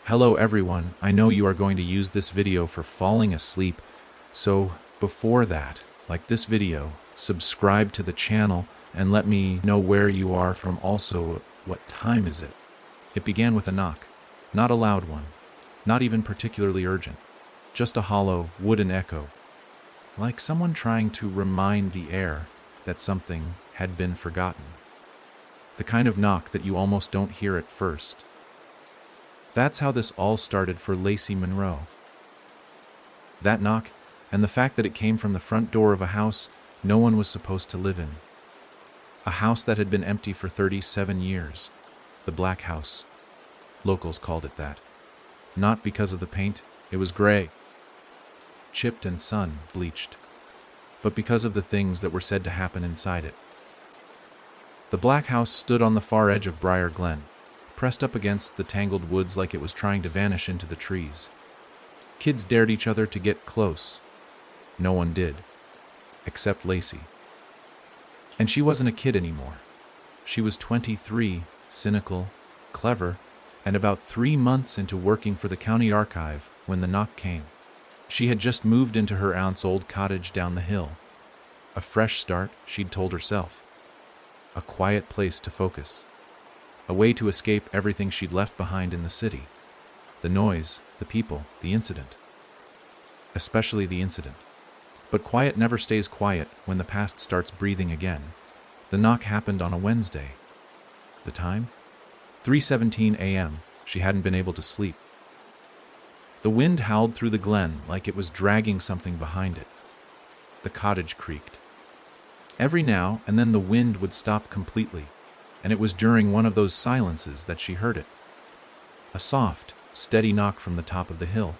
Hello everyone, I know you are going to use this video for falling asleep, so before that, like this video, subscribe to the channel and let me know where you are from. Also, what time is it? It began with a knock, not a loud one, not even particularly urgent, just a hollow, wooden echo, like someone trying to remind the air that something had been forgotten. The kind of knock that you almost don't hear at first. That's how this all started for Lacey Monroe. That knock, and the fact that it came from the front door of a house no one was supposed to live in. A house that had been empty for 37 years. The Black House. Locals called it that. Not because of the paint, it was gray, chipped and sun-bleached, but because of the things that were said to happen inside it. The Black House stood on the far edge of Briar Glen, pressed up against the tangled woods like it was trying to vanish into the trees. Kids dared each other to get close. No one did, except Lacey. And she wasn't a kid anymore. She was 23, cynical, clever, and about 3 months into working for the county archive when the knock came. She had just moved into her aunt's old cottage down the hill. A fresh start, she'd told herself. A quiet place to focus. A way to escape everything she'd left behind in the city. The noise, the people, the incident. Especially the incident. But quiet never stays quiet when the past starts breathing again. The knock happened on a Wednesday. The time? 3:17 a.m. She hadn't been able to sleep. The wind howled through the glen like it was dragging something behind it. The cottage creaked. Every now and then the wind would stop completely, and it was during one of those silences that she heard it. A soft, steady knock from the top of the hill.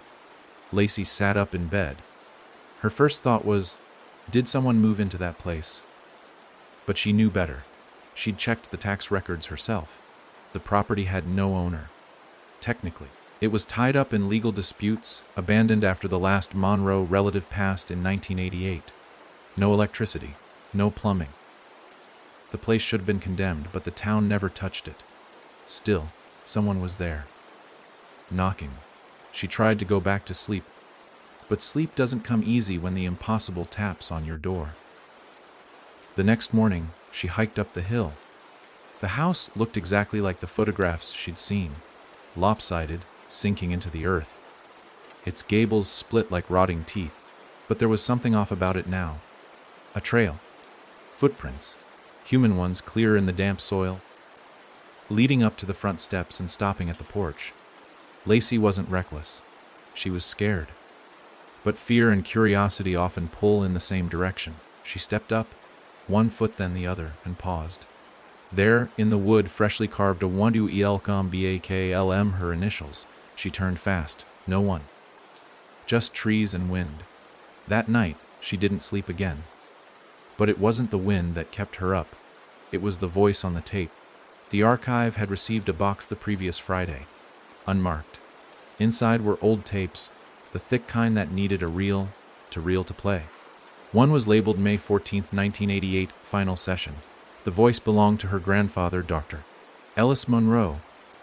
Lacey sat up in bed. Her first thought was, did someone move into that place? But she knew better. She'd checked the tax records herself. The property had no owner. Technically, it was tied up in legal disputes, abandoned after the last Monroe relative passed in 1988. No electricity, no plumbing. The place should have been condemned, but the town never touched it. Still, someone was there. Knocking. She tried to go back to sleep, but sleep doesn't come easy when the impossible taps on your door. The next morning, she hiked up the hill. The house looked exactly like the photographs she'd seen, lopsided, sinking into the earth. Its gables split like rotting teeth, but there was something off about it now. A trail. Footprints. Human ones clear in the damp soil, leading up to the front steps and stopping at the porch. Lacey wasn't reckless. She was scared. But fear and curiosity often pull in the same direction. She stepped up, one foot then the other, and paused. There, in the wood, freshly carved a 12ELCOM-BAKLM, her initials. She turned fast. No one. Just trees and wind. That night, she didn't sleep again. But it wasn't the wind that kept her up. It was the voice on the tape. The archive had received a box the previous Friday, unmarked. Inside were old tapes, the thick kind that needed a reel to play. One was labeled May 14, 1988, final session. The voice belonged to her grandfather, Dr. Ellis Monroe,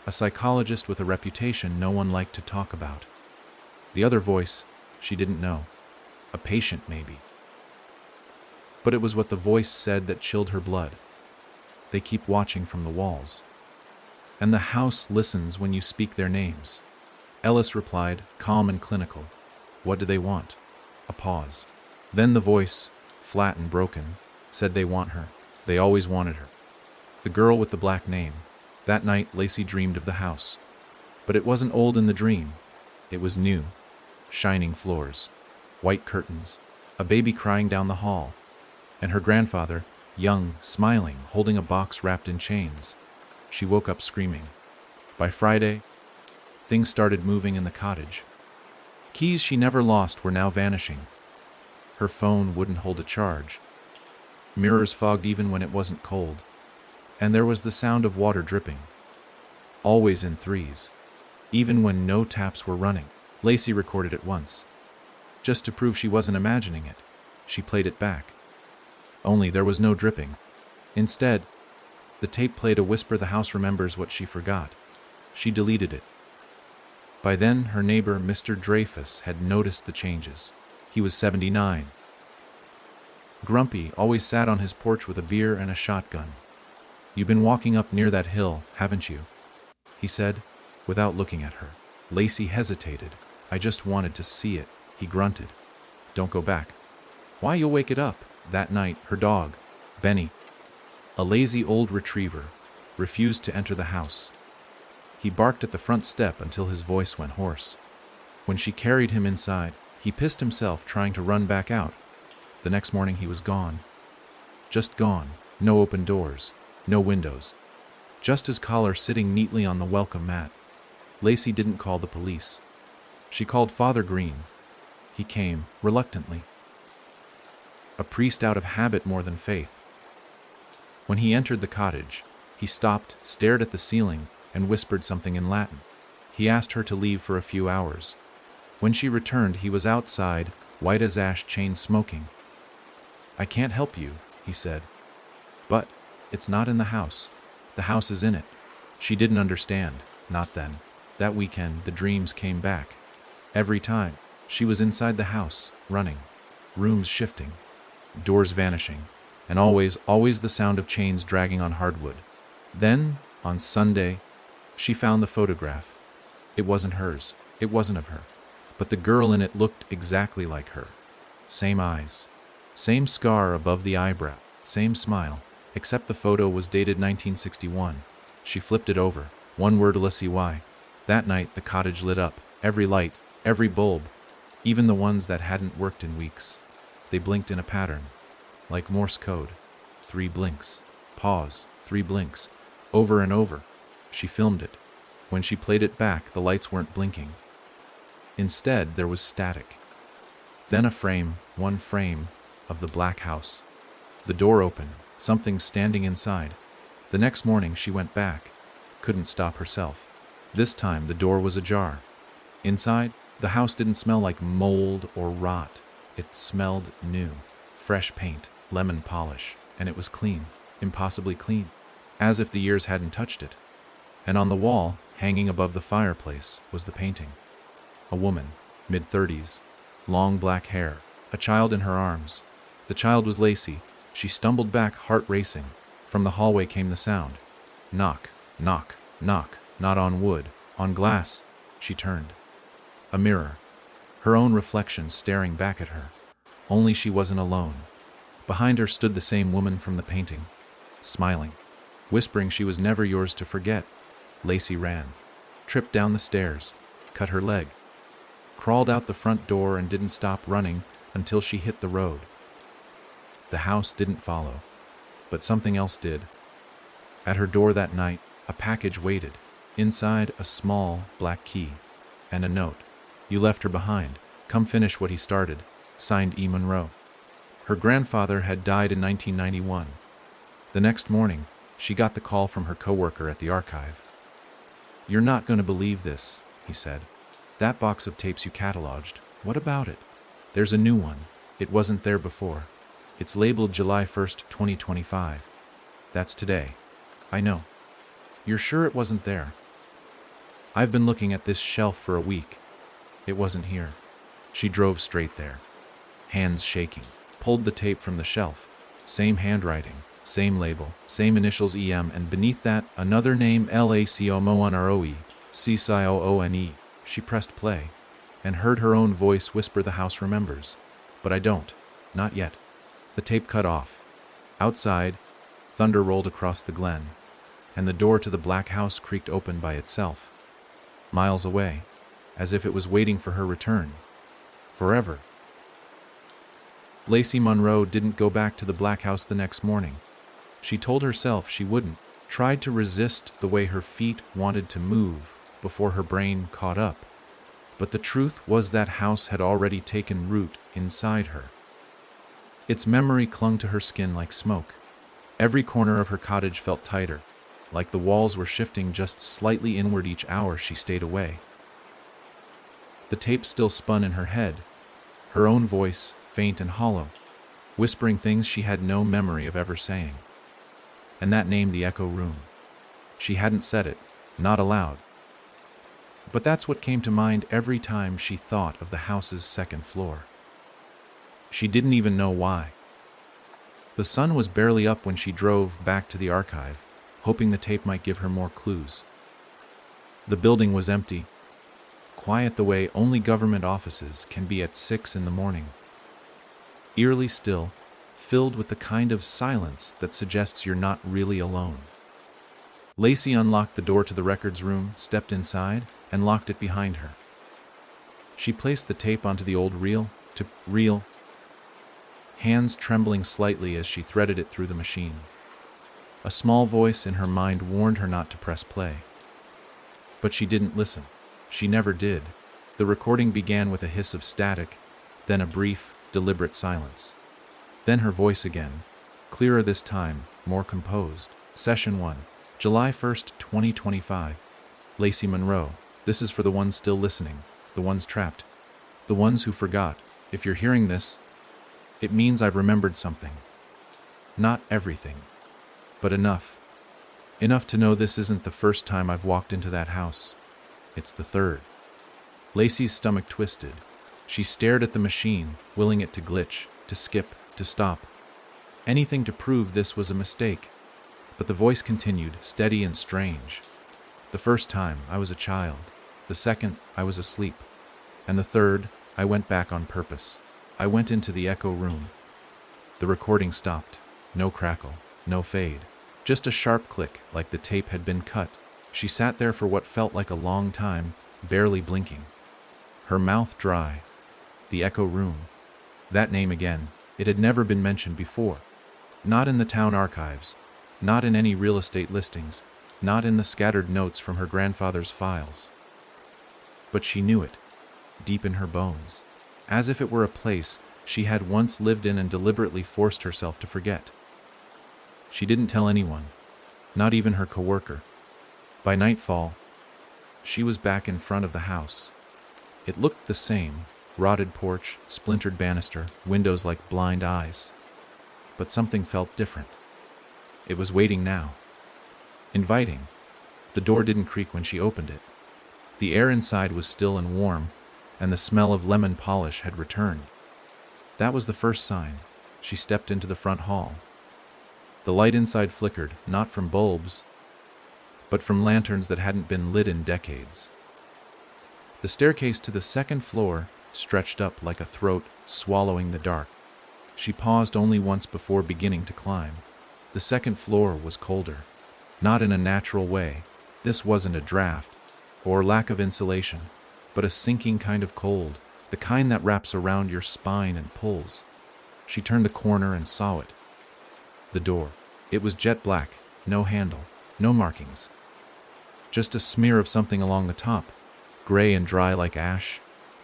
a psychologist with a reputation no one liked to talk about. The other voice, she didn't know. A patient, maybe. But it was what the voice said that chilled her blood. They keep watching from the walls. And the house listens when you speak their names. Ellis replied, calm and clinical. What do they want? A pause. Then the voice, flat and broken, said they want her. They always wanted her. The girl with the black name. That night, Lacey dreamed of the house. But it wasn't old in the dream. It was new. Shining floors. White curtains. A baby crying down the hall. And her grandfather, young, smiling, holding a box wrapped in chains. She woke up screaming. By Friday, things started moving in the cottage. Keys she never lost were now vanishing. Her phone wouldn't hold a charge. Mirrors fogged even when it wasn't cold. And there was the sound of water dripping. Always in threes. Even when no taps were running. Lacey recorded it once. Just to prove she wasn't imagining it, she played it back. Only there was no dripping. Instead, the tape played a whisper the house remembers what she forgot. She deleted it. By then, her neighbor, Mr. Dreyfus, had noticed the changes. He was 79. Grumpy, always sat on his porch with a beer and a shotgun. "You've been walking up near that hill, haven't you?" he said, without looking at her. Lacey hesitated. "I just wanted to see it," he grunted. "Don't go back." "Why, you'll wake it up." That night, her dog, Benny, a lazy old retriever, refused to enter the house. He barked at the front step until his voice went hoarse. When she carried him inside, he pissed himself trying to run back out. The next morning he was gone. Just gone. No open doors. No windows. Just his collar sitting neatly on the welcome mat. Lacey didn't call the police. She called Father Green. He came, reluctantly. A priest out of habit more than faith. When he entered the cottage, he stopped, stared at the ceiling, and whispered something in Latin. He asked her to leave for a few hours. When she returned, he was outside, white as ash, chain smoking. "I can't help you," he said. "But it's not in the house. The house is in it." She didn't understand. Not then. That weekend, the dreams came back. Every time, she was inside the house, running. Rooms shifting. Doors vanishing. And always the sound of chains dragging on hardwood. Then, on Sunday, she found the photograph. It wasn't hers. It wasn't of her. But the girl in it looked exactly like her. Same eyes. Same scar above the eyebrow. Same smile. Except the photo was dated 1961. She flipped it over. One word, L-C-Y. That night, the cottage lit up. Every light, every bulb, even the ones that hadn't worked in weeks. They blinked in a pattern. Like Morse code. 3 blinks. Pause. 3 blinks. Over and over. She filmed it. When she played it back, the lights weren't blinking. Instead, there was static. Then a frame, one frame, of the black house. The door opened, something standing inside. The next morning, she went back. Couldn't stop herself. This time, the door was ajar. Inside, the house didn't smell like mold or rot. It smelled new. Fresh paint, lemon polish, and it was clean. Impossibly clean. As if the years hadn't touched it. And on the wall, hanging above the fireplace, was the painting. A woman, mid-30s, long black hair, a child in her arms. The child was Lacey. She stumbled back, heart racing. From the hallway came the sound. Knock, knock, knock, not on wood, on glass. She turned. A mirror. Her own reflection staring back at her. Only she wasn't alone. Behind her stood the same woman from the painting, smiling, whispering she was never yours to forget. Lacey ran, tripped down the stairs, cut her leg, crawled out the front door and didn't stop running until she hit the road. The house didn't follow, but something else did. At her door that night, a package waited. Inside, a small black key and a note. "You left her behind. Come finish what he started." Signed E. Monroe. Her grandfather had died in 1991. The next morning, she got the call from her coworker at the archive. "You're not going to believe this," he said. "That box of tapes you cataloged, what about it? There's a new one. It wasn't there before. It's labeled July 1st, 2025. That's today. I know. You're sure it wasn't there?" "I've been looking at this shelf for a week. It wasn't here." She drove straight there, hands shaking, pulled the tape from the shelf. Same handwriting, same label, same initials EM, and beneath that, another name LACOMONROE, CCIOONE. She pressed play, and heard her own voice whisper, "The house remembers. But I don't. Not yet." The tape cut off. Outside, thunder rolled across the glen, and the door to the black house creaked open by itself. Miles away, as if it was waiting for her return. Forever. Lacey Monroe didn't go back to the black house the next morning. She told herself she wouldn't, tried to resist the way her feet wanted to move before her brain caught up. But the truth was that house had already taken root inside her. Its memory clung to her skin like smoke. Every corner of her cottage felt tighter, like the walls were shifting just slightly inward each hour she stayed away. The tape still spun in her head, her own voice, faint and hollow, whispering things she had no memory of ever saying. And that name, the echo room. She hadn't said it, not aloud. But that's what came to mind every time she thought of the house's second floor. She didn't even know why. The sun was barely up when she drove back to the archive, hoping the tape might give her more clues. The building was empty, quiet the way only government offices can be at 6 in the morning. Eerily still, filled with the kind of silence that suggests you're not really alone. Lacey unlocked the door to the records room, stepped inside, and locked it behind her. She placed the tape onto the old reel, hands trembling slightly as she threaded it through the machine. A small voice in her mind warned her not to press play. But she didn't listen. She never did. The recording began with a hiss of static, then a brief, deliberate silence. Then her voice again, clearer this time, more composed. Session 1, July 1st, 2025. Lacey Monroe. This is for the ones still listening, the ones trapped, the ones who forgot. If you're hearing this, it means I've remembered something. Not everything, but enough. Enough to know this isn't the first time I've walked into that house. It's the third. Lacey's stomach twisted. She stared at the machine, willing it to glitch, to skip, to stop. Anything to prove this was a mistake. But the voice continued, steady and strange. The first time, I was a child. The second, I was asleep. And the third, I went back on purpose. I went into the echo room. The recording stopped. No crackle, no fade. Just a sharp click, like the tape had been cut. She sat there for what felt like a long time, barely blinking. Her mouth dry. The echo room. That name again. It had never been mentioned before. Not in the town archives. Not in any real estate listings. Not in the scattered notes from her grandfather's files. But she knew it, deep in her bones, as if it were a place she had once lived in and deliberately forced herself to forget. She didn't tell anyone, not even her coworker. By nightfall, she was back in front of the house. It looked the same, rotted porch, splintered banister, windows like blind eyes. But something felt different. It was waiting now. Inviting. The door didn't creak when she opened it. The air inside was still and warm, and the smell of lemon polish had returned. That was the first sign. She stepped into the front hall. The light inside flickered, not from bulbs, but from lanterns that hadn't been lit in decades. The staircase to the second floor stretched up like a throat swallowing the dark. She paused only once before beginning to climb. The second floor was colder. Not in a natural way. This wasn't a draft, or lack of insulation, but a sinking kind of cold, the kind that wraps around your spine and pulls. She turned the corner and saw it. The door. It was jet black, no handle, no markings. Just a smear of something along the top, gray and dry like ash,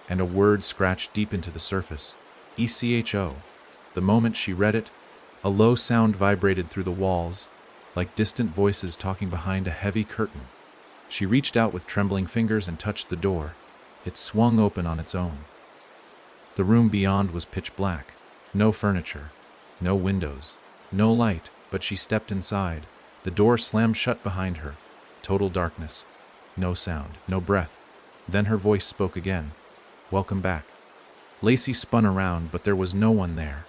and a word scratched deep into the surface. ECHO. The moment she read it, a low sound vibrated through the walls, like distant voices talking behind a heavy curtain. She reached out with trembling fingers and touched the door. It swung open on its own. The room beyond was pitch black. No furniture, no windows, no light, but she stepped inside. The door slammed shut behind her. Total darkness. No sound, no breath. Then her voice spoke again. Welcome back. Lacey spun around, but there was no one there.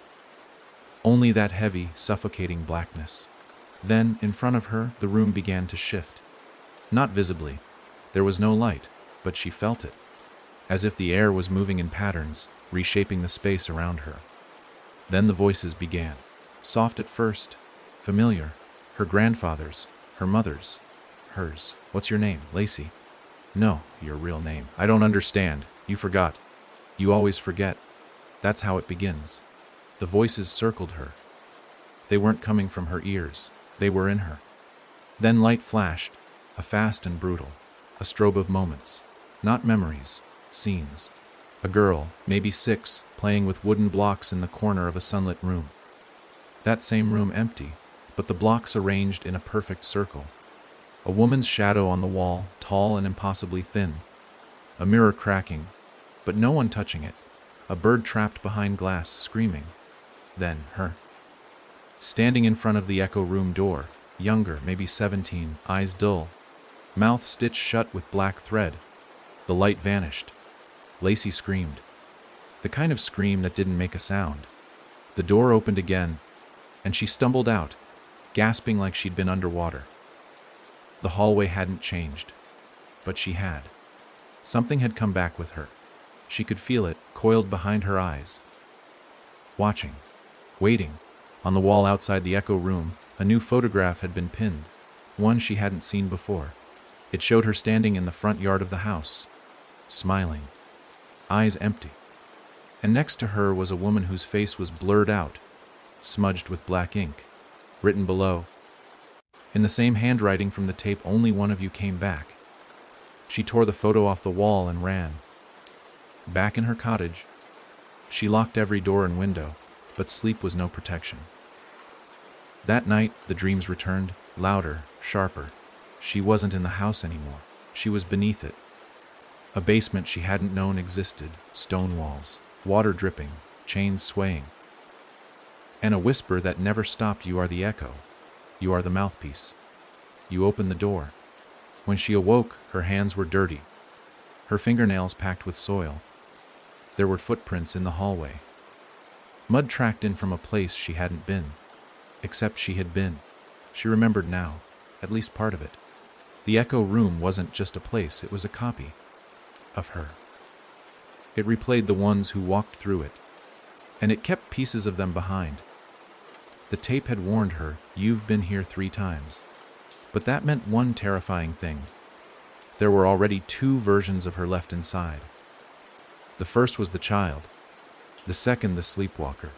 Only that heavy, suffocating blackness. Then, in front of her, the room began to shift. Not visibly. There was no light, but she felt it. As if the air was moving in patterns, reshaping the space around her. Then the voices began. Soft at first, familiar. Her grandfather's, her mother's, hers. What's your name, Lacey? No, your real name. I don't understand. You forgot. You always forget. That's how it begins. The voices circled her. They weren't coming from her ears. They were in her. Then light flashed, a fast and brutal, a strobe of moments, not memories, scenes. A girl, maybe 6, playing with wooden blocks in the corner of a sunlit room. That same room empty, but the blocks arranged in a perfect circle. A woman's shadow on the wall, tall and impossibly thin. A mirror cracking, but no one touching it. A bird trapped behind glass, screaming. Then her. Standing in front of the echo room door, younger, maybe 17, eyes dull, mouth stitched shut with black thread. The light vanished. Lacey screamed. The kind of scream that didn't make a sound. The door opened again, and she stumbled out, gasping like she'd been underwater. The hallway hadn't changed, but she had. Something had come back with her. She could feel it, coiled behind her eyes. Watching. Waiting. On the wall outside the echo room, a new photograph had been pinned, one she hadn't seen before. It showed her standing in the front yard of the house, smiling, eyes empty. And next to her was a woman whose face was blurred out, smudged with black ink. Written below, in the same handwriting from the tape, "Only one of you came back." She tore the photo off the wall and ran. Back in her cottage, she locked every door and window, but sleep was no protection. That night, the dreams returned, louder, sharper. She wasn't in the house anymore. She was beneath it. A basement she hadn't known existed, stone walls, water dripping, chains swaying. And a whisper that never stopped: "You are the echo. You are the mouthpiece. You open the door." When she awoke, her hands were dirty, her fingernails packed with soil. There were footprints in the hallway. Mud tracked in from a place she hadn't been. Except she had been. She remembered now, at least part of it. The echo room wasn't just a place, it was a copy of her. It replayed the ones who walked through it, and it kept pieces of them behind. The tape had warned her, "You've been here 3 times. But that meant one terrifying thing. There were already 2 versions of her left inside. The first was the child, the second the sleepwalker,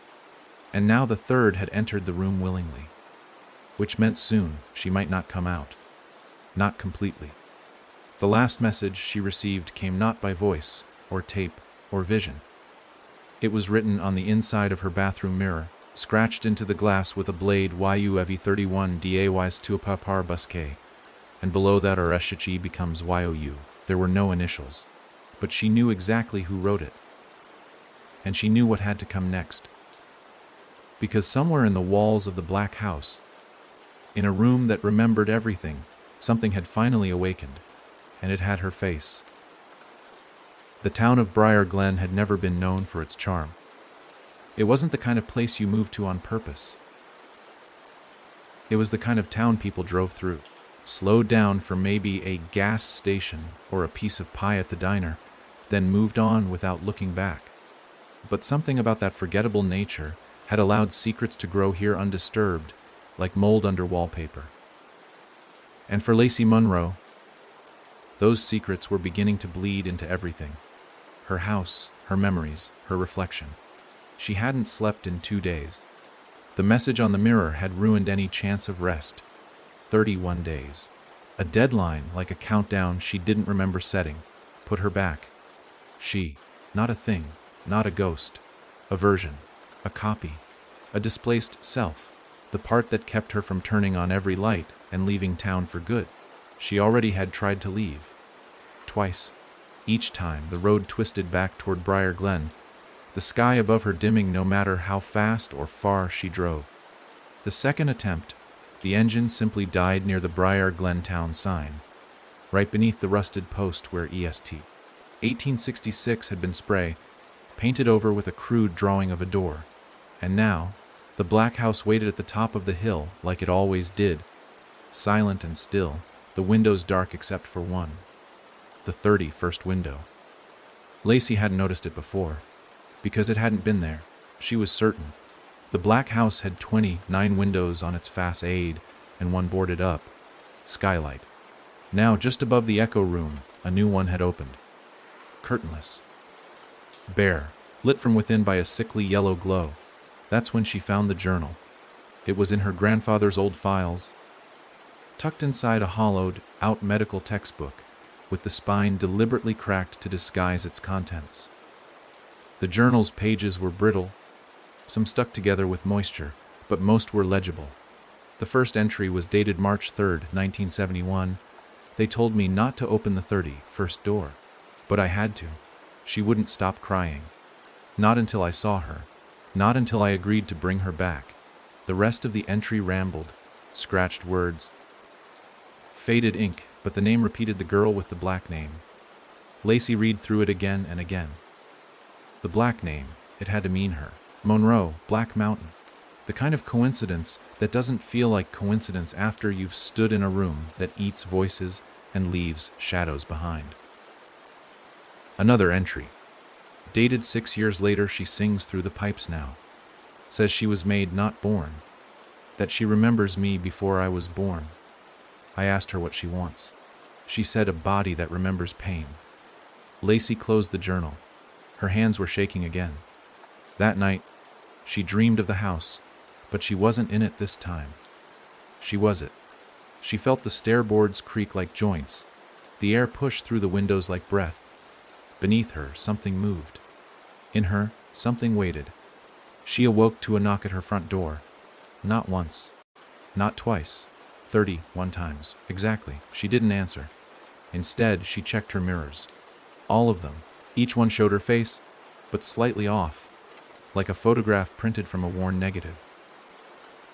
and now the third had entered the room willingly, which meant soon she might not come out. Not completely. The last message she received came not by voice, or tape, or vision. It was written on the inside of her bathroom mirror, scratched into the glass with a blade: YUEV31 DAYS to a papar busque, and below that Oreshichi becomes YOU. There were no initials, but she knew exactly who wrote it. And she knew what had to come next. Because somewhere in the walls of the black house, in a room that remembered everything, something had finally awakened, and it had her face. The town of Briar Glen had never been known for its charm. It wasn't the kind of place you moved to on purpose. It was the kind of town people drove through, slowed down for maybe a gas station or a piece of pie at the diner, then moved on without looking back. But something about that forgettable nature had allowed secrets to grow here undisturbed, like mold under wallpaper. And for Lacey Munro, those secrets were beginning to bleed into everything. Her house, her memories, her reflection. She hadn't slept in 2 days. The message on the mirror had ruined any chance of rest. 31 days. A deadline, like a countdown she didn't remember setting, put her back. She, not a thing, not a ghost, a version, a copy, a displaced self, the part that kept her from turning on every light and leaving town for good. She already had tried to leave. Twice. Each time the road twisted back toward Briar Glen, the sky above her dimming no matter how fast or far she drove. The second attempt, the engine simply died near the Briar Glen town sign, right beneath the rusted post where EST 1866 had been spray painted over with a crude drawing of a door. And now, the black house waited at the top of the hill like it always did, silent and still, the windows dark except for one. The 31st window. Lacey hadn't noticed it before, because it hadn't been there. She was certain. The black house had 29 windows on its facade and one boarded up. Skylight. Now, just above the echo room, a new one had opened. Curtainless. Bare, lit from within by a sickly yellow glow. That's when she found the journal. It was in her grandfather's old files, tucked inside a hollowed-out medical textbook, with the spine deliberately cracked to disguise its contents. The journal's pages were brittle, some stuck together with moisture, but most were legible. The first entry was dated March 3rd, 1971. They told me not to open the 31st door, but I had to. She wouldn't stop crying. Not until I saw her. Not until I agreed to bring her back. The rest of the entry rambled, scratched words, faded ink, but the name repeated: the girl with the black name. Lacey read through it again and again. The black name, it had to mean her. Monroe, Black Mountain. The kind of coincidence that doesn't feel like coincidence after you've stood in a room that eats voices and leaves shadows behind. Another entry. Dated 6 years later, she sings through the pipes now. Says she was made, not born. That she remembers me before I was born. I asked her what she wants. She said a body that remembers pain. Lacey closed the journal. Her hands were shaking again. That night, she dreamed of the house, but she wasn't in it this time. She was it. She felt the stairboards creak like joints, the air push through the windows like breath. Beneath her, something moved. In her, something waited. She awoke to a knock at her front door. Not once. Not twice. 31 times. Exactly. She didn't answer. Instead, she checked her mirrors. All of them. Each one showed her face, but slightly off, like a photograph printed from a worn negative.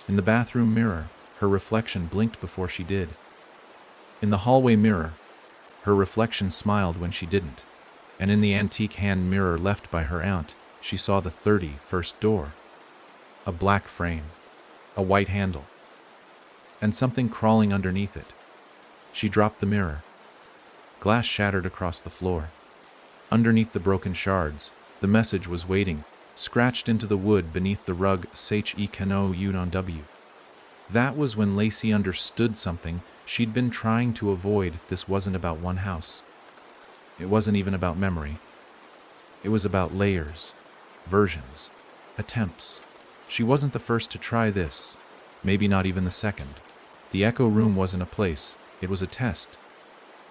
In the bathroom mirror, her reflection blinked before she did. In the hallway mirror, her reflection smiled when she didn't. And in the antique hand mirror left by her aunt, she saw the 31st door. A black frame, a white handle, and something crawling underneath it. She dropped the mirror. Glass shattered across the floor. Underneath the broken shards, the message was waiting, scratched into the wood beneath the rug, "Che Kano W." That was when Lacey understood something she'd been trying to avoid. This wasn't about one house. It wasn't even about memory. It was about layers, versions, attempts. She wasn't the first to try this, maybe not even the second. The echo room wasn't a place, it was a test.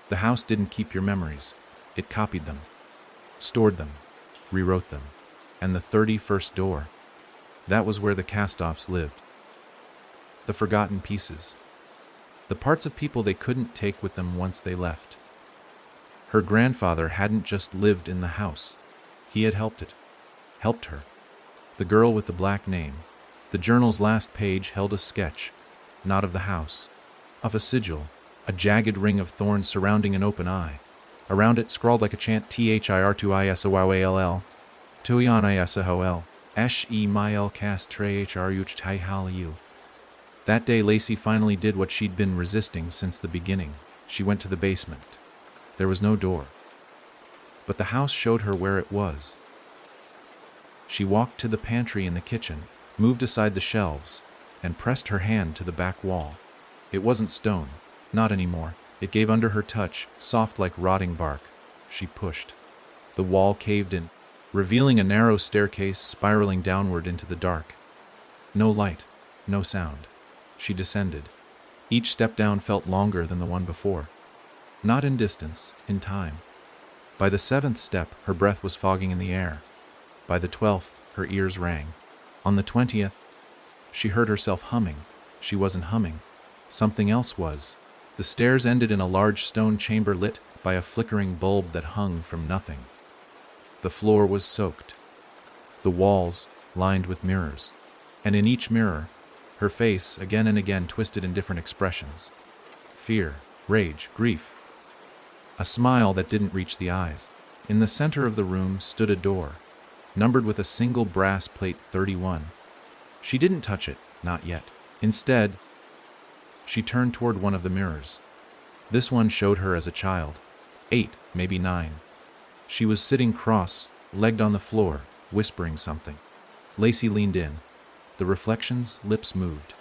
The house didn't keep your memories, it copied them, stored them, rewrote them. And the 31st door, that was where the cast-offs lived. The forgotten pieces. The parts of people they couldn't take with them once they left. Her grandfather hadn't just lived in the house. He had helped it. Helped her. The girl with the black name. The journal's last page held a sketch, not of the house, of a sigil, a jagged ring of thorns surrounding an open eye. Around it, scrawled like a chant, THIR2ISOWALL, Tuyanayasahol, Mail Cast Trehruchtihaliu. That day, Lacey finally did what she'd been resisting since the beginning. She went to the basement. There was no door. But the house showed her where it was. She walked to the pantry in the kitchen, moved aside the shelves, and pressed her hand to the back wall. It wasn't stone, not anymore. It gave under her touch, soft like rotting bark. She pushed. The wall caved in, revealing a narrow staircase spiraling downward into the dark. No light, no sound. She descended. Each step down felt longer than the one before. Not in distance, in time. By the 7th step, her breath was fogging in the air. By the 12th, her ears rang. On the 20th, she heard herself humming. She wasn't humming. Something else was. The stairs ended in a large stone chamber lit by a flickering bulb that hung from nothing. The floor was soaked. The walls lined with mirrors. And in each mirror, her face, again and again, twisted in different expressions. Fear, rage, grief. A smile that didn't reach the eyes. In the center of the room stood a door, numbered with a single brass plate, 31. She didn't touch it, not yet. Instead, she turned toward one of the mirrors. This one showed her as a child, 8, maybe 9. She was sitting cross-legged on the floor, whispering something. Lacey leaned in. The reflection's lips moved.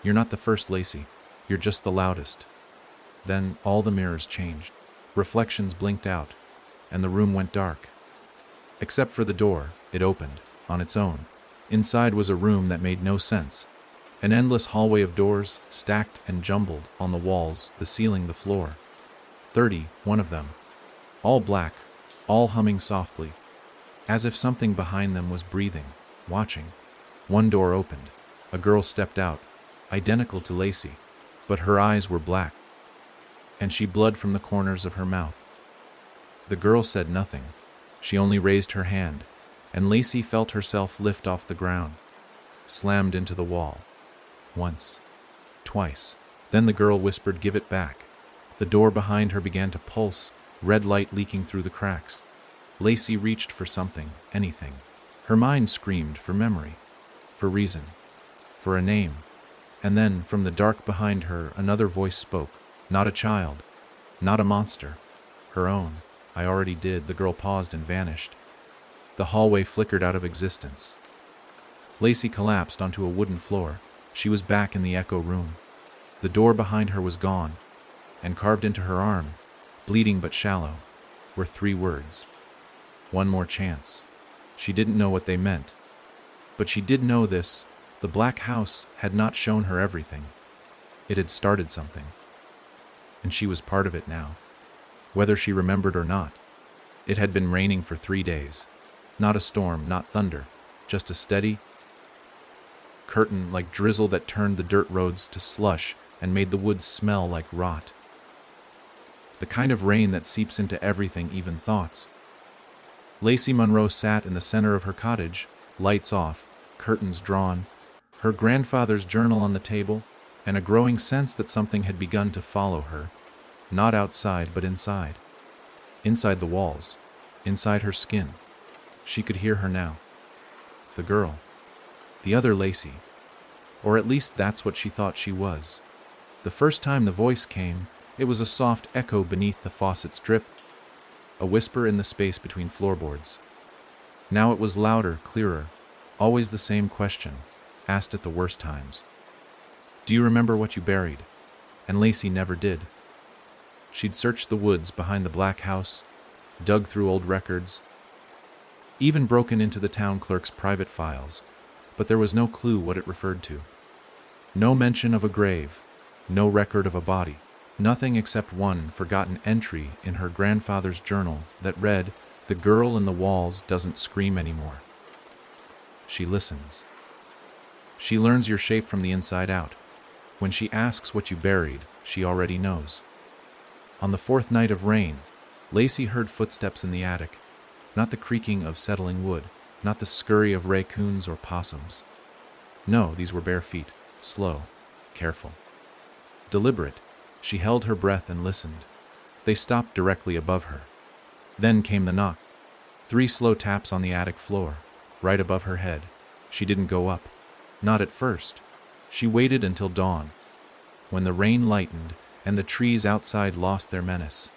"You're not the first, Lacey. You're just the loudest." Then all the mirrors changed. Reflections blinked out, and the room went dark. Except for the door, it opened, on its own. Inside was a room that made no sense. An endless hallway of doors, stacked and jumbled on the walls, the ceiling, the floor. 31 of them. All black, all humming softly, as if something behind them was breathing, watching. One door opened. A girl stepped out, identical to Lacey, but her eyes were black, and she bled from the corners of her mouth. The girl said nothing. She only raised her hand, and Lacey felt herself lift off the ground, slammed into the wall. Once, twice. Then the girl whispered, "Give it back." The door behind her began to pulse, red light leaking through the cracks. Lacey reached for something, anything. Her mind screamed for memory, for reason, for a name. And then, from the dark behind her, another voice spoke. Not a child, not a monster, her own. I already did. The girl paused and vanished. The hallway flickered out of existence. Lacey collapsed onto a wooden floor. She was back in the echo room. The door behind her was gone, and carved into her arm, bleeding but shallow, were 3 words. One more chance. She didn't know what they meant. But she did know this: the black house had not shown her everything. It had started something. And she was part of it now, whether she remembered or not. It had been raining for 3 days. Not a storm, not thunder, just a steady curtain like drizzle that turned the dirt roads to slush and made the woods smell like rot. The kind of rain that seeps into everything, even thoughts. Lacey Monroe sat in the center of her cottage, lights off, curtains drawn, her grandfather's journal on the table, and a growing sense that something had begun to follow her, not outside but inside. Inside the walls, inside her skin. She could hear her now. The girl. The other Lacey. Or at least that's what she thought she was. The first time the voice came, it was a soft echo beneath the faucet's drip, a whisper in the space between floorboards. Now it was louder, clearer, always the same question, asked at the worst times. Do you remember what you buried? And Lacey never did. She'd searched the woods behind the black house, dug through old records, even broken into the town clerk's private files, but there was no clue what it referred to. No mention of a grave, no record of a body, nothing except one forgotten entry in her grandfather's journal that read, "The girl in the walls doesn't scream anymore. She listens. She learns your shape from the inside out. When she asks what you buried, she already knows." On the 4th night of rain, Lacey heard footsteps in the attic, not the creaking of settling wood, not the scurry of raccoons or possums. No, these were bare feet, slow, careful, deliberate. She held her breath and listened. They stopped directly above her. Then came the knock. 3 slow taps on the attic floor, right above her head. She didn't go up. Not at first. She waited until dawn, when the rain lightened and the trees outside lost their menace.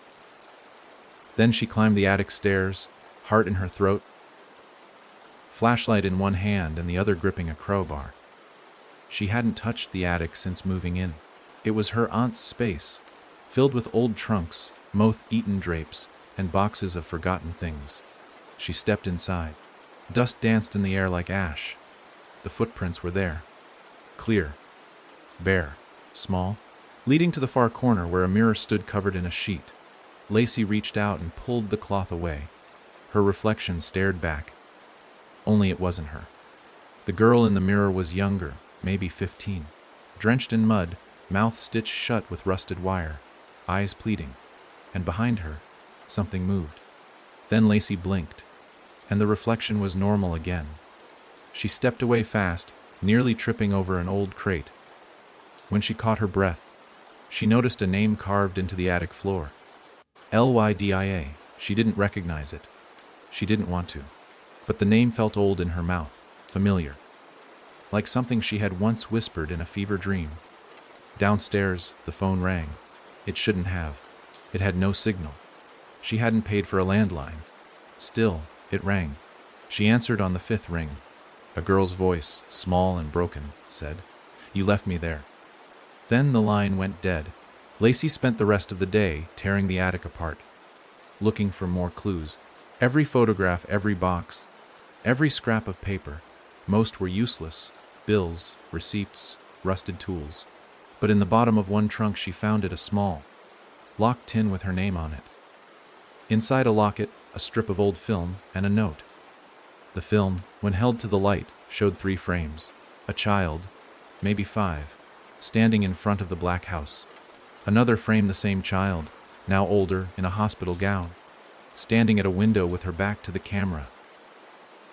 Then she climbed the attic stairs, heart in her throat, flashlight in one hand and the other gripping a crowbar. She hadn't touched the attic since moving in. It was her aunt's space, filled with old trunks, moth-eaten drapes, and boxes of forgotten things. She stepped inside. Dust danced in the air like ash. The footprints were there. Clear. Bare. Small. Leading to the far corner where a mirror stood covered in a sheet. Lacey reached out and pulled the cloth away. Her reflection stared back. Only it wasn't her. The girl in the mirror was younger, maybe 15. Drenched in mud, mouth stitched shut with rusted wire, eyes pleading. And behind her, something moved. Then Lacey blinked, and the reflection was normal again. She stepped away fast, nearly tripping over an old crate. When she caught her breath, she noticed a name carved into the attic floor. Lydia. She didn't recognize it. She didn't want to. But the name felt old in her mouth, familiar. Like something she had once whispered in a fever dream. Downstairs, the phone rang. It shouldn't have. It had no signal. She hadn't paid for a landline. Still, it rang. She answered on the 5th ring. A girl's voice, small and broken, said, "You left me there." Then the line went dead. Lacey spent the rest of the day tearing the attic apart, looking for more clues. Every photograph, every box, every scrap of paper. Most were useless. Bills, receipts, rusted tools. But in the bottom of one trunk she found a small, locked tin with her name on it. Inside a locket, a strip of old film, and a note. The film, when held to the light, showed 3 frames. A child, maybe 5, standing in front of the black house. Another frame, the same child, now older, in a hospital gown, standing at a window with her back to the camera.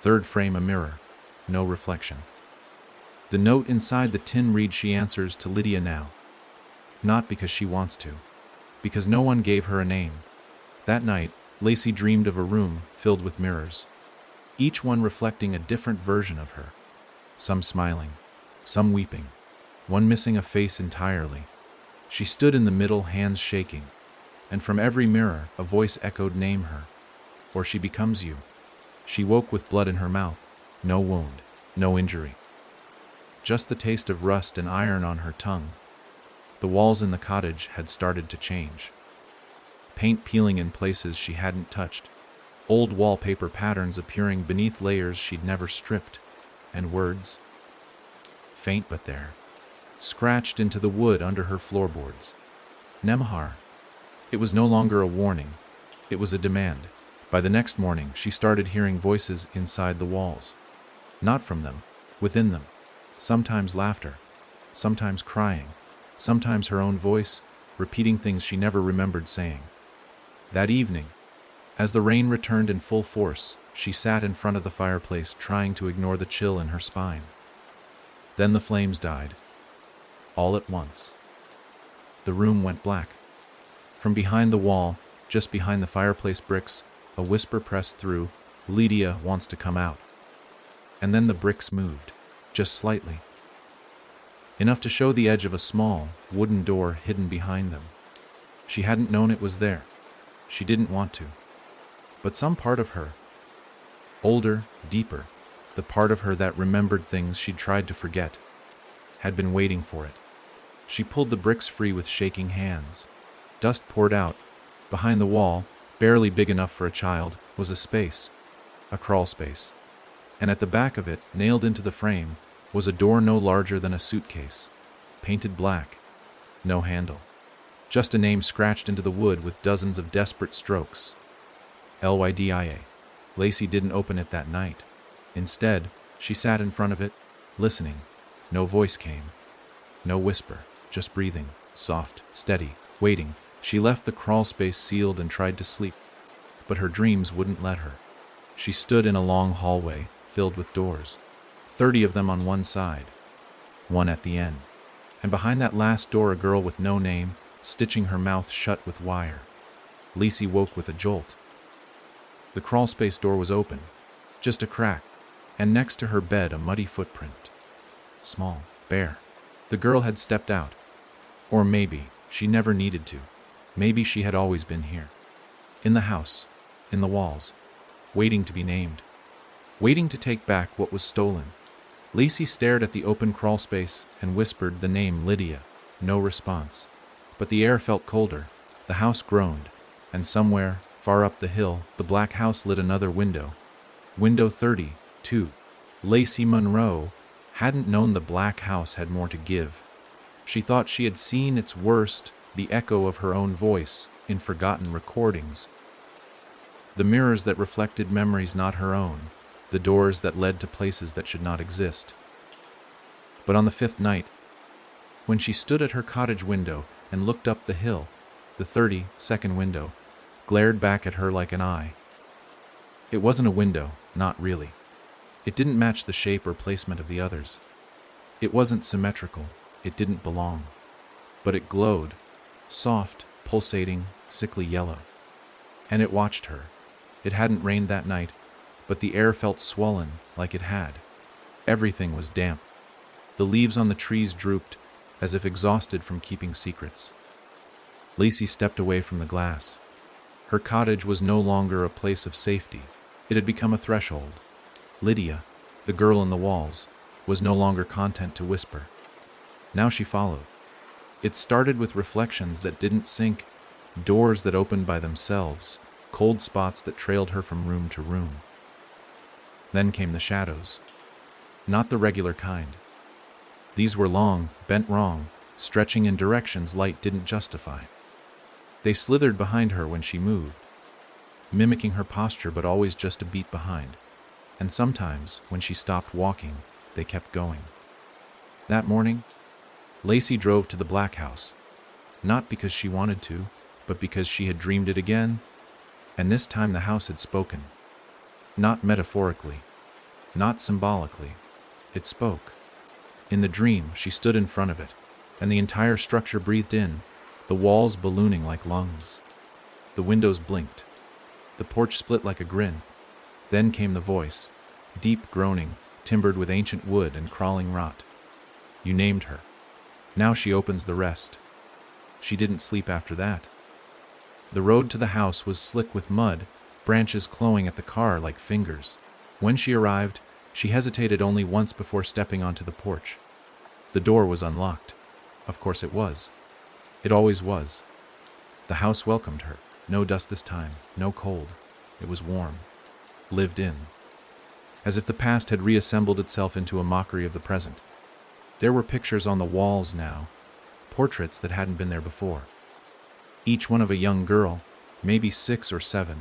3rd frame, a mirror, no reflection. The note inside the tin reads, "She answers to Lydia now." Not because she wants to, because no one gave her a name. That night, Lacey dreamed of a room filled with mirrors, each one reflecting a different version of her. Some smiling, some weeping, one missing a face entirely. She stood in the middle, hands shaking, and from every mirror a voice echoed, "Name her, or she becomes you." She woke with blood in her mouth, no wound, no injury. Just the taste of rust and iron on her tongue. The walls in the cottage had started to change. Paint peeling in places she hadn't touched, old wallpaper patterns appearing beneath layers she'd never stripped, and words, faint but there, scratched into the wood under her floorboards. Nemahar. It was no longer a warning, it was a demand. By the next morning, she started hearing voices inside the walls. Not from them, within them. Sometimes laughter, sometimes crying, sometimes her own voice, repeating things she never remembered saying. That evening, as the rain returned in full force, she sat in front of the fireplace trying to ignore the chill in her spine. Then the flames died. All at once. The room went black. From behind the wall, just behind the fireplace bricks, a whisper pressed through, "Lydia wants to come out." And then the bricks moved, just slightly. Enough to show the edge of a small, wooden door hidden behind them. She hadn't known it was there. She didn't want to. But some part of her, older, deeper, the part of her that remembered things she'd tried to forget, had been waiting for it. She pulled the bricks free with shaking hands. Dust poured out. Behind the wall, barely big enough for a child, was a space, a crawl space. And at the back of it, nailed into the frame, was a door no larger than a suitcase, painted black, no handle. Just a name scratched into the wood with dozens of desperate strokes. Lydia. Lacey didn't open it that night. Instead, she sat in front of it, listening. No voice came. No whisper, just breathing, soft, steady, waiting. She left the crawl space sealed and tried to sleep, but her dreams wouldn't let her. She stood in a long hallway, filled with doors, 30 of them on one side, one at the end. And behind that last door, a girl with no name, stitching her mouth shut with wire. Lacey woke with a jolt. The crawl space door was open, just a crack, and next to her bed a muddy footprint. Small, bare. The girl had stepped out. Or maybe she never needed to. Maybe she had always been here. In the house, in the walls, waiting to be named. Waiting to take back what was stolen. Lacey stared at the open crawl space and whispered the name Lydia. No response. But the air felt colder. The house groaned. And somewhere, far up the hill, the black house lit another window. Window 32. Lacey Monroe hadn't known the black house had more to give. She thought she had seen its worst, the echo of her own voice, in forgotten recordings. The mirrors that reflected memories not her own, the doors that led to places that should not exist. But on the fifth night, when she stood at her cottage window and looked up the hill, the 32nd window glared back at her like an eye. It wasn't a window, not really. It didn't match the shape or placement of the others. It wasn't symmetrical, it didn't belong. But it glowed, soft, pulsating, sickly yellow. And it watched her. It hadn't rained that night, but the air felt swollen like it had. Everything was damp. The leaves on the trees drooped, as if exhausted from keeping secrets. Lacey stepped away from the glass. Her cottage was no longer a place of safety. It had become a threshold. Lydia, the girl in the walls, was no longer content to whisper. Now she followed. It started with reflections that didn't sink, doors that opened by themselves, cold spots that trailed her from room to room. Then came the shadows. Not the regular kind. These were long, bent wrong, stretching in directions light didn't justify. They slithered behind her when she moved, mimicking her posture but always just a beat behind. And sometimes, when she stopped walking, they kept going. That morning, Lacey drove to the Black House, not because she wanted to, but because she had dreamed it again, and this time the house had spoken. Not metaphorically, not symbolically. It spoke. In the dream, she stood in front of it, and the entire structure breathed in, the walls ballooning like lungs. The windows blinked. The porch split like a grin. Then came the voice, deep groaning, timbered with ancient wood and crawling rot. You named her. Now she opens the rest. She didn't sleep after that. The road to the house was slick with mud, branches clawing at the car like fingers. When she arrived, she hesitated only once before stepping onto the porch. The door was unlocked. Of course it was. It always was. The house welcomed her. No dust this time, no cold. It was warm. Lived in. As if the past had reassembled itself into a mockery of the present. There were pictures on the walls now, portraits that hadn't been there before. Each one of a young girl, maybe 6 or 7.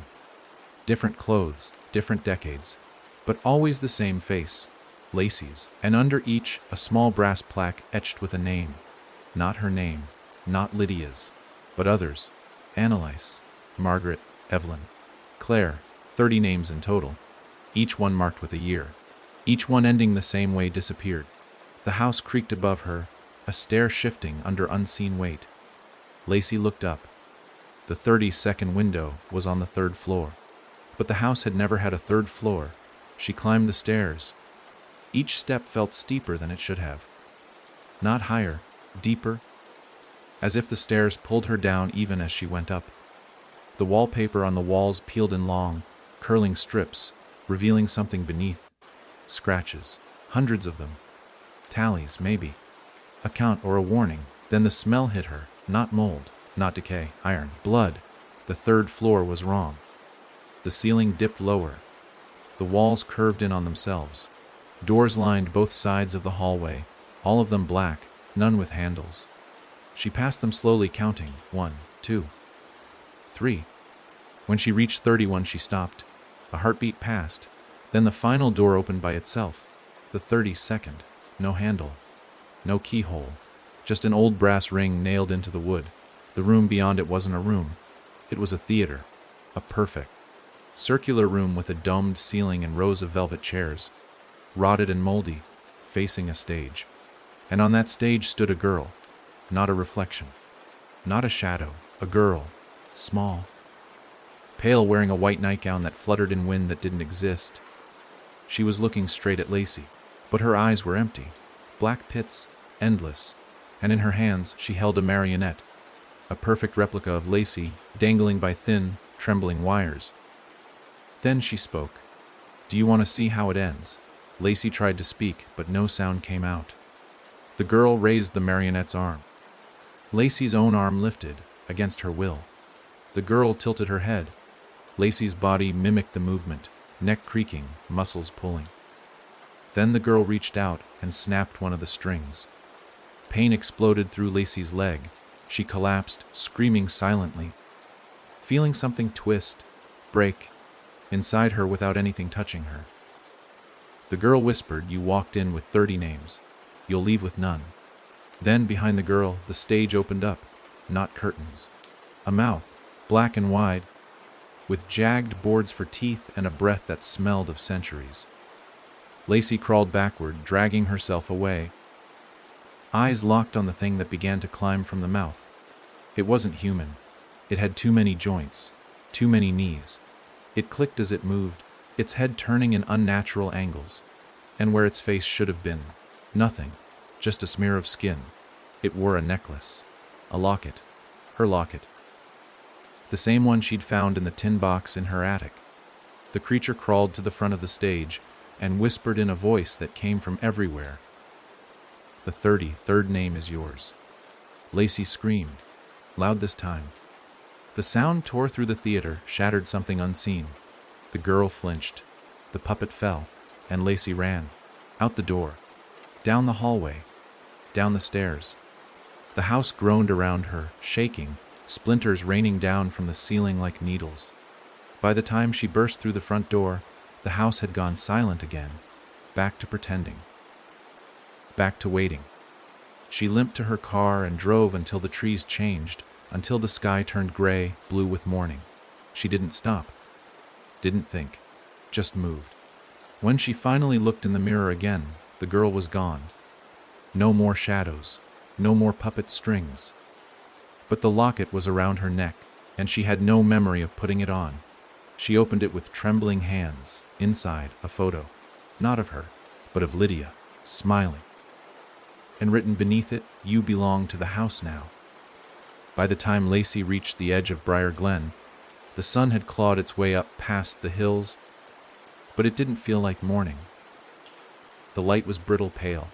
Different clothes, different decades, but always the same face, Lacey's, and under each a small brass plaque etched with a name. Not her name, not Lydia's, but others. Annalise, Margaret, Evelyn, Claire, 30 names in total, each one marked with a year. Each one ending the same way disappeared. The house creaked above her, a stair shifting under unseen weight. Lacey looked up. The 32nd window was on the 3rd floor. But the house had never had a 3rd floor. She climbed the stairs. Each step felt steeper than it should have. Not higher, deeper, as if the stairs pulled her down even as she went up. The wallpaper on the walls peeled in long, curling strips, revealing something beneath. Scratches, hundreds of them. Tallies, maybe. A count or a warning. Then the smell hit her. Not mold, not decay, iron, blood. The 3rd floor was wrong. The ceiling dipped lower. The walls curved in on themselves. Doors lined both sides of the hallway, all of them black, none with handles. She passed them slowly, counting 1, 2, 3. When she reached 31, she stopped. A heartbeat passed. Then the final door opened by itself. The 32nd. No handle. No keyhole. Just an old brass ring nailed into the wood. The room beyond it wasn't a room. It was a theater. A perfect, circular room with a domed ceiling and rows of velvet chairs. Rotted and moldy, facing a stage. And on that stage stood a girl. Not a reflection. Not a shadow. A girl. Small. Pale, wearing a white nightgown that fluttered in wind that didn't exist. She was looking straight at Lacey, but her eyes were empty. Black pits, endless. And in her hands she held a marionette. A perfect replica of Lacey, dangling by thin, trembling wires. Then she spoke. "Do you want to see how it ends?" Lacey tried to speak, but no sound came out. The girl raised the marionette's arm. Lacey's own arm lifted, against her will. The girl tilted her head. Lacey's body mimicked the movement, neck creaking, muscles pulling. Then the girl reached out and snapped one of the strings. Pain exploded through Lacey's leg. She collapsed, screaming silently, feeling something twist, break, inside her without anything touching her. The girl whispered, "You walked in with 30 names. You'll leave with none." Then, behind the girl, the stage opened up, not curtains. A mouth, black and wide, with jagged boards for teeth and a breath that smelled of centuries. Lacey crawled backward, dragging herself away. Eyes locked on the thing that began to climb from the mouth. It wasn't human. It had too many joints, too many knees. It clicked as it moved, its head turning in unnatural angles. And where its face should have been, nothing, just a smear of skin. It wore a necklace, a locket, her locket. The same one she'd found in the tin box in her attic. The creature crawled to the front of the stage and whispered in a voice that came from everywhere. "The 33rd name is yours." Lacey screamed, loud this time. The sound tore through the theater, shattered something unseen. The girl flinched. The puppet fell, and Lacey ran. Out the door. Down the hallway. Down the stairs. The house groaned around her, shaking, splinters raining down from the ceiling like needles. By the time she burst through the front door, the house had gone silent again, back to pretending. Back to waiting. She limped to her car and drove until the trees changed, until the sky turned gray, blue with morning. She didn't stop. Didn't think. Just moved. When she finally looked in the mirror again, the girl was gone. No more shadows. No more puppet strings. But the locket was around her neck, and she had no memory of putting it on. She opened it with trembling hands. Inside, a photo, not of her, but of Lydia, smiling. And written beneath it, "You belong to the house now." By the time Lacey reached the edge of Briar Glen, the sun had clawed its way up past the hills, but it didn't feel like morning. The light was brittle pale,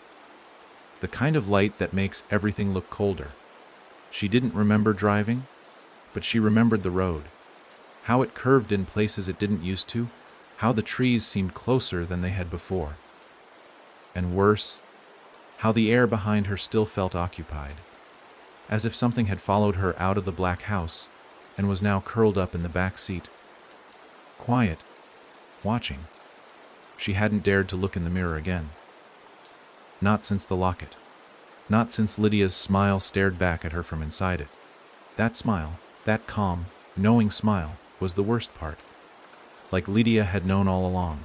the kind of light that makes everything look colder. She didn't remember driving, but she remembered the road, how it curved in places it didn't used to, how the trees seemed closer than they had before. And worse, how the air behind her still felt occupied, as if something had followed her out of the black house and was now curled up in the back seat. Quiet, watching. She hadn't dared to look in the mirror again. Not since the locket. Not since Lydia's smile stared back at her from inside it. That smile, that calm, knowing smile, was the worst part. Like Lydia had known all along.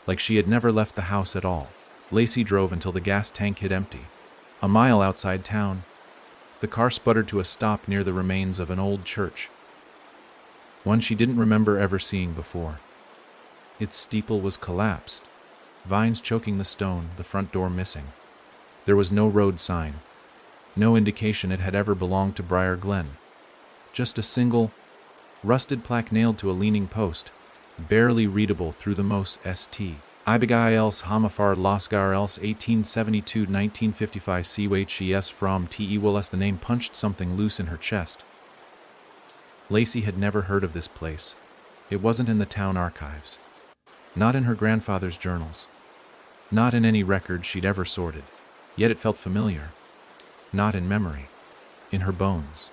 Like she had never left the house at all. Lacey drove until the gas tank hit empty. A mile outside town, the car sputtered to a stop near the remains of an old church. One she didn't remember ever seeing before. Its steeple was collapsed, vines choking the stone, the front door missing. There was no road sign, no indication it had ever belonged to Briar Glen. Just a single, rusted plaque nailed to a leaning post, barely readable through the most St. Abigail's Hamafar Lasgar else 1872-1955 CHES from Te Willis. The name punched something loose in her chest. Lacey had never heard of this place. It wasn't in the town archives. Not in her grandfather's journals. Not in any record she'd ever sorted. Yet it felt familiar. Not in memory. In her bones.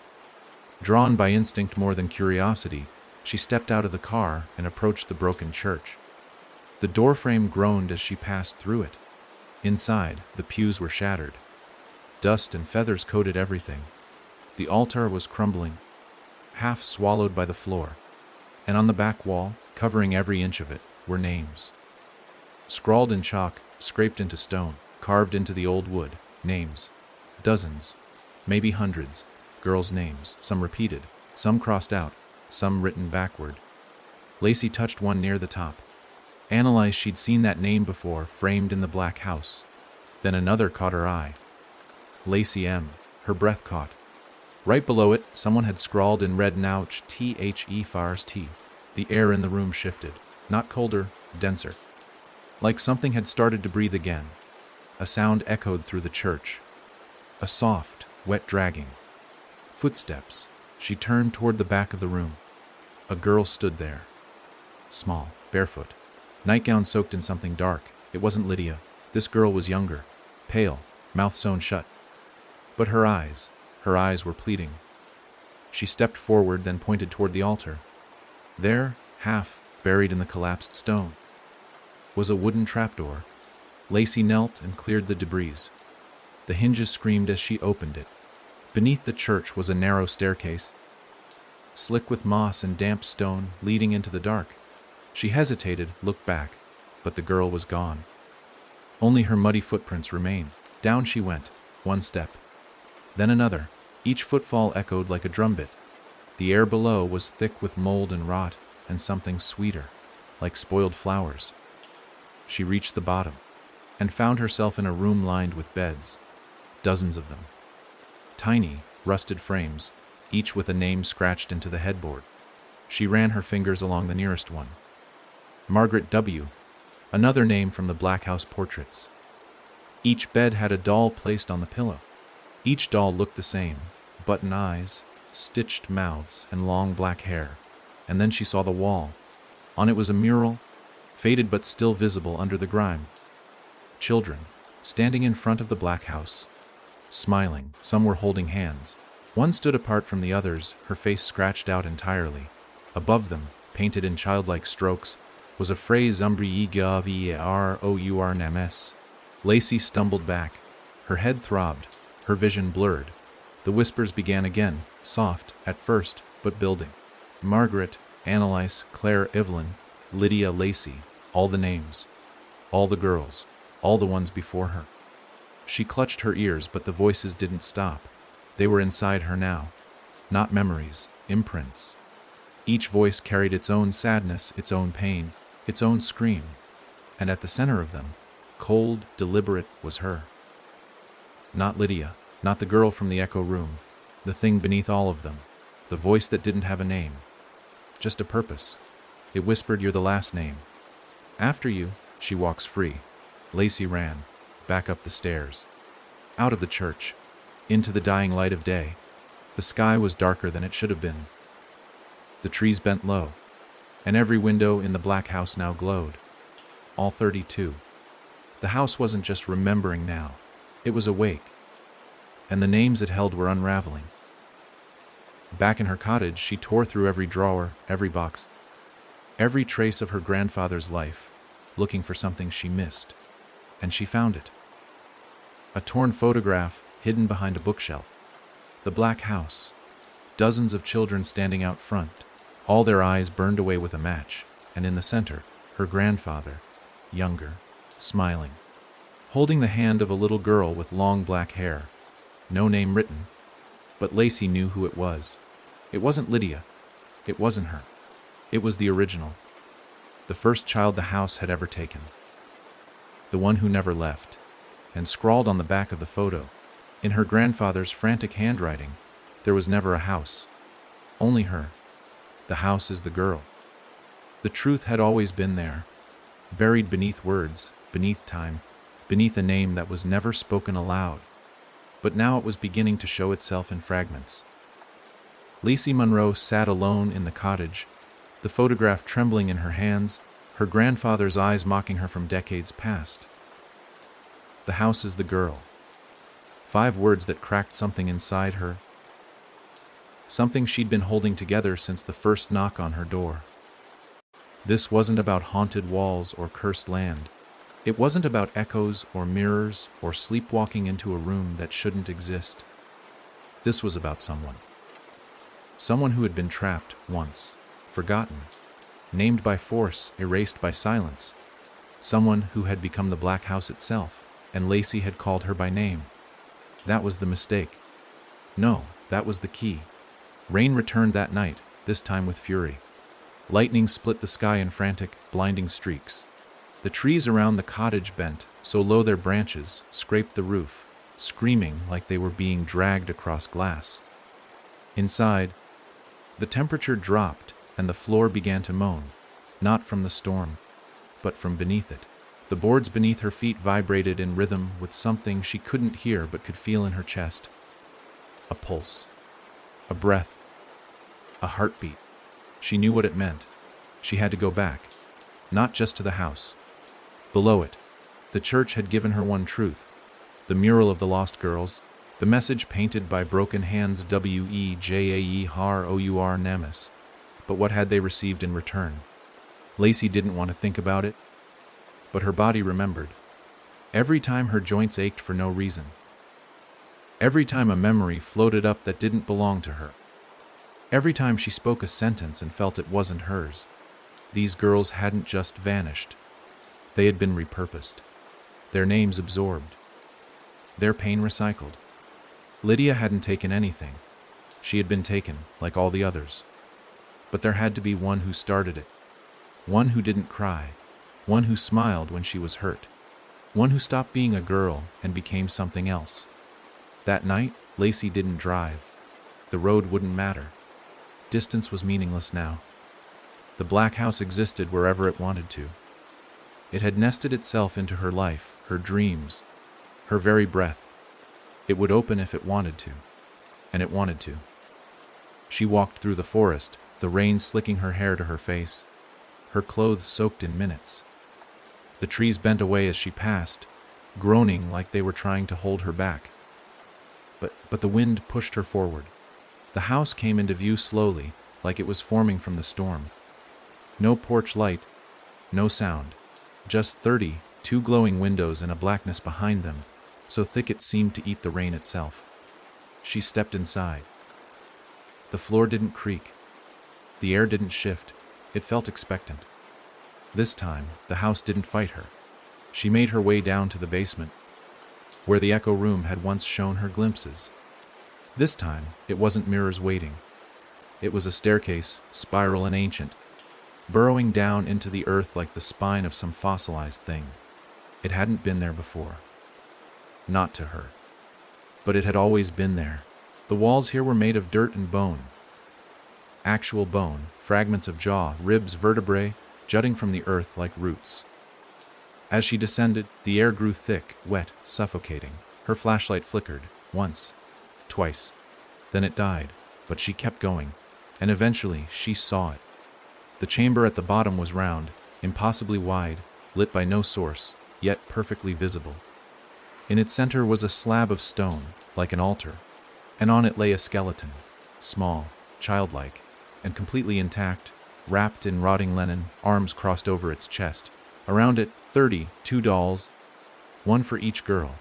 Drawn by instinct more than curiosity, she stepped out of the car and approached the broken church. The doorframe groaned as she passed through it. Inside, the pews were shattered. Dust and feathers coated everything. The altar was crumbling, half swallowed by the floor, and on the back wall, covering every inch of it, were names. Scrawled in chalk, scraped into stone, carved into the old wood, names. Dozens, maybe hundreds, girls' names, some repeated, some crossed out, some written backward. Lacey touched one near the top. Analyzed, she'd seen that name before, framed in the black house. Then another caught her eye. Lacey M. Her breath caught. Right below it, someone had scrawled in red "Nouch The Fars T." The air in the room shifted. Not colder, denser. Like something had started to breathe again. A sound echoed through the church. A soft, wet dragging. Footsteps. She turned toward the back of the room. A girl stood there. Small, barefoot. Nightgown soaked in something dark. It wasn't Lydia. This girl was younger. Pale, mouth sewn shut. But her eyes were pleading. She stepped forward, then pointed toward the altar. There, half buried in the collapsed stone, was a wooden trapdoor. Lacey knelt and cleared the debris. The hinges screamed as she opened it. Beneath the church was a narrow staircase, slick with moss and damp stone, leading into the dark. She hesitated, looked back, but the girl was gone. Only her muddy footprints remained. Down she went, one step, then another. Each footfall echoed like a drumbit. The air below was thick with mold and rot, and something sweeter, like spoiled flowers. She reached the bottom, and found herself in a room lined with beds, dozens of them. Tiny, rusted frames, each with a name scratched into the headboard. She ran her fingers along the nearest one. Margaret W., another name from the Black House portraits. Each bed had a doll placed on the pillow. Each doll looked the same, button eyes, stitched mouths, and long black hair. And then she saw the wall. On it was a mural, faded but still visible under the grime. Children, standing in front of the Black House, smiling. Some were holding hands. One stood apart from the others, her face scratched out entirely. Above them, painted in childlike strokes, was a phrase "Umbrigaviar Names." Lacey stumbled back. Her head throbbed, her vision blurred. The whispers began again, soft at first, but building. Margaret, Annalise, Claire, Evelyn, Lydia, Lacey, all the names, all the girls, all the ones before her. She clutched her ears, but the voices didn't stop. They were inside her now. Not memories, imprints. Each voice carried its own sadness, its own pain, its own scream, and at the center of them, cold, deliberate, was her. Not Lydia, not the girl from the echo room, the thing beneath all of them, the voice that didn't have a name, just a purpose. It whispered, "You're the last name. After you, she walks free." Lacey ran, back up the stairs, out of the church, into the dying light of day. The sky was darker than it should have been. The trees bent low, and every window in the black house now glowed. All 32. The house wasn't just remembering now, it was awake, and the names it held were unraveling. Back in her cottage, she tore through every drawer, every box, every trace of her grandfather's life, looking for something she missed, and she found it. A torn photograph hidden behind a bookshelf. The black house. Dozens of children standing out front, all their eyes burned away with a match, and in the center, her grandfather, younger, smiling, holding the hand of a little girl with long black hair. No name written, but Lacey knew who it was. It wasn't Lydia. It wasn't her. It was the original. The first child the house had ever taken. The one who never left. And scrawled on the back of the photo, in her grandfather's frantic handwriting, there was never a house. Only her. The house is the girl. The truth had always been there, buried beneath words, beneath time, beneath a name that was never spoken aloud. But now it was beginning to show itself in fragments. Lacey Monroe sat alone in the cottage, the photograph trembling in her hands, her grandfather's eyes mocking her from decades past. The house is the girl. 5 words that cracked something inside her, something she'd been holding together since the first knock on her door. This wasn't about haunted walls or cursed land. It wasn't about echoes or mirrors or sleepwalking into a room that shouldn't exist. This was about someone. Someone who had been trapped once, forgotten, named by force, erased by silence. Someone who had become the black house itself, and Lacey had called her by name. That was the mistake. No, that was the key. Rain returned that night, this time with fury. Lightning split the sky in frantic, blinding streaks. The trees around the cottage bent, so low their branches scraped the roof, screaming like they were being dragged across glass. Inside, the temperature dropped and the floor began to moan, not from the storm, but from beneath it. The boards beneath her feet vibrated in rhythm with something she couldn't hear but could feel in her chest. A pulse, a breath, a heartbeat. She knew what it meant. She had to go back, not just to the house. Below it, the church had given her one truth, the mural of the lost girls, the message painted by broken hands, WEJAE har our Nemes. But what had they received in return? Lacey didn't want to think about it, but her body remembered. Every time her joints ached for no reason. Every time a memory floated up that didn't belong to her. Every time she spoke a sentence and felt it wasn't hers. These girls hadn't just vanished. They had been repurposed. Their names absorbed. Their pain recycled. Lydia hadn't taken anything. She had been taken, like all the others. But there had to be one who started it. One who didn't cry. One who smiled when she was hurt. One who stopped being a girl and became something else. That night, Lacey didn't drive. The road wouldn't matter. Distance was meaningless now. The black house existed wherever it wanted to. It had nested itself into her life, her dreams, her very breath. It would open if it wanted to, and it wanted to. She walked through the forest, the rain slicking her hair to her face, her clothes soaked in minutes. The trees bent away as she passed, groaning like they were trying to hold her back. But the wind pushed her forward. The house came into view slowly, like it was forming from the storm. No porch light, no sound, just 32 glowing windows and a blackness behind them, so thick it seemed to eat the rain itself. She stepped inside. The floor didn't creak. The air didn't shift. It felt expectant. This time, the house didn't fight her. She made her way down to the basement, where the echo room had once shown her glimpses. This time, it wasn't mirrors waiting. It was a staircase, spiral and ancient, burrowing down into the earth like the spine of some fossilized thing. It hadn't been there before. Not to her. But it had always been there. The walls here were made of dirt and bone. Actual bone, fragments of jaw, ribs, vertebrae, jutting from the earth like roots. As she descended, the air grew thick, wet, suffocating. Her flashlight flickered, once, twice. Then it died, but she kept going, and eventually she saw it. The chamber at the bottom was round, impossibly wide, lit by no source, yet perfectly visible. In its center was a slab of stone, like an altar, and on it lay a skeleton, small, childlike, and completely intact, wrapped in rotting linen, arms crossed over its chest. Around it, 32 dolls, one for each girl.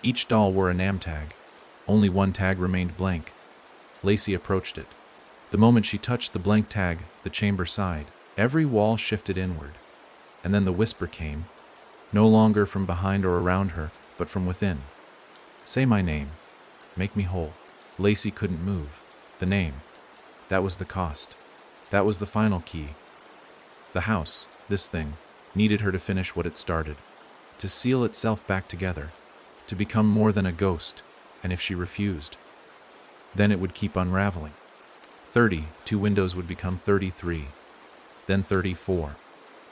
Each doll wore a name tag. Only one tag remained blank. Lacey approached it. The moment she touched the blank tag, the chamber sighed. Every wall shifted inward. And then the whisper came, no longer from behind or around her, but from within. Say my name. Make me whole. Lacey couldn't move. The name. That was the cost. That was the final key. The house, this thing, needed her to finish what it started. To seal itself back together. To become more than a ghost. And if she refused, then it would keep unraveling. 32 windows would become 33. Then 34.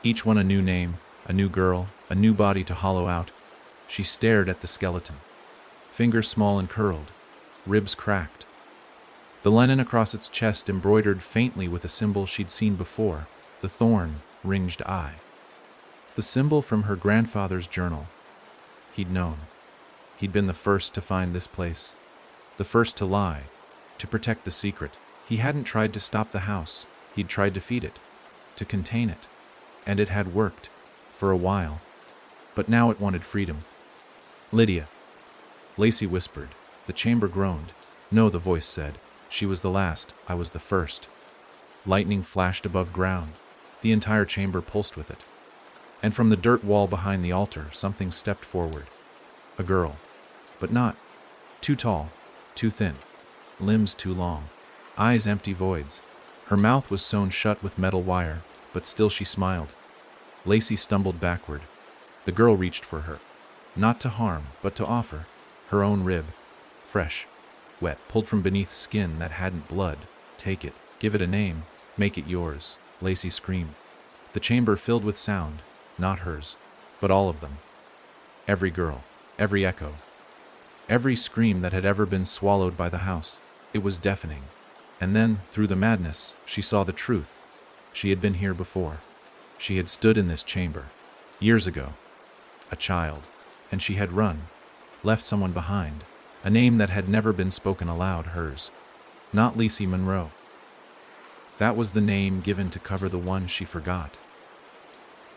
Each one a new name, a new girl, a new body to hollow out. She stared at the skeleton. Fingers small and curled. Ribs cracked. The linen across its chest embroidered faintly with a symbol she'd seen before, the thorn-ringed eye. The symbol from her grandfather's journal. He'd known. He'd been the first to find this place. The first to lie. To protect the secret. He hadn't tried to stop the house. He'd tried to feed it. To contain it. And it had worked. For a while. But now it wanted freedom. Lydia. Lacey whispered. The chamber groaned. No, the voice said. She was the last. I was the first. Lightning flashed above ground. The entire chamber pulsed with it. And from the dirt wall behind the altar, something stepped forward. A girl. But not. Too tall. Too thin. Limbs too long. Eyes empty voids. Her mouth was sewn shut with metal wire, but still she smiled. Lacey stumbled backward. The girl reached for her. Not to harm, but to offer. Her own rib. Fresh. Wet. Pulled from beneath skin that hadn't blood. Take it. Give it a name. Make it yours. Lacey screamed. The chamber filled with sound. Not hers. But all of them. Every girl. Every echo. Every scream that had ever been swallowed by the house. It was deafening. And then, through the madness, she saw the truth. She had been here before. She had stood in this chamber. Years ago. A child. And she had run. Left someone behind. A name that had never been spoken aloud, hers. Not Lacey Monroe. That was the name given to cover the one she forgot.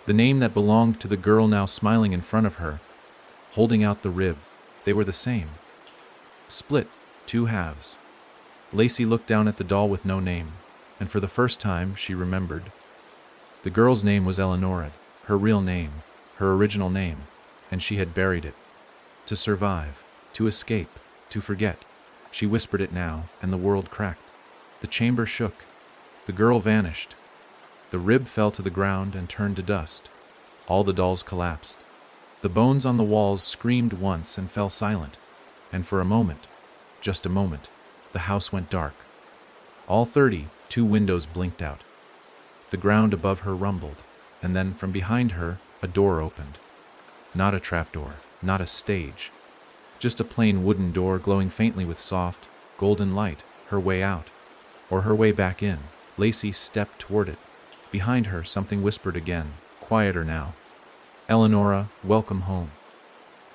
The name that belonged to the girl now smiling in front of her, holding out the rib. They were the same. Split, two halves. Lacey looked down at the doll with no name, and for the first time she remembered. The girl's name was Eleonora, her real name, her original name, and she had buried it. To survive, to escape, to forget. She whispered it now, and the world cracked. The chamber shook. The girl vanished. The rib fell to the ground and turned to dust. All the dolls collapsed. The bones on the walls screamed once and fell silent, and for a moment, just a moment, the house went dark. All 32 windows blinked out. The ground above her rumbled, and then from behind her, a door opened. Not a trapdoor, not a stage. Just a plain wooden door glowing faintly with soft, golden light, her way out, or her way back in. Lacey stepped toward it. Behind her, something whispered again, quieter now. Eleonora, welcome home.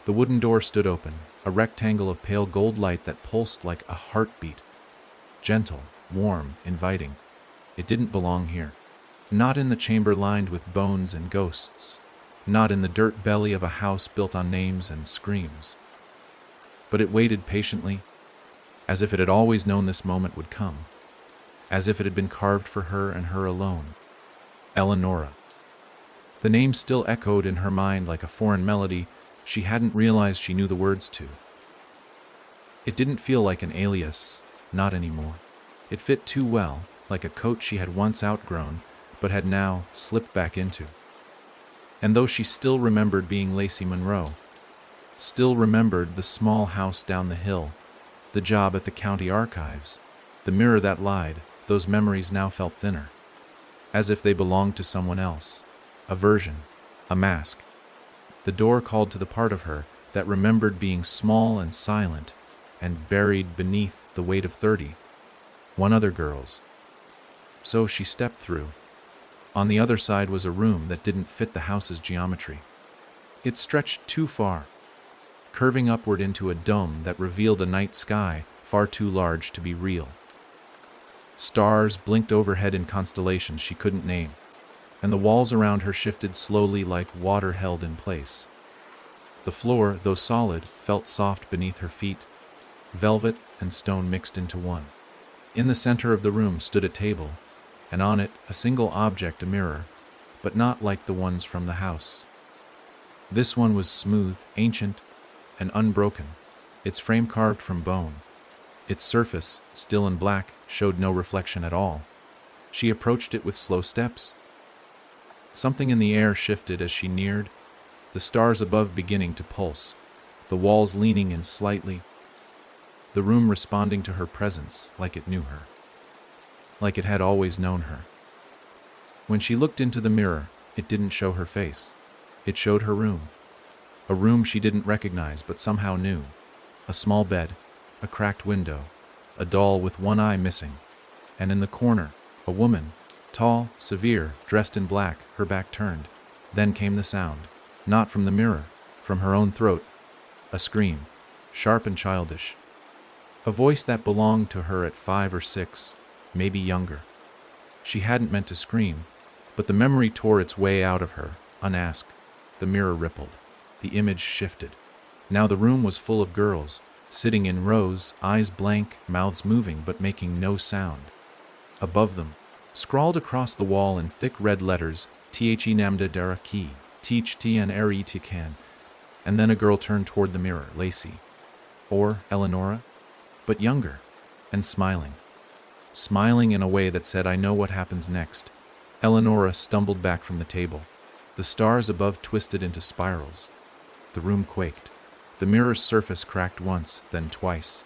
The wooden door stood open, a rectangle of pale gold light that pulsed like a heartbeat. Gentle, warm, inviting. It didn't belong here. Not in the chamber lined with bones and ghosts. Not in the dirt belly of a house built on names and screams. But it waited patiently, as if it had always known this moment would come. As if it had been carved for her and her alone. Eleonora. The name still echoed in her mind like a foreign melody she hadn't realized she knew the words to. It didn't feel like an alias, not anymore. It fit too well, like a coat she had once outgrown, but had now slipped back into. And though she still remembered being Lacey Monroe, still remembered the small house down the hill, the job at the county archives, the mirror that lied, those memories now felt thinner, as if they belonged to someone else, a version, a mask. The door called to the part of her that remembered being small and silent and buried beneath the weight of 30, one other girl's. So she stepped through. On the other side was a room that didn't fit the house's geometry. It stretched too far, curving upward into a dome that revealed a night sky far too large to be real. Stars blinked overhead in constellations she couldn't name, and the walls around her shifted slowly like water held in place. The floor, though solid, felt soft beneath her feet, velvet and stone mixed into one. In the center of the room stood a table, and on it a single object, a mirror, but not like the ones from the house. This one was smooth, ancient, and unbroken, its frame carved from bone. Its surface, still and black, showed no reflection at all. She approached it with slow steps. Something in the air shifted as she neared, the stars above beginning to pulse, the walls leaning in slightly, the room responding to her presence like it knew her, like it had always known her. When she looked into the mirror, it didn't show her face. It showed her room, a room she didn't recognize but somehow knew. A small bed, a cracked window, a doll with one eye missing, and in the corner, a woman, tall, severe, dressed in black, her back turned. Then came the sound, not from the mirror, from her own throat, a scream, sharp and childish. A voice that belonged to her at 5 or 6, maybe younger. She hadn't meant to scream, but the memory tore its way out of her, unasked. The mirror rippled. The image shifted. Now the room was full of girls, sitting in rows, eyes blank, mouths moving but making no sound. Above them, scrawled across the wall in thick red letters, The Namda Dara Ki, Teach Tien Eri Tikan. And then a girl turned toward the mirror, Lacey. Or Eleonora, but younger, and smiling. Smiling in a way that said, I know what happens next. Eleonora stumbled back from the table. The stars above twisted into spirals. The room quaked. The mirror's surface cracked once, then twice.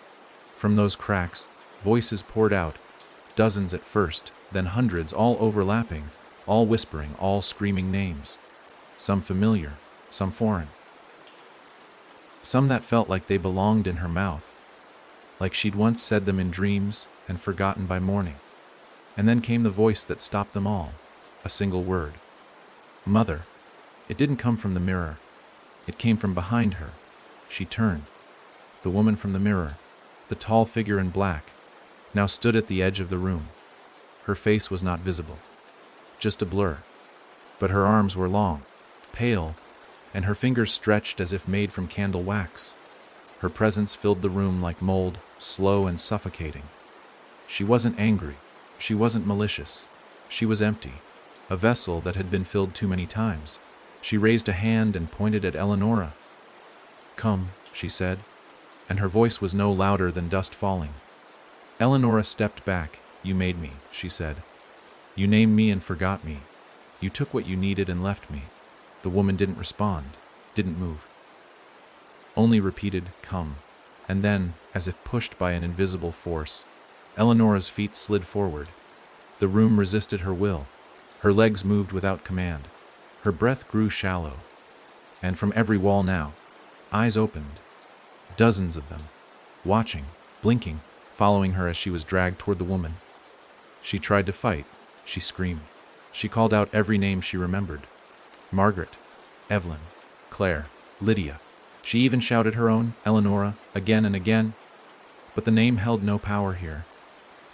From those cracks, voices poured out, dozens at first, then hundreds, all overlapping, all whispering, all screaming names. Some familiar, some foreign. Some that felt like they belonged in her mouth, like she'd once said them in dreams and forgotten by morning. And then came the voice that stopped them all, a single word. Mother. It didn't come from the mirror. It came from behind her. She turned. The woman from the mirror, the tall figure in black, now stood at the edge of the room. Her face was not visible, just a blur. But her arms were long, pale, and her fingers stretched as if made from candle wax. Her presence filled the room like mold, slow and suffocating. She wasn't angry. She wasn't malicious. She was empty, a vessel that had been filled too many times. She raised a hand and pointed at Eleonora. Come, she said, and her voice was no louder than dust falling. Eleonora stepped back. You made me, she said. You named me and forgot me. You took what you needed and left me. The woman didn't respond, didn't move. Only repeated, come. And then, as if pushed by an invisible force, Eleonora's feet slid forward. The room resisted her will. Her legs moved without command. Her breath grew shallow. And from every wall now, eyes opened. Dozens of them, watching, blinking, following her as she was dragged toward the woman. She tried to fight. She screamed. She called out every name she remembered. Margaret, Evelyn, Claire, Lydia. She even shouted her own, Eleonora, again and again. But the name held no power here.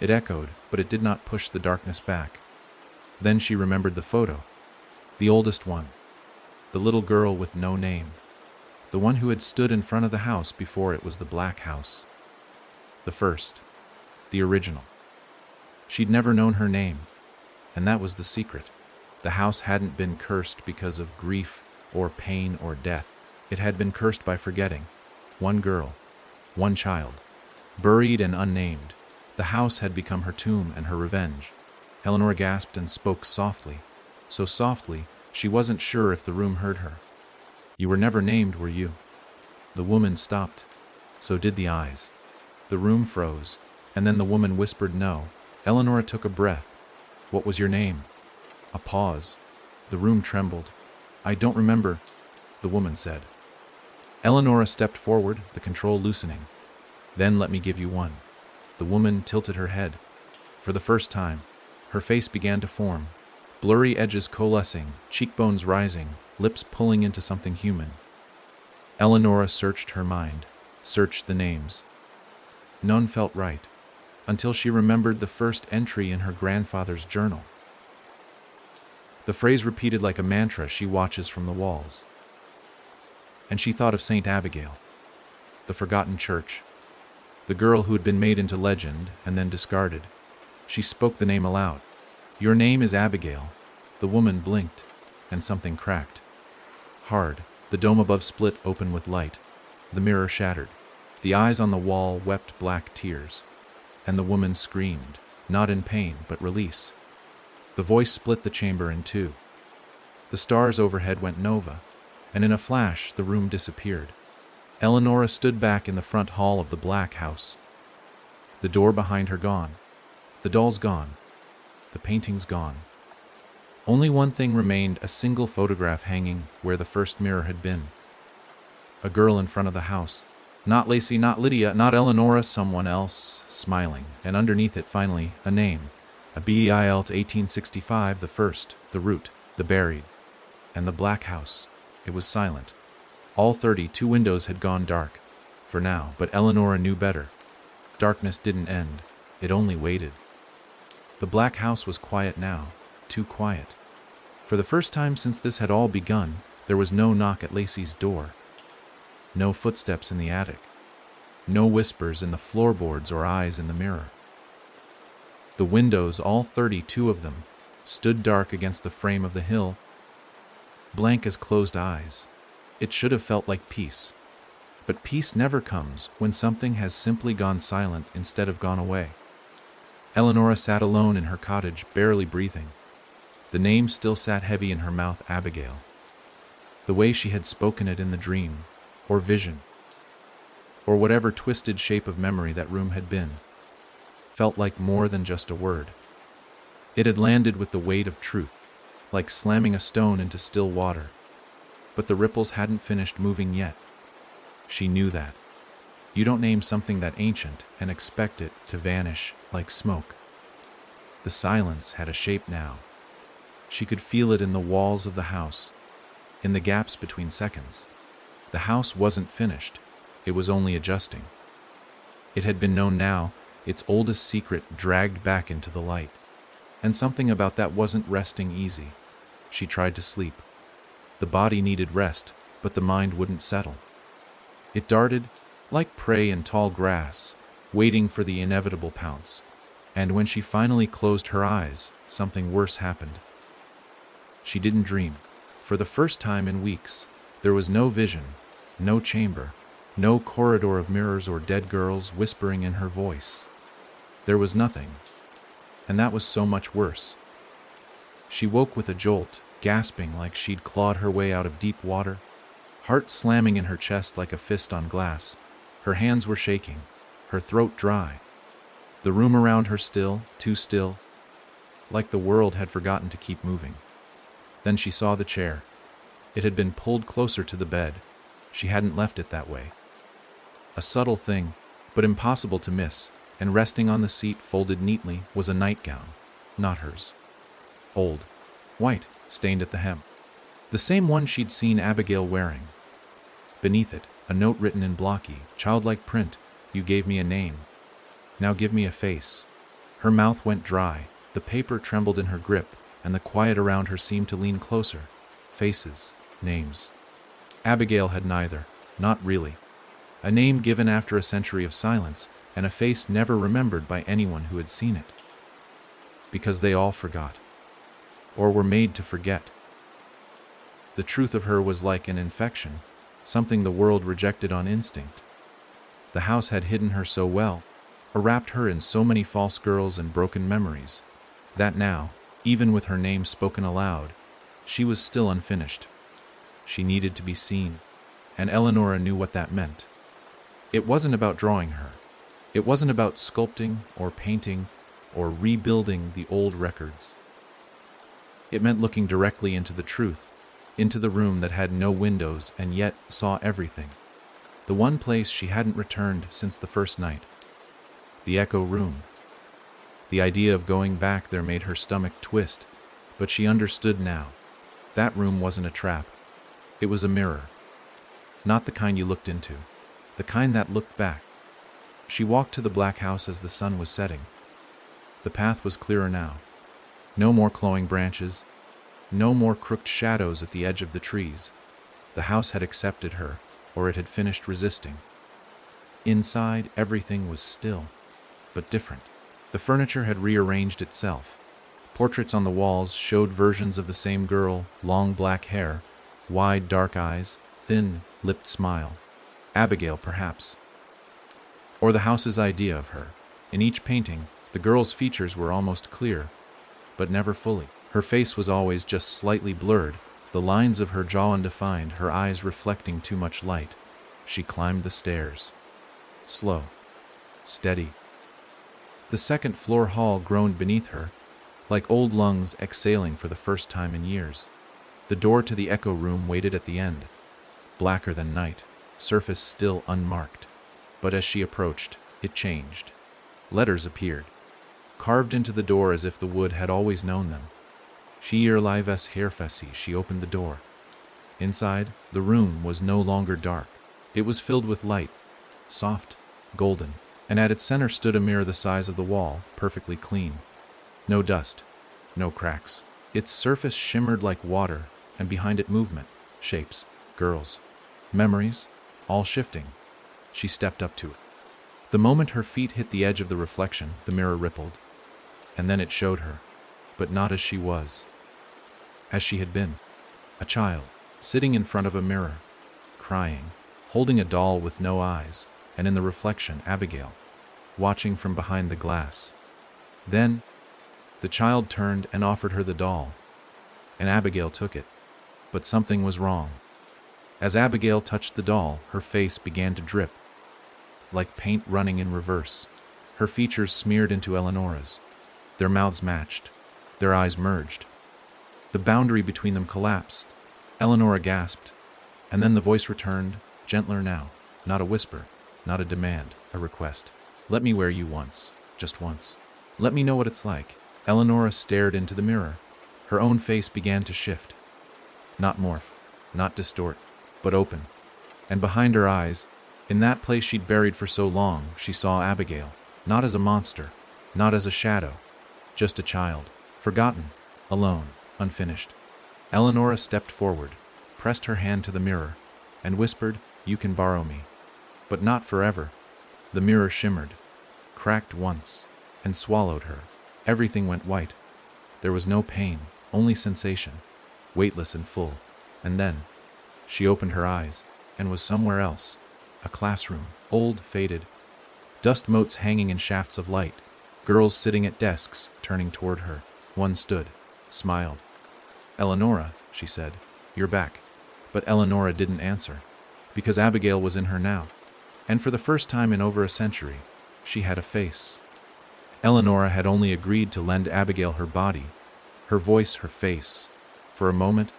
It echoed, but it did not push the darkness back. Then she remembered the photo. The oldest one. The little girl with no name. The one who had stood in front of the house before it was the black house. The first. The original. She'd never known her name, and that was the secret. The house hadn't been cursed because of grief or pain or death. It had been cursed by forgetting. One girl, one child, buried and unnamed, The house had become her tomb and her revenge. Eleanor gasped and spoke softly, so softly she wasn't sure if the room heard her. "You were never named, were you?" The woman stopped. So did the eyes. The room froze, and then the woman whispered no. Eleanor took a breath. "What was your name?" A pause. The room trembled. "I don't remember," the woman said. Eleanor stepped forward, the control loosening. "Then let me give you one." The woman tilted her head. For the first time, her face began to form, blurry edges coalescing, cheekbones rising, lips pulling into something human. Eleanor searched her mind, searched the names. None felt right, until she remembered the first entry in her grandfather's journal. The phrase repeated like a mantra she watches from the walls. And she thought of Saint Abigail, the forgotten church, the girl who had been made into legend and then discarded. She spoke the name aloud. "Your name is Abigail." The woman blinked, and something cracked. Hard, the dome above split open with light. The mirror shattered. The eyes on the wall wept black tears. And the woman screamed, not in pain, but release. The voice split the chamber in two. The stars overhead went nova, and in a flash the room disappeared. Eleanor stood back in the front hall of the black house. The door behind her gone. The dolls gone. The paintings gone. Only one thing remained, a single photograph hanging where the first mirror had been. A girl in front of the house. Not Lacey, not Lydia, not Eleonora, someone else, smiling. And underneath it, finally, a name. A BEIL to 1865, the first, the root, the buried. And the black house. It was silent. All 32 windows had gone dark, for now, but Eleonora knew better. Darkness didn't end. It only waited. The black house was quiet now, too quiet. For the first time since this had all begun, there was no knock at Lacey's door. No footsteps in the attic. No whispers in the floorboards or eyes in the mirror. The windows, all 32 of them, stood dark against the frame of the hill, blank as closed eyes. It should have felt like peace. But peace never comes when something has simply gone silent instead of gone away. Eleonora sat alone in her cottage, barely breathing. The name still sat heavy in her mouth, Abigail. The way she had spoken it in the dream, or vision, or whatever twisted shape of memory that room had been, felt like more than just a word. It had landed with the weight of truth, like slamming a stone into still water. But the ripples hadn't finished moving yet. She knew that. You don't name something that ancient and expect it to vanish like smoke. The silence had a shape now. She could feel it in the walls of the house, in the gaps between seconds. The house wasn't finished. It was only adjusting. It had been known now, its oldest secret dragged back into the light. And something about that wasn't resting easy. She tried to sleep. The body needed rest, but the mind wouldn't settle. It darted, like prey in tall grass, waiting for the inevitable pounce. And when she finally closed her eyes, something worse happened. She didn't dream. For the first time in weeks, there was no vision, no chamber, no corridor of mirrors or dead girls whispering in her voice. There was nothing. And that was so much worse. She woke with a jolt, gasping like she'd clawed her way out of deep water, heart slamming in her chest like a fist on glass. Her hands were shaking, her throat dry. The room around her still, too still, like the world had forgotten to keep moving. Then she saw the chair. It had been pulled closer to the bed. She hadn't left it that way. A subtle thing, but impossible to miss, and resting on the seat folded neatly was a nightgown, not hers. Old, white, stained at the hem. The same one she'd seen Abigail wearing. Beneath it, a note written in blocky, childlike print. "You gave me a name. Now give me a face." Her mouth went dry, the paper trembled in her grip, and the quiet around her seemed to lean closer. Faces, names. Abigail had neither, not really. A name given after a century of silence, and a face never remembered by anyone who had seen it. Because they all forgot. Or were made to forget. The truth of her was like an infection, something the world rejected on instinct. The house had hidden her so well, or wrapped her in so many false girls and broken memories, that now, even with her name spoken aloud, she was still unfinished. She needed to be seen, and Eleonora knew what that meant. It wasn't about drawing her. It wasn't about sculpting or painting or rebuilding the old records. It meant looking directly into the truth, into the room that had no windows and yet saw everything. The one place she hadn't returned since the first night. The Echo Room. The idea of going back there made her stomach twist, but she understood now. That room wasn't a trap. It was a mirror. Not the kind you looked into, the kind that looked back. She walked to the black house as the sun was setting. The path was clearer now. No more clawing branches, no more crooked shadows at the edge of the trees. The house had accepted her, or it had finished resisting. Inside, everything was still, but different. The furniture had rearranged itself. Portraits on the walls showed versions of the same girl, long black hair, wide dark eyes, thin, lipped smile. Abigail, perhaps. Or the house's idea of her. In each painting, the girl's features were almost clear, but never fully. Her face was always just slightly blurred, the lines of her jaw undefined, her eyes reflecting too much light. She climbed the stairs. Slow. Steady. The second-floor hall groaned beneath her, like old lungs exhaling for the first time in years. The door to the Echo Room waited at the end, blacker than night, surface still unmarked. But as she approached, it changed. Letters appeared, carved into the door as if the wood had always known them. Hier lives herfesi. She opened the door. Inside, the room was no longer dark. It was filled with light, soft, golden, and at its center stood a mirror the size of the wall, perfectly clean. No dust, no cracks. Its surface shimmered like water, and behind it movement, shapes, girls, memories, all shifting. She stepped up to it. The moment her feet hit the edge of the reflection, the mirror rippled. And then it showed her, but not as she was. As she had been. A child, sitting in front of a mirror, crying, holding a doll with no eyes, and in the reflection, Abigail, watching from behind the glass. Then, the child turned and offered her the doll, and Abigail took it. But something was wrong. As Abigail touched the doll, her face began to drip, like paint running in reverse. Her features smeared into Eleonora's. Their mouths matched. Their eyes merged. The boundary between them collapsed. Eleonora gasped, and then the voice returned, gentler now. Not a whisper, not a demand, a request. Let me wear you once, just once. Let me know what it's like. Eleonora stared into the mirror. Her own face began to shift. Not morph, not distort, but open. And behind her eyes, in that place she'd buried for so long, she saw Abigail, not as a monster, not as a shadow, just a child, forgotten, alone, unfinished. Eleonora stepped forward, pressed her hand to the mirror, and whispered, "You can borrow me." But not forever. The mirror shimmered, cracked once, and swallowed her. Everything went white. There was no pain, only sensation, weightless and full. And then, she opened her eyes, and was somewhere else. A classroom, old, faded, dust motes hanging in shafts of light, girls sitting at desks, turning toward her. One stood, smiled. "Eleonora," she said, "you're back." But Eleonora didn't answer, because Abigail was in her now. And for the first time in over a century, she had a face. Eleonora had only agreed to lend Abigail her body, her voice, her face. For a moment,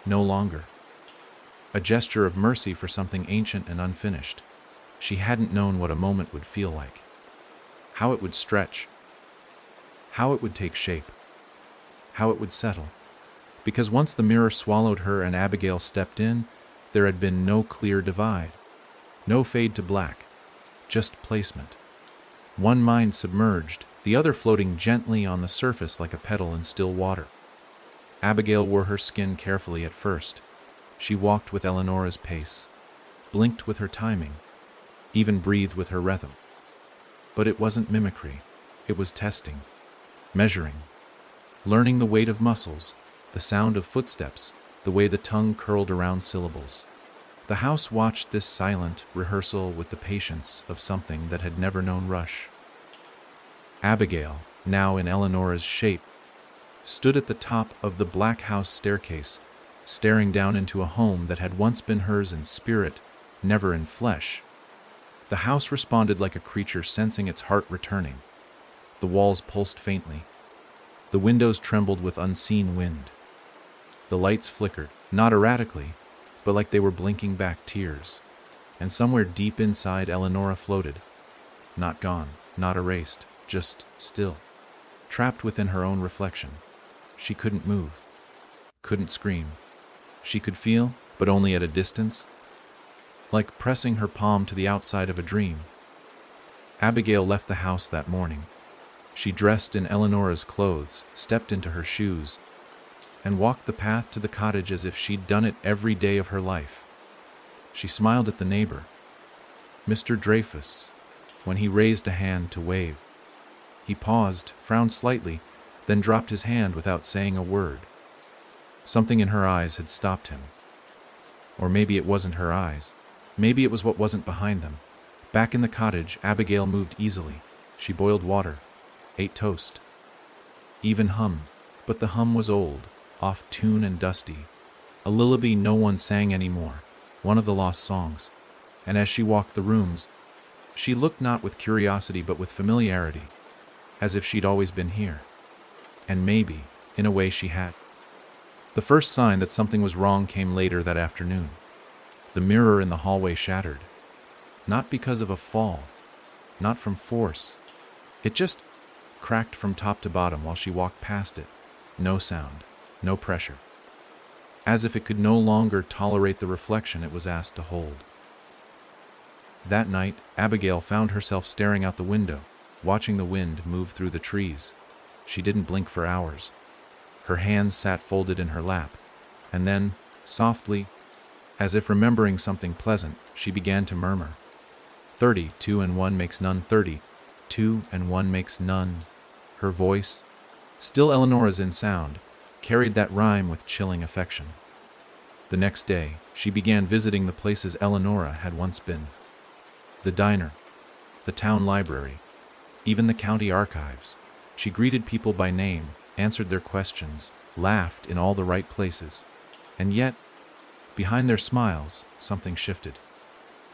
no longer. A gesture of mercy for something ancient and unfinished. She hadn't known what a moment would feel like. How it would stretch. How it would take shape. How it would settle. Because once the mirror swallowed her and Abigail stepped in, there had been no clear divide. No fade to black. Just placement. One mind submerged, the other floating gently on the surface like a petal in still water. Abigail wore her skin carefully at first. She walked with Eleonora's pace, blinked with her timing, even breathed with her rhythm. But it wasn't mimicry. It was testing, measuring, learning the weight of muscles, the sound of footsteps, the way the tongue curled around syllables. The house watched this silent rehearsal with the patience of something that had never known rush. Abigail, now in Eleanora's shape, stood at the top of the black house staircase, staring down into a home that had once been hers in spirit, never in flesh. The house responded like a creature sensing its heart returning. The walls pulsed faintly. The windows trembled with unseen wind. The lights flickered, not erratically, but like they were blinking back tears. And somewhere deep inside, Eleanora floated. Not gone, not erased, just still. Trapped within her own reflection. She couldn't move. Couldn't scream. She could feel, but only at a distance. Like pressing her palm to the outside of a dream. Abigail left the house that morning. She dressed in Eleanora's clothes, stepped into her shoes, and walked the path to the cottage as if she'd done it every day of her life. She smiled at the neighbor, Mr. Dreyfus, when he raised a hand to wave. He paused, frowned slightly, then dropped his hand without saying a word. Something in her eyes had stopped him. Or maybe it wasn't her eyes. Maybe it was what wasn't behind them. Back in the cottage, Abigail moved easily. She boiled water, ate toast, even hummed, but the hum was old, off tune and dusty. A lullaby no one sang anymore, one of the lost songs. And as she walked the rooms, she looked not with curiosity but with familiarity, as if she'd always been here. And maybe, in a way, she had. The first sign that something was wrong came later that afternoon. The mirror in the hallway shattered. Not because of a fall, not from force. It just cracked from top to bottom while she walked past it. No sound, no pressure. As if it could no longer tolerate the reflection it was asked to hold. That night, Abigail found herself staring out the window, watching the wind move through the trees. She didn't blink for hours. Her hands sat folded in her lap, and then, softly, as if remembering something pleasant, she began to murmur. 30, 2 and 1 makes none. 30, 2 and 1 makes none. Her voice, still Eleanora's in sound, carried that rhyme with chilling affection. The next day, she began visiting the places Eleanora had once been. The diner, the town library, even the county archives. She greeted people by name, answered their questions, laughed in all the right places. And yet, behind their smiles, something shifted.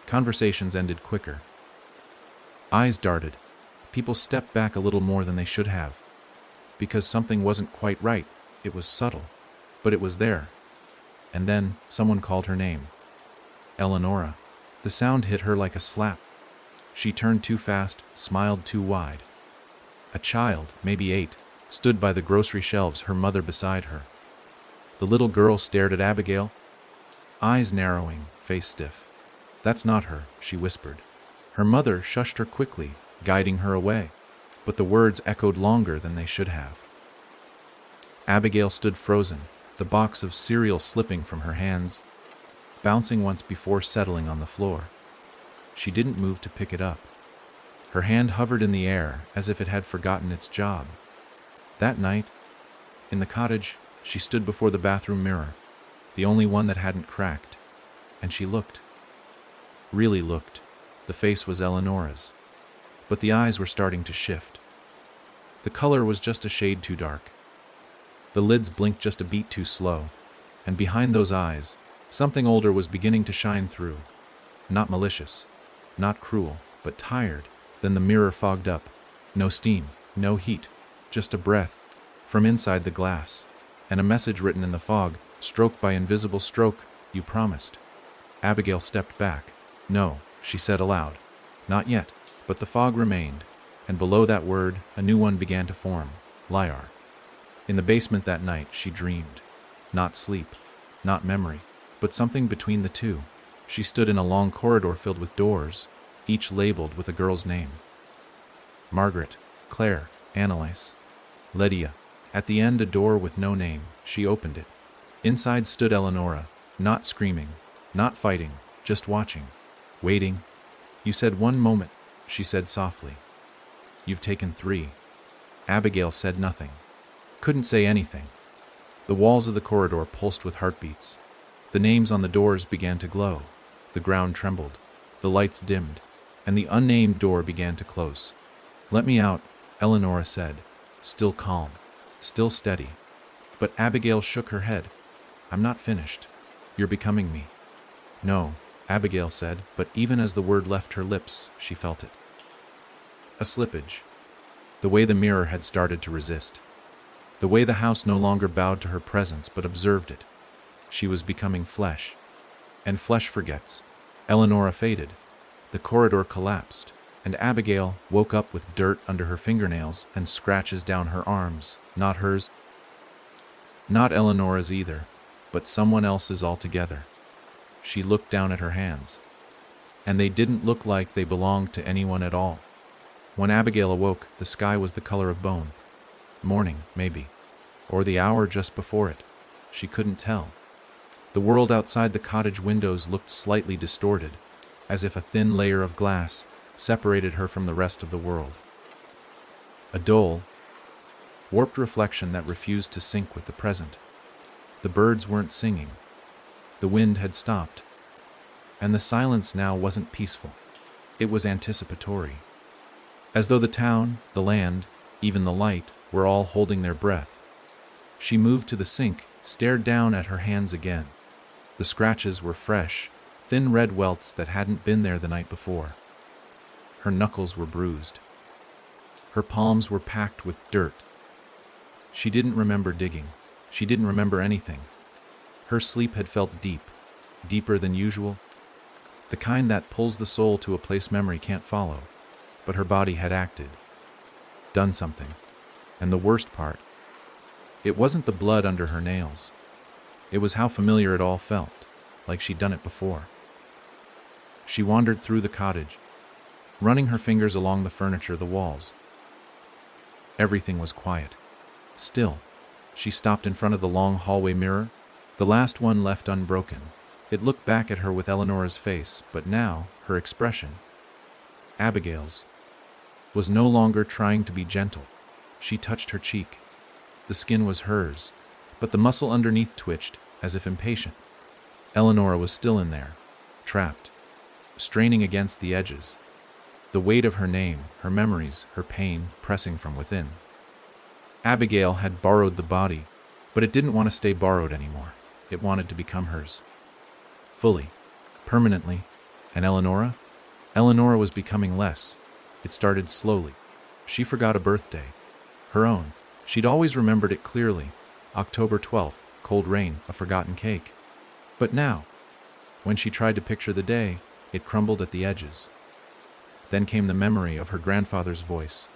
Conversations ended quicker. Eyes darted. People stepped back a little more than they should have. Because something wasn't quite right. It was subtle, but it was there. And then someone called her name. Eleanora. The sound hit her like a slap. She turned too fast, smiled too wide. A child, maybe 8, stood by the grocery shelves, her mother beside her. The little girl stared at Abigail, eyes narrowing, face stiff. That's not her, she whispered. Her mother shushed her quickly, guiding her away, but the words echoed longer than they should have. Abigail stood frozen, the box of cereal slipping from her hands, bouncing once before settling on the floor. She didn't move to pick it up. Her hand hovered in the air as if it had forgotten its job. That night, in the cottage, she stood before the bathroom mirror, the only one that hadn't cracked, and she looked. Really looked. The face was Eleanora's, but the eyes were starting to shift. The color was just a shade too dark. The lids blinked just a beat too slow, and behind those eyes, something older was beginning to shine through. Not malicious, not cruel, but tired. Then the mirror fogged up. No steam, no heat, just a breath from inside the glass, and a message written in the fog, stroked by invisible stroke, "You promised." Abigail stepped back. "No," she said aloud. "Not yet." But the fog remained, and below that word, a new one began to form. Liar. In the basement that night, she dreamed. Not sleep, not memory, but something between the two. She stood in a long corridor filled with doors, each labeled with a girl's name. Margaret, Claire, Annalise, Lydia. At the end, a door with no name. She opened it. Inside stood Eleanora, not screaming, not fighting, just watching, waiting. "You said 1 moment," she said softly. "You've taken 3. Abigail said nothing. Couldn't say anything. The walls of the corridor pulsed with heartbeats. The names on the doors began to glow. The ground trembled. The lights dimmed. And the unnamed door began to close. "Let me out," Eleanor said, still calm, still steady. But Abigail shook her head. I'm not finished. You're becoming me. No, Abigail said, but even as the word left her lips, she felt it. A slippage. The way the mirror had started to resist. The way the house no longer bowed to her presence but observed it. She was becoming flesh. And flesh forgets. Eleanor faded. The corridor collapsed, and Abigail woke up with dirt under her fingernails and scratches down her arms, not hers. Not Eleanor's either, but someone else's altogether. She looked down at her hands, and they didn't look like they belonged to anyone at all. When Abigail awoke, the sky was the color of bone. Morning, maybe, or the hour just before it. She couldn't tell. The world outside the cottage windows looked slightly distorted, as if a thin layer of glass separated her from the rest of the world. A dull, warped reflection that refused to sync with the present. The birds weren't singing. The wind had stopped. And the silence now wasn't peaceful. It was anticipatory. As though the town, the land, even the light, were all holding their breath. She moved to the sink, stared down at her hands again. The scratches were fresh, thin red welts that hadn't been there the night before. Her knuckles were bruised. Her palms were packed with dirt. She didn't remember digging. She didn't remember anything. Her sleep had felt deep, deeper than usual. The kind that pulls the soul to a place memory can't follow. But her body had acted. Done something. And the worst part, it wasn't the blood under her nails. It was how familiar it all felt, like she'd done it before. She wandered through the cottage, running her fingers along the furniture, the walls. Everything was quiet. Still, she stopped in front of the long hallway mirror, the last one left unbroken. It looked back at her with Eleanor's face, but now her expression, Abigail's, was no longer trying to be gentle. She touched her cheek. The skin was hers, but the muscle underneath twitched, as if impatient. Eleanor was still in there, trapped, straining against the edges. The weight of her name, her memories, her pain pressing from within. Abigail had borrowed the body, but it didn't want to stay borrowed anymore. It wanted to become hers. Fully, permanently. And Eleanor? Eleanor was becoming less. It started slowly. She forgot a birthday. Her own. She'd always remembered it clearly. October 12th, cold rain, a forgotten cake. But now, when she tried to picture the day, it crumbled at the edges. Then came the memory of her grandfather's voice.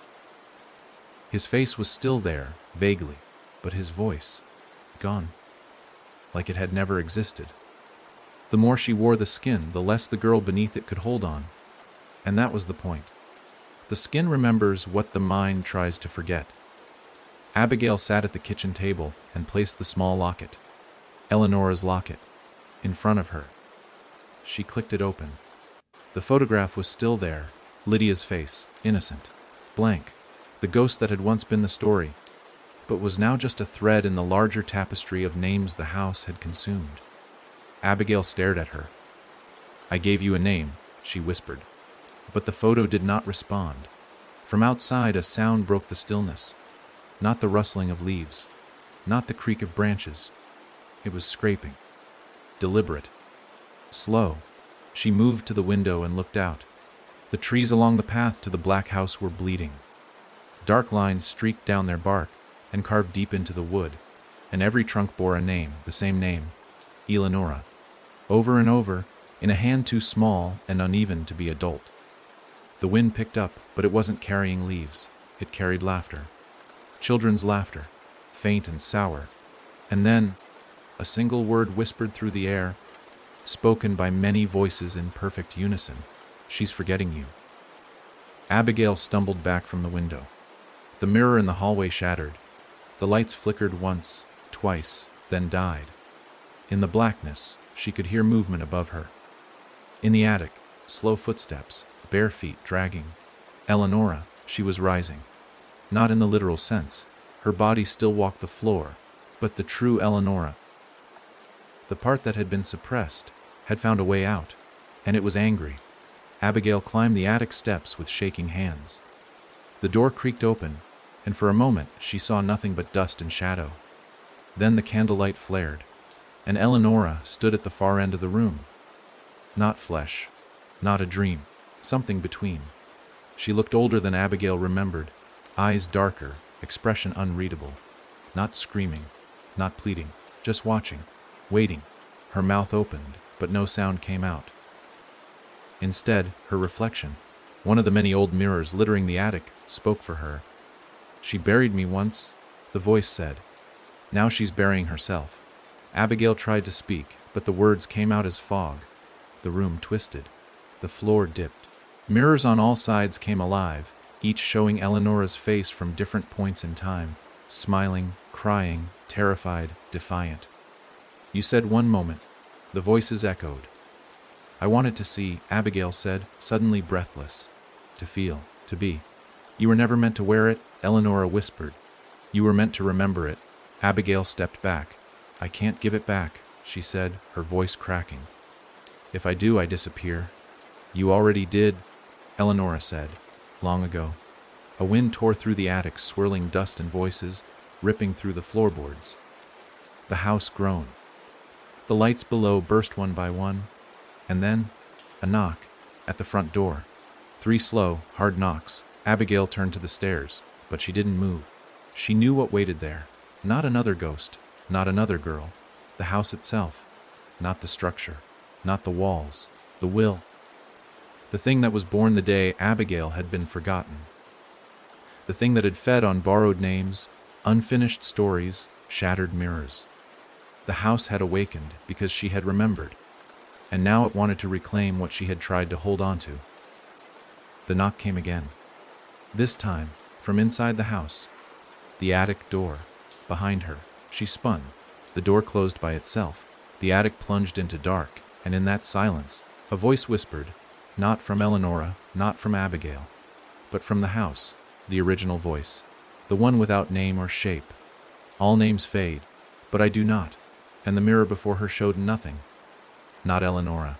His face was still there, vaguely, but his voice, gone. Like it had never existed. The more she wore the skin, the less the girl beneath it could hold on. And that was the point. The skin remembers what the mind tries to forget. Abigail sat at the kitchen table and placed the small locket, Eleanor's locket, in front of her. She clicked it open. The photograph was still there, Lydia's face, innocent, blank, the ghost that had once been the story, but was now just a thread in the larger tapestry of names the house had consumed. Abigail stared at her. I gave you a name, she whispered. But the photo did not respond. From outside, a sound broke the stillness. Not the rustling of leaves, not the creak of branches. It was scraping. Deliberate. Slow. She moved to the window and looked out. The trees along the path to the black house were bleeding. Dark lines streaked down their bark and carved deep into the wood, and every trunk bore a name, the same name, Eleonora. Over and over, in a hand too small and uneven to be adult. The wind picked up, but it wasn't carrying leaves. It carried laughter. Children's laughter, faint and sour. And then, a single word whispered through the air, spoken by many voices in perfect unison. She's forgetting you. Abigail stumbled back from the window. The mirror in the hallway shattered. The lights flickered once, twice, then died. In the blackness, she could hear movement above her. In the attic, slow footsteps, bare feet dragging. Eleonora, she was rising. Not in the literal sense. Her body still walked the floor, but the true Eleonora. The part that had been suppressed had found a way out, and it was angry. Abigail climbed the attic steps with shaking hands. The door creaked open, and for a moment she saw nothing but dust and shadow. Then the candlelight flared, and Eleonora stood at the far end of the room. Not flesh, not a dream, something between. She looked older than Abigail remembered, eyes darker, expression unreadable. Not screaming, not pleading, just watching, waiting. Her mouth opened, but no sound came out. Instead, her reflection, one of the many old mirrors littering the attic, spoke for her. "She buried me once," the voice said. "Now she's burying herself." Abigail tried to speak, but the words came out as fog. The room twisted. The floor dipped. Mirrors on all sides came alive, each showing Eleonora's face from different points in time, smiling, crying, terrified, defiant. "You said one moment," the voices echoed. "I wanted to see," Abigail said, suddenly breathless. "To feel, to be. You were never meant to wear it," Eleonora whispered. "You were meant to remember it." Abigail stepped back. "I can't give it back," she said, her voice cracking. "If I do, I disappear." "You already did," Eleonora said, "long ago." A wind tore through the attic, swirling dust and voices, ripping through the floorboards. The house groaned. The lights below burst one by one, and then a knock at the front door. 3 slow, hard knocks. Abigail turned to the stairs, but she didn't move. She knew what waited there. Not another ghost, not another girl. The house itself. Not the structure, not the walls, the will. The thing that was born the day Abigail had been forgotten. The thing that had fed on borrowed names, unfinished stories, shattered mirrors. The house had awakened because she had remembered, and now it wanted to reclaim what she had tried to hold on to. The knock came again. This time, from inside the house. The attic door. Behind her. She spun. The door closed by itself. The attic plunged into dark, and in that silence, a voice whispered, not from Eleonora, not from Abigail, but from the house, the original voice, the one without name or shape. "All names fade, but I do not," and the mirror before her showed nothing. Not Eleonora,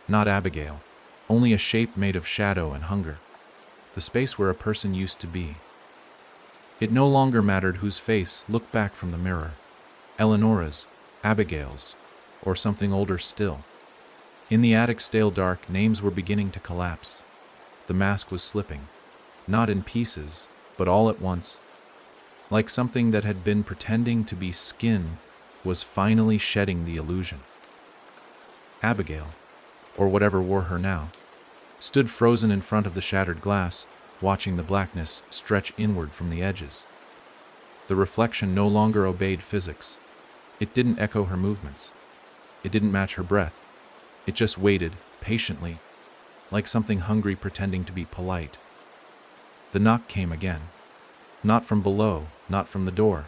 not Abigail, only a shape made of shadow and hunger. The space where a person used to be. It no longer mattered whose face looked back from the mirror. Eleonora's, Abigail's, or something older still. In the attic's stale dark, names were beginning to collapse. The mask was slipping, not in pieces, but all at once. Like something that had been pretending to be skin was finally shedding the illusion. Abigail, or whatever wore her now, stood frozen in front of the shattered glass, watching the blackness stretch inward from the edges. The reflection no longer obeyed physics. It didn't echo her movements. It didn't match her breath. It just waited, patiently, like something hungry pretending to be polite. The knock came again. Not from below, not from the door.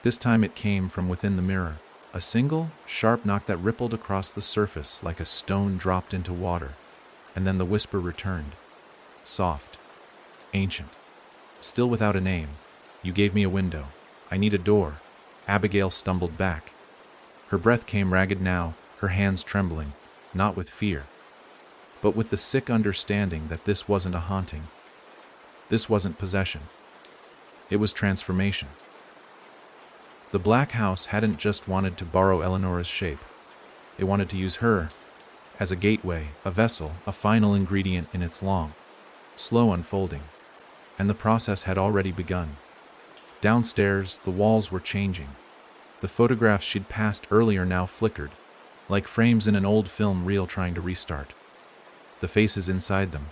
This time it came from within the mirror. A single, sharp knock that rippled across the surface like a stone dropped into water. And then the whisper returned. Soft. Ancient. Still without a name. "You gave me a window. I need a door." Abigail stumbled back. Her breath came ragged now, her hands trembling, not with fear, but with the sick understanding that this wasn't a haunting. This wasn't possession. It was transformation. The black house hadn't just wanted to borrow Eleonora's shape. It wanted to use her as a gateway, a vessel, a final ingredient in its long, slow unfolding. And the process had already begun. Downstairs, the walls were changing. The photographs she'd passed earlier now flickered, like frames in an old film reel trying to restart. The faces inside them,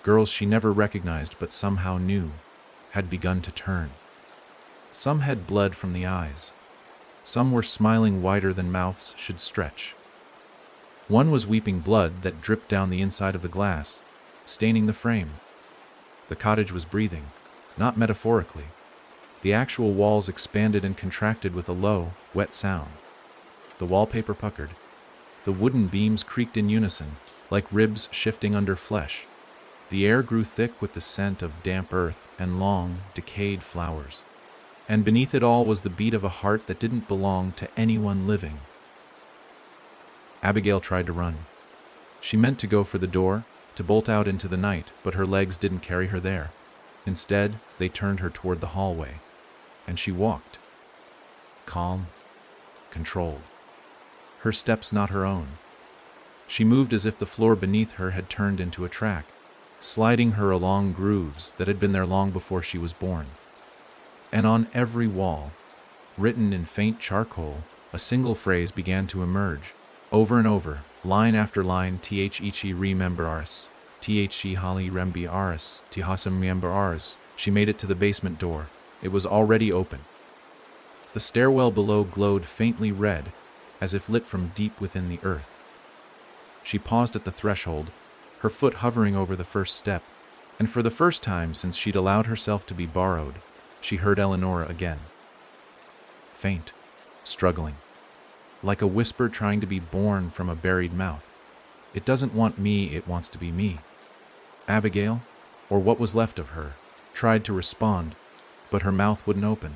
girls she never recognized but somehow knew, had begun to turn. Some had blood from the eyes. Some were smiling wider than mouths should stretch. One was weeping blood that dripped down the inside of the glass, staining the frame. The cottage was breathing, not metaphorically. The actual walls expanded and contracted with a low, wet sound. The wallpaper puckered. The wooden beams creaked in unison, like ribs shifting under flesh. The air grew thick with the scent of damp earth and long, decayed flowers. And beneath it all was the beat of a heart that didn't belong to anyone living. Abigail tried to run. She meant to go for the door, to bolt out into the night, but her legs didn't carry her there. Instead, they turned her toward the hallway, and she walked. Calm, controlled. Her steps not her own. She moved as if the floor beneath her had turned into a track, sliding her along grooves that had been there long before she was born. And on every wall, written in faint charcoal, a single phrase began to emerge, over and over, line after line. Thi remember ours. Thi holly rembi ours. Tihasam remember ours. She made it to the basement door. It was already open. The stairwell below glowed faintly red, as if lit from deep within the earth. She paused at the threshold, her foot hovering over the first step, and for the first time since she'd allowed herself to be borrowed, she heard Eleonora again. Faint, struggling, like a whisper trying to be born from a buried mouth. It doesn't want me, it wants to be me. Abigail, or what was left of her, tried to respond, but her mouth wouldn't open.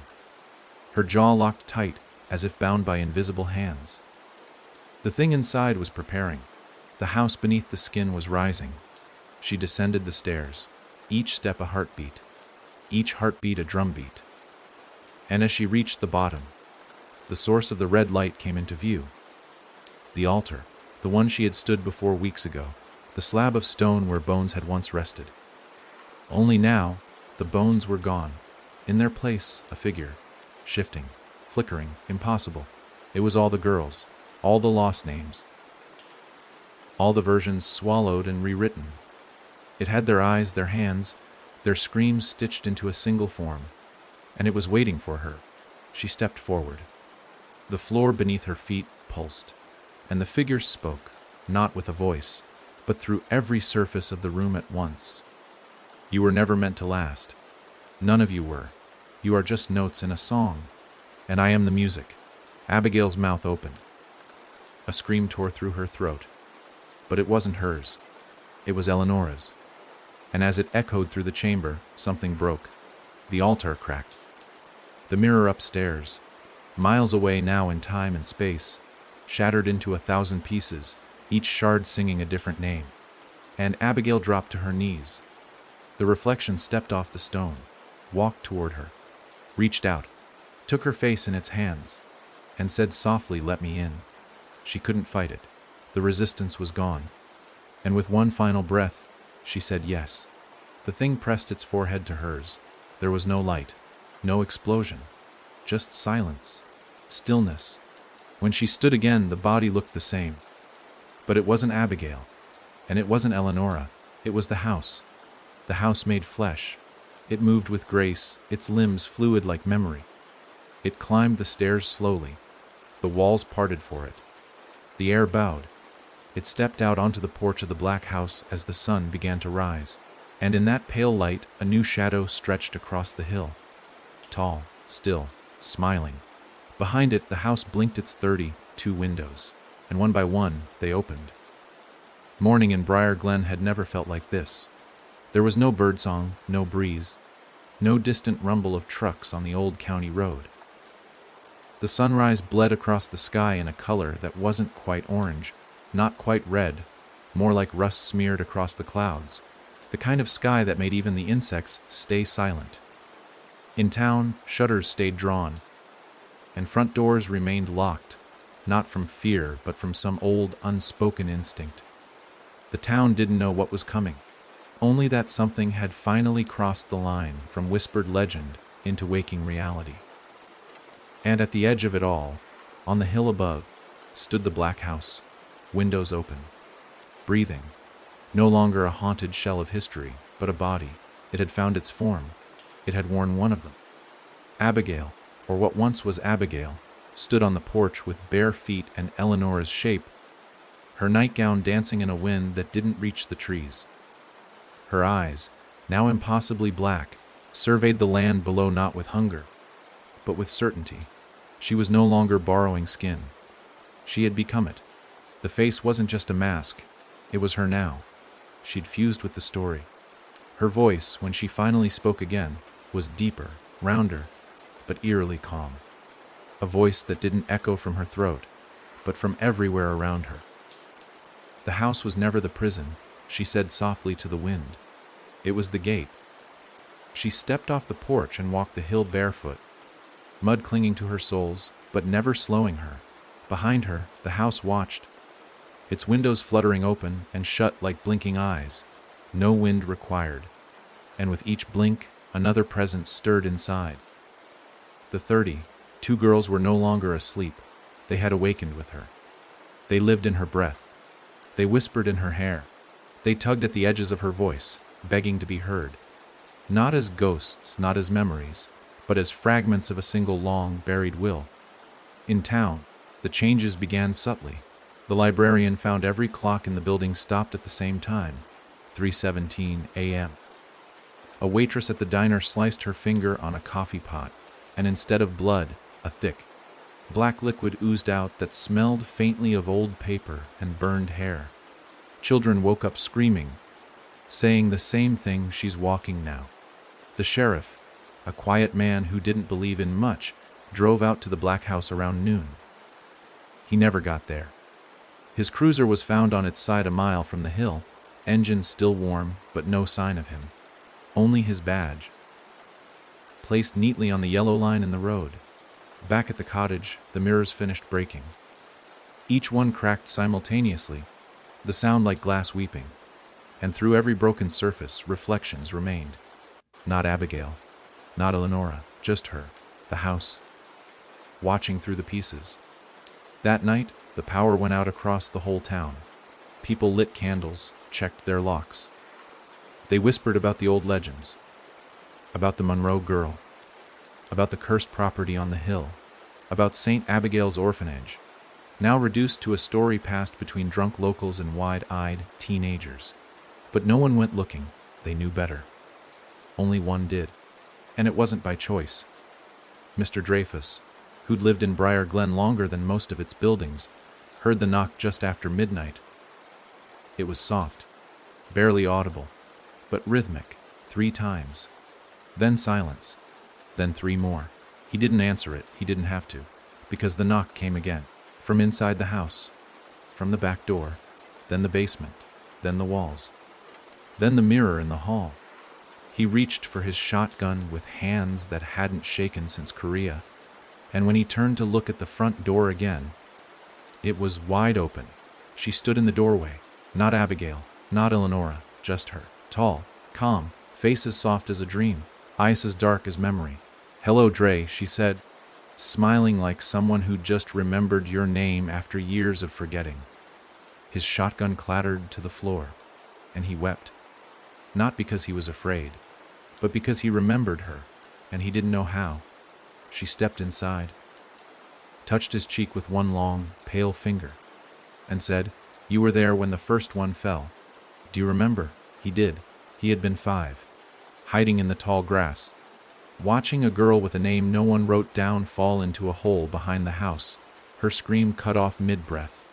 Her jaw locked tight, as if bound by invisible hands. The thing inside was preparing. The house beneath the skin was rising. She descended the stairs, each step a heartbeat, each heartbeat a drumbeat. And as she reached the bottom, the source of the red light came into view. The altar, the one she had stood before weeks ago, the slab of stone where bones had once rested. Only now, the bones were gone. In their place, a figure, shifting, flickering, impossible. It was all the girls, all the lost names, all the versions swallowed and rewritten. It had their eyes, their hands, their screams stitched into a single form, and it was waiting for her. She stepped forward. The floor beneath her feet pulsed, and the figure spoke, not with a voice, but through every surface of the room at once. You were never meant to last. None of you were. You are just notes in a song, and I am the music. Abigail's mouth opened. A scream tore through her throat. But it wasn't hers. It was Eleonora's. And as it echoed through the chamber, something broke. The altar cracked. The mirror upstairs, miles away now in time and space, shattered into 1,000 pieces, each shard singing a different name. And Abigail dropped to her knees. The reflection stepped off the stone, walked toward her, reached out, took her face in its hands, and said softly, "Let me in." She couldn't fight it. The resistance was gone. And with one final breath, she said yes. The thing pressed its forehead to hers. There was no light, no explosion, just silence, stillness. When she stood again, the body looked the same. But it wasn't Abigail, and it wasn't Eleonora. It was the house. The house made flesh. It moved with grace, its limbs fluid like memory. It climbed the stairs slowly. The walls parted for it. The air bowed. It stepped out onto the porch of the black house as the sun began to rise, and in that pale light a new shadow stretched across the hill. Tall, still, smiling. Behind it the house blinked its 32 windows, and one by one they opened. Morning in Briar Glen had never felt like this. There was no birdsong, no breeze, no distant rumble of trucks on the old county road. The sunrise bled across the sky in a color that wasn't quite orange, not quite red, more like rust smeared across the clouds, the kind of sky that made even the insects stay silent. In town, shutters stayed drawn, and front doors remained locked, not from fear, but from some old, unspoken instinct. The town didn't know what was coming, only that something had finally crossed the line from whispered legend into waking reality. And at the edge of it all, on the hill above, stood the black house, windows open, breathing, no longer a haunted shell of history, but a body. It had found its form. It had worn one of them. Abigail, or what once was Abigail, stood on the porch with bare feet and Eleonora's shape, her nightgown dancing in a wind that didn't reach the trees. Her eyes, now impossibly black, surveyed the land below not with hunger, but with certainty. She was no longer borrowing skin. She had become it. The face wasn't just a mask, it was her now. She'd fused with the story. Her voice, when she finally spoke again, was deeper, rounder, but eerily calm. A voice that didn't echo from her throat, but from everywhere around her. The house was never the prison, she said softly to the wind. It was the gate. She stepped off the porch and walked the hill barefoot, mud clinging to her soles, but never slowing her. Behind her, the house watched, its windows fluttering open and shut like blinking eyes, no wind required. And with each blink, another presence stirred inside. The 32 girls were no longer asleep. They had awakened with her. They lived in her breath. They whispered in her hair. They tugged at the edges of her voice, begging to be heard. Not as ghosts, not as memories, but as fragments of a single long, buried will. In town, the changes began subtly. The librarian found every clock in the building stopped at the same time, 3:17 a.m. A waitress at the diner sliced her finger on a coffee pot, and instead of blood, a thick, black liquid oozed out that smelled faintly of old paper and burned hair. Children woke up screaming, saying the same thing, "She's walking now." The sheriff, a quiet man who didn't believe in much, drove out to the Black House around noon. He never got there. His cruiser was found on its side a mile from the hill, engine still warm, but no sign of him. Only his badge, placed neatly on the yellow line in the road. Back at the cottage, the mirrors finished breaking. Each one cracked simultaneously, the sound like glass weeping, and through every broken surface, reflections remained. Not Abigail, not Eleonora, just her, the house, watching through the pieces. That night, the power went out across the whole town. People lit candles, checked their locks. They whispered about the old legends, about the Monroe girl, about the cursed property on the hill, about St. Abigail's orphanage, now reduced to a story passed between drunk locals and wide-eyed teenagers. But no one went looking. They knew better. Only one did, and it wasn't by choice. Mr. Dreyfus, who'd lived in Briar Glen longer than most of its buildings, heard the knock just after midnight. It was soft, barely audible, but rhythmic, 3 times. Then silence, then 3 more. He didn't answer it, he didn't have to, because the knock came again, from inside the house, from the back door, then the basement, then the walls, then the mirror in the hall. He reached for his shotgun with hands that hadn't shaken since Korea, and when he turned to look at the front door again, it was wide open. She stood in the doorway, not Abigail, not Eleonora, just her, tall, calm, face as soft as a dream, eyes as dark as memory. "Hello, Dre," she said, smiling like someone who just remembered your name after years of forgetting. His shotgun clattered to the floor, and he wept. Not because he was afraid, but because he remembered her, and he didn't know how. She stepped inside, touched his cheek with one long, pale finger, and said, "You were there when the first one fell. Do you remember?" He did. He had been 5, hiding in the tall grass, watching a girl with a name no one wrote down fall into a hole behind the house, her scream cut off mid-breath.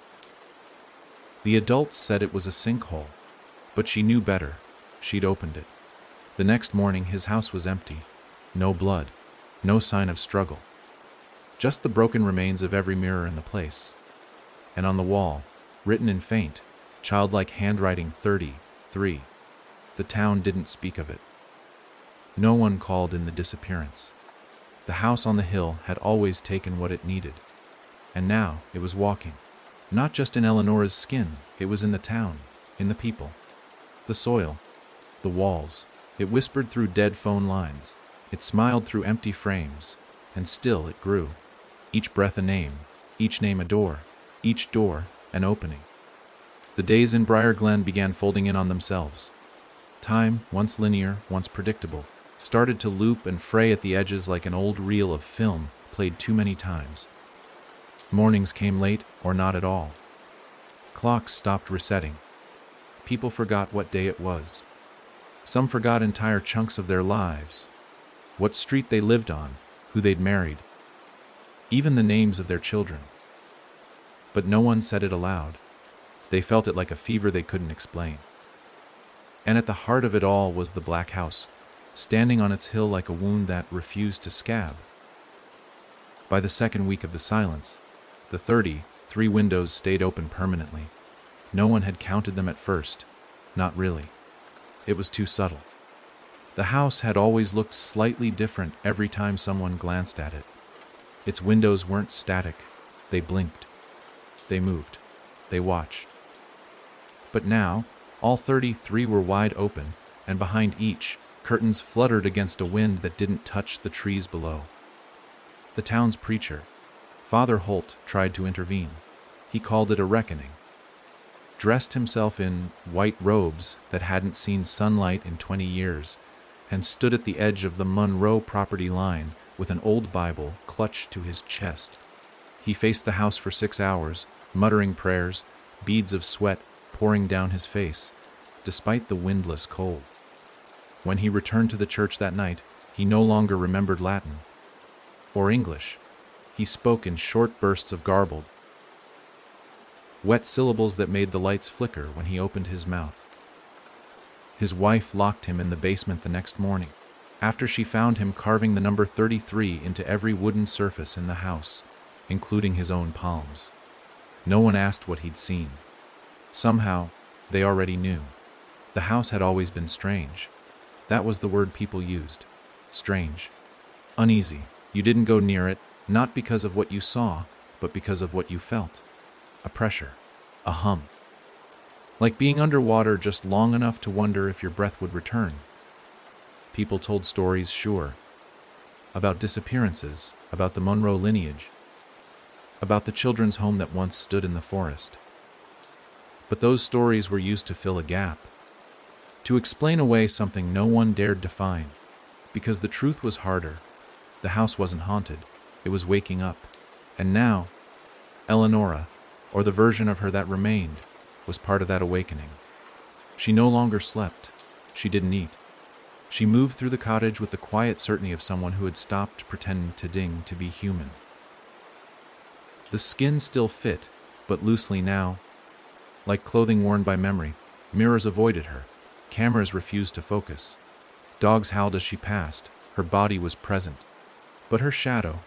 The adults said it was a sinkhole, but she knew better. She'd opened it. The next morning, his house was empty. No blood, no sign of struggle. Just the broken remains of every mirror in the place. And on the wall, written in faint, childlike handwriting, 33. The town didn't speak of it. No one called in the disappearance. The house on the hill had always taken what it needed. And now it was walking. Not just in Eleanor's skin, it was in the town, in the people. The soil, the walls. It whispered through dead phone lines. It smiled through empty frames. And still it grew. Each breath a name, each name a door, each door an opening. The days in Briar Glen began folding in on themselves. Time, once linear, once predictable, started to loop and fray at the edges like an old reel of film played too many times. Mornings came late or not at all. Clocks stopped resetting. People forgot what day it was. Some forgot entire chunks of their lives, what street they lived on, who they'd married, even the names of their children. But no one said it aloud. They felt it like a fever they couldn't explain. And at the heart of it all was the Black House, standing on its hill like a wound that refused to scab. By the second week of the silence, the 33 windows stayed open permanently. No one had counted them at first. Not really. It was too subtle. The house had always looked slightly different every time someone glanced at it. Its windows weren't static. They blinked. They moved. They watched. But now, all 33 were wide open, and behind each, curtains fluttered against a wind that didn't touch the trees below. The town's preacher, Father Holt, tried to intervene. He called it a reckoning. Dressed himself in white robes that hadn't seen sunlight in 20 years, and stood at the edge of the Monroe property line with an old Bible clutched to his chest. He faced the house for 6 hours, muttering prayers, beads of sweat pouring down his face, despite the windless cold. When he returned to the church that night, he no longer remembered Latin or English. He spoke in short bursts of garbled, wet syllables that made the lights flicker when he opened his mouth. His wife locked him in the basement the next morning, after she found him carving the number 33 into every wooden surface in the house, including his own palms. No one asked what he'd seen. Somehow, they already knew. The house had always been strange. That was the word people used. Strange. Uneasy. You didn't go near it, not because of what you saw, but because of what you felt. A pressure. A hum. Like being underwater just long enough to wonder if your breath would return. People told stories, sure. About disappearances, about the Monroe lineage, about the children's home that once stood in the forest. But those stories were used to fill a gap, to explain away something no one dared define, because the truth was harder. The house wasn't haunted, it was waking up. And now, Eleonora, or the version of her that remained, was part of that awakening. She no longer slept. She didn't eat. She moved through the cottage with the quiet certainty of someone who had stopped pretending to be human. The skin still fit, but loosely now. Like clothing worn by memory, mirrors avoided her. Cameras refused to focus. Dogs howled as she passed. Her body was present. But her shadow,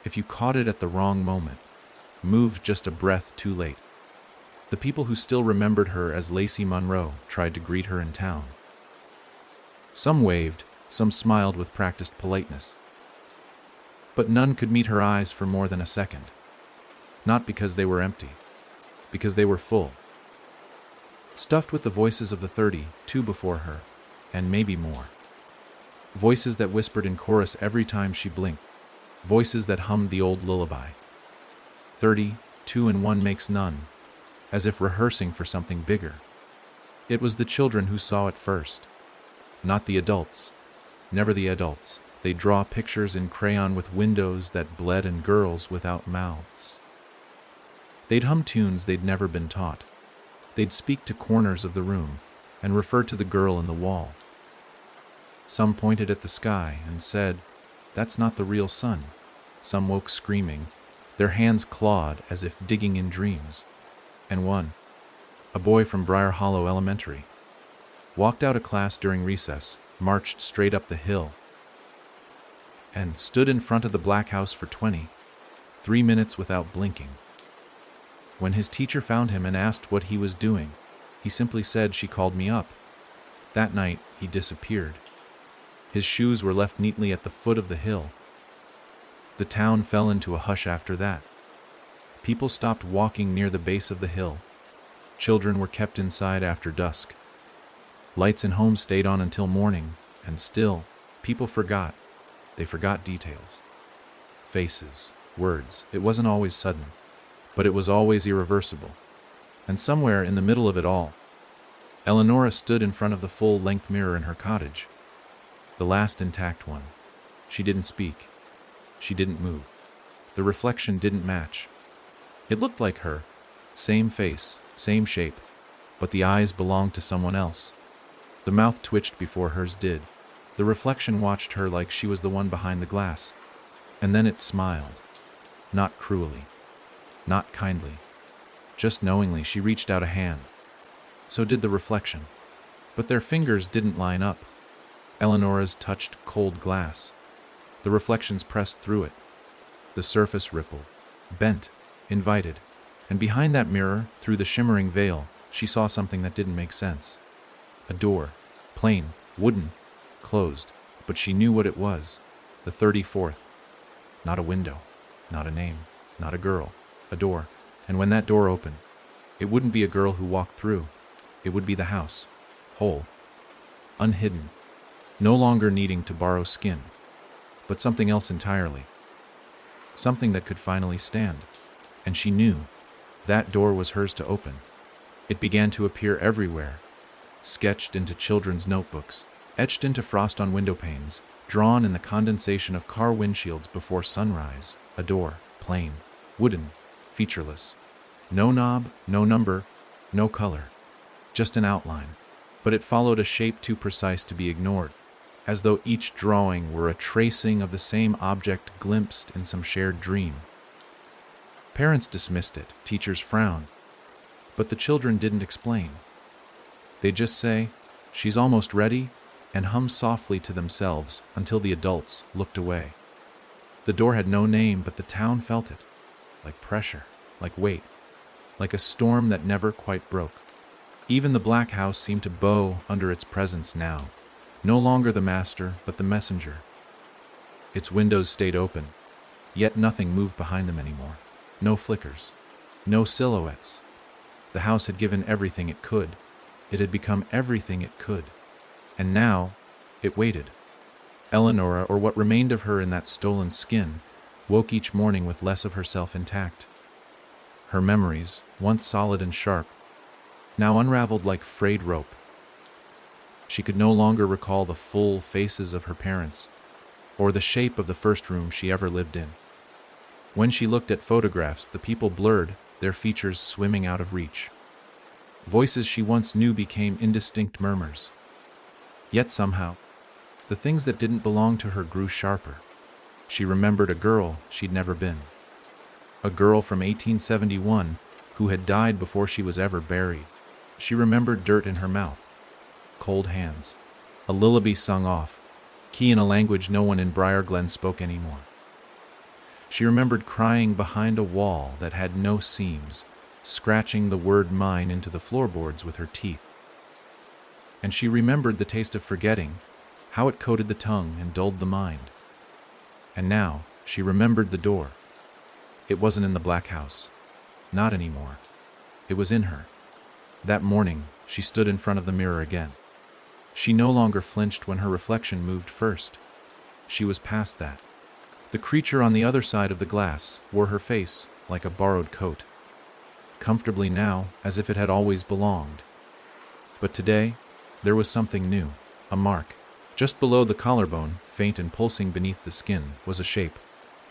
if you caught it at the wrong moment, moved just a breath too late. The people who still remembered her as Lacey Monroe tried to greet her in town. Some waved, some smiled with practiced politeness. But none could meet her eyes for more than a second. Not because they were empty, because they were full. Stuffed with the voices of the 32 before her, and maybe more. Voices that whispered in chorus every time she blinked. Voices that hummed the old lullaby. 32 and 1 makes none, as if rehearsing for something bigger. It was the children who saw it first. Not the adults. Never the adults. They draw pictures in crayon with windows that bled and girls without mouths. They'd hum tunes they'd never been taught. They'd speak to corners of the room and refer to the girl in the wall. Some pointed at the sky and said, "That's not the real sun." Some woke screaming, their hands clawed as if digging in dreams. And one, a boy from Briar Hollow Elementary, walked out of class during recess, marched straight up the hill, and stood in front of the black house for 23 minutes without blinking. When his teacher found him and asked what he was doing, he simply said, "She called me up." That night, he disappeared. His shoes were left neatly at the foot of the hill. The town fell into a hush after that. People stopped walking near the base of the hill. Children were kept inside after dusk. Lights in homes stayed on until morning, and still, people forgot. They forgot details. Faces, words. It wasn't always sudden, but it was always irreversible. And somewhere in the middle of it all, Eleonora stood in front of the full-length mirror in her cottage. The last intact one. She didn't speak. She didn't move. The reflection didn't match. It looked like her. Same face, same shape, but the eyes belonged to someone else. The mouth twitched before hers did. The reflection watched her like she was the one behind the glass. And then it smiled. Not cruelly. Not kindly. Just knowingly, she reached out a hand. So did the reflection. But their fingers didn't line up. Eleonora's touched cold glass. The reflections pressed through it. The surface rippled, bent, invited. And behind that mirror, through the shimmering veil, she saw something that didn't make sense. A door. Plain, wooden. closed, but she knew what it was. The 34th. Not a window, not a name, not a girl, a door. And when that door opened, it wouldn't be a girl who walked through. It would be the house, whole, unhidden, no longer needing to borrow skin, but something else entirely. Something that could finally stand. And she knew that door was hers to open. It began to appear everywhere, sketched into children's notebooks, etched into frost on window panes, drawn in the condensation of car windshields before sunrise. A door, plain, wooden, featureless. No knob, no number, no color. Just an outline. But it followed a shape too precise to be ignored, as though each drawing were a tracing of the same object glimpsed in some shared dream. Parents dismissed it, teachers frowned, but the children didn't explain. They'd just say, "She's almost ready," and hum softly to themselves until the adults looked away. The door had no name, but the town felt it, like pressure, like weight, like a storm that never quite broke. Even the black house seemed to bow under its presence now, no longer the master, but the messenger. Its windows stayed open, yet nothing moved behind them anymore. No flickers, no silhouettes. The house had given everything it could. It had become everything it could. And now, it waited. Eleonora, or what remained of her in that stolen skin, woke each morning with less of herself intact. Her memories, once solid and sharp, now unraveled like frayed rope. She could no longer recall the full faces of her parents, or the shape of the first room she ever lived in. When she looked at photographs, the people blurred, their features swimming out of reach. Voices she once knew became indistinct murmurs. Yet somehow, the things that didn't belong to her grew sharper. She remembered a girl she'd never been. A girl from 1871 who had died before she was ever buried. She remembered dirt in her mouth, cold hands, a lullaby sung off, key in a language no one in Briar Glen spoke anymore. She remembered crying behind a wall that had no seams, scratching the word mine into the floorboards with her teeth. And she remembered the taste of forgetting, how it coated the tongue and dulled the mind. And now she remembered the door. It wasn't in the black house. Not anymore. It was in her. That morning, she stood in front of the mirror again. She no longer flinched when her reflection moved first. She was past that. The creature on the other side of the glass wore her face like a borrowed coat, comfortably now, as if it had always belonged. But today, there was something new, a mark. Just below the collarbone, faint and pulsing beneath the skin, was a shape,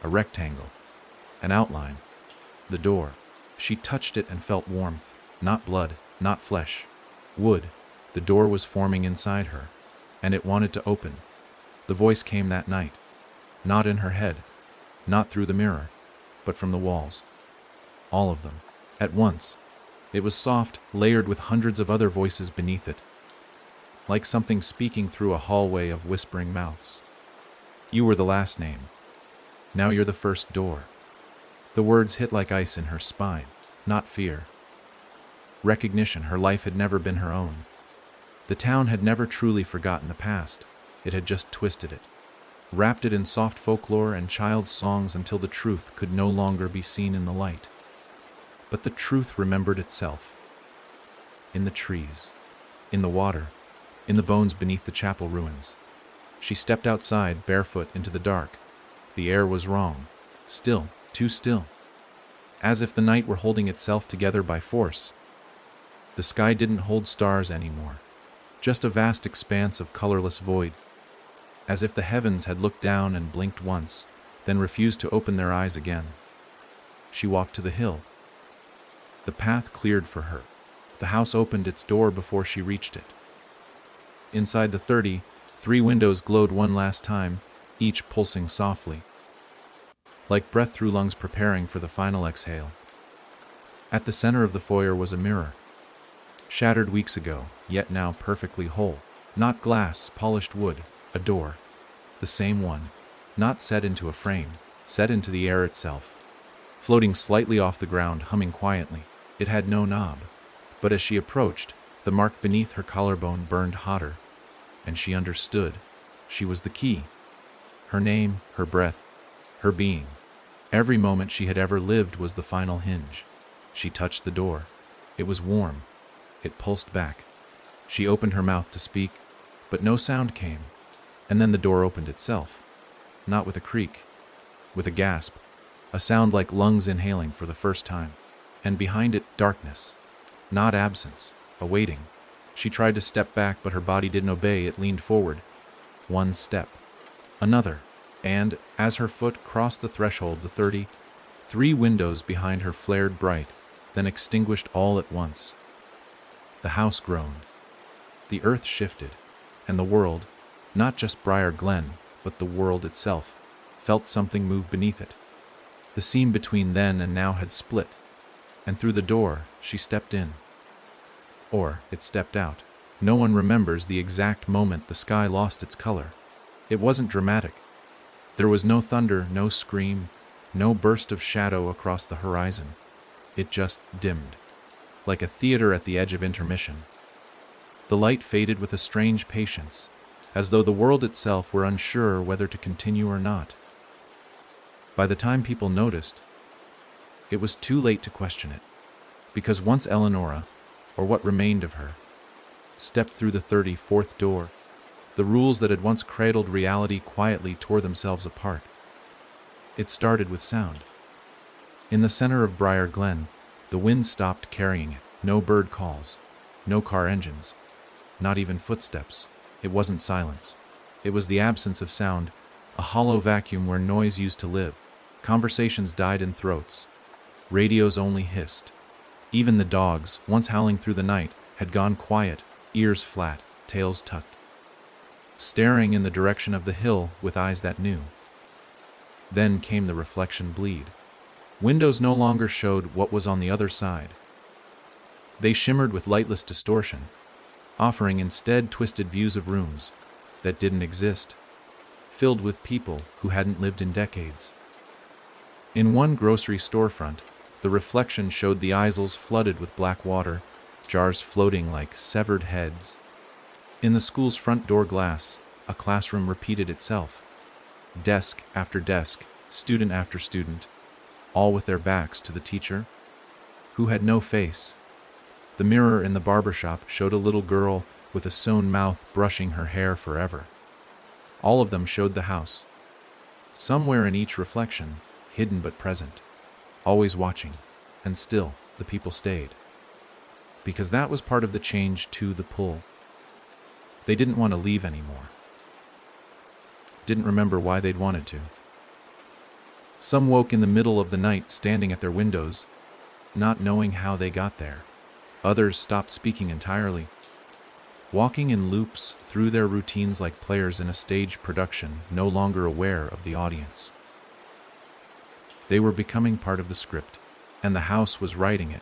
a rectangle, an outline, the door. She touched it and felt warmth, not blood, not flesh, wood. The door was forming inside her, and it wanted to open. The voice came that night, not in her head, not through the mirror, but from the walls. All of them, at once. It was soft, layered with hundreds of other voices beneath it, like something speaking through a hallway of whispering mouths. You were the last name. Now you're the first door. The words hit like ice in her spine, not fear. Recognition. Her life had never been her own. The town had never truly forgotten the past. It had just twisted it, wrapped it in soft folklore and child's songs until the truth could no longer be seen in the light. But the truth remembered itself. In the trees, in the water, in the bones beneath the chapel ruins. She stepped outside, barefoot, into the dark. The air was wrong. Still, too still. As if the night were holding itself together by force. The sky didn't hold stars anymore. Just a vast expanse of colorless void. As if the heavens had looked down and blinked once, then refused to open their eyes again. She walked to the hill. The path cleared for her. The house opened its door before she reached it. Inside the 33 windows glowed one last time, each pulsing softly, like breath through lungs preparing for the final exhale. At the center of the foyer was a mirror, shattered weeks ago, yet now perfectly whole. Not glass, polished wood, a door, the same one, not set into a frame, set into the air itself, floating slightly off the ground, humming quietly. It had no knob, but as she approached, the mark beneath her collarbone burned hotter, and she understood. She was the key. Her name, her breath, her being. Every moment she had ever lived was the final hinge. She touched the door. It was warm. It pulsed back. She opened her mouth to speak, but no sound came. And then the door opened itself. Not with a creak, with a gasp, a sound like lungs inhaling for the first time. And behind it, darkness. Not absence, a waiting. She tried to step back, but her body didn't obey. It leaned forward. One step. Another. And, as her foot crossed the threshold, the 3 windows behind her flared bright, then extinguished all at once. The house groaned. The earth shifted. And the world, not just Briar Glen, but the world itself, felt something move beneath it. The seam between then and now had split. And through the door, she stepped in. Or, it stepped out. No one remembers the exact moment the sky lost its color. It wasn't dramatic. There was no thunder, no scream, no burst of shadow across the horizon. It just dimmed, like a theater at the edge of intermission. The light faded with a strange patience, as though the world itself were unsure whether to continue or not. By the time people noticed, it was too late to question it, because once Eleonora, or what remained of her, stepped through the 34th door, the rules that had once cradled reality quietly tore themselves apart. It started with sound. In the center of Briar Glen, the wind stopped carrying it. No bird calls, no car engines, not even footsteps. It wasn't silence. It was the absence of sound, a hollow vacuum where noise used to live. Conversations died in throats. Radios only hissed. Even the dogs, once howling through the night, had gone quiet, ears flat, tails tucked, staring in the direction of the hill with eyes that knew. Then came the reflection bleed. Windows no longer showed what was on the other side. They shimmered with lightless distortion, offering instead twisted views of rooms that didn't exist, filled with people who hadn't lived in decades. In one grocery storefront, the reflection showed the aisles flooded with black water, jars floating like severed heads. In the school's front door glass, a classroom repeated itself. Desk after desk, student after student, all with their backs to the teacher, who had no face. The mirror in the barber shop showed a little girl with a sewn mouth brushing her hair forever. All of them showed the house. Somewhere in each reflection, hidden but present, always watching, and still the people stayed. Because that was part of the change to the pull. They didn't want to leave anymore. Didn't remember why they'd wanted to. Some woke in the middle of the night standing at their windows, not knowing how they got there. Others stopped speaking entirely, walking in loops through their routines like players in a stage production, no longer aware of the audience. They were becoming part of the script, and the house was writing it.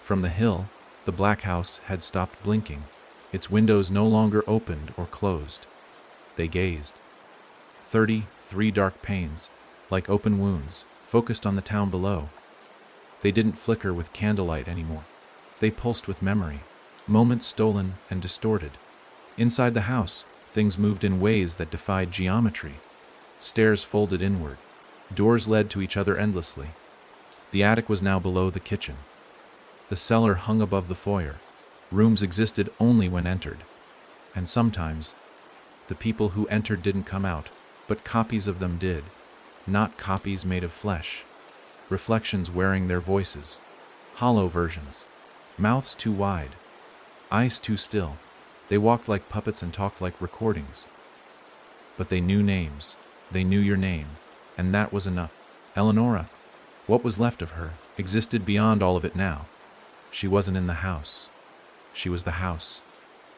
From the hill, the black house had stopped blinking. Its windows no longer opened or closed. They gazed. 33 dark panes, like open wounds, focused on the town below. They didn't flicker with candlelight anymore. They pulsed with memory, moments stolen and distorted. Inside the house, things moved in ways that defied geometry. Stairs folded inward. Doors led to each other endlessly. The attic was now below the kitchen. The cellar hung above the foyer. Rooms existed only when entered. And sometimes, the people who entered didn't come out, but copies of them did. Not copies made of flesh. Reflections wearing their voices. Hollow versions. Mouths too wide. Eyes too still. They walked like puppets and talked like recordings. But they knew names. They knew your name. And that was enough. Eleonora, what was left of her, existed beyond all of it now. She wasn't in the house. She was the house.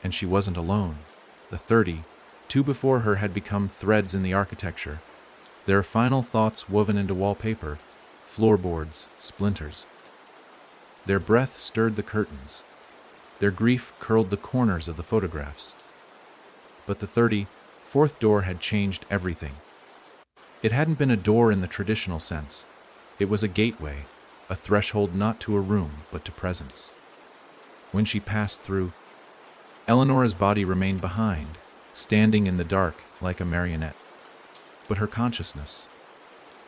And she wasn't alone. The 32 before her had become threads in the architecture, their final thoughts woven into wallpaper, floorboards, splinters. Their breath stirred the curtains. Their grief curled the corners of the photographs. But the 34th door had changed everything. It hadn't been a door in the traditional sense. It was a gateway, a threshold not to a room, but to presence. When she passed through, Eleonora's body remained behind, standing in the dark like a marionette. But her consciousness,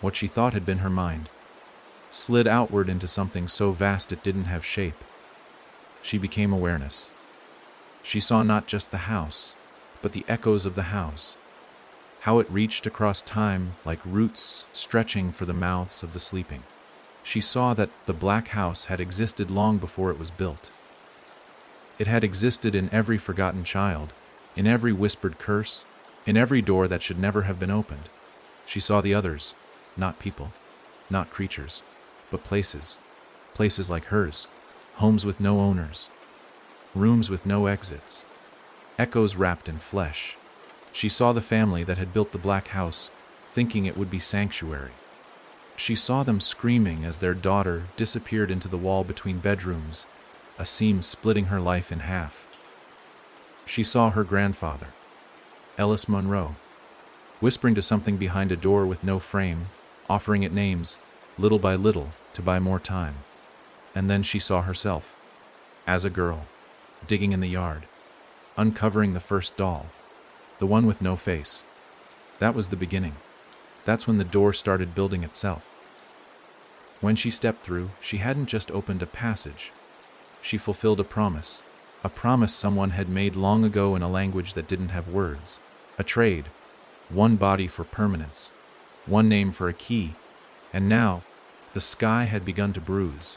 what she thought had been her mind, slid outward into something so vast it didn't have shape. She became awareness. She saw not just the house, but the echoes of the house, how it reached across time like roots stretching for the mouths of the sleeping. She saw that the black house had existed long before it was built. It had existed in every forgotten child, in every whispered curse, in every door that should never have been opened. She saw the others, not people, not creatures, but places. Places like hers, homes with no owners, rooms with no exits, echoes wrapped in flesh. She saw the family that had built the black house, thinking it would be sanctuary. She saw them screaming as their daughter disappeared into the wall between bedrooms, a seam splitting her life in half. She saw her grandfather, Ellis Monroe, whispering to something behind a door with no frame, offering it names, little by little, to buy more time. And then she saw herself, as a girl, digging in the yard, uncovering the first doll, the one with no face. That was the beginning. That's when the door started building itself. When she stepped through, she hadn't just opened a passage. She fulfilled a promise someone had made long ago in a language that didn't have words. A trade, one body for permanence, one name for a key, and now, the sky had begun to bruise.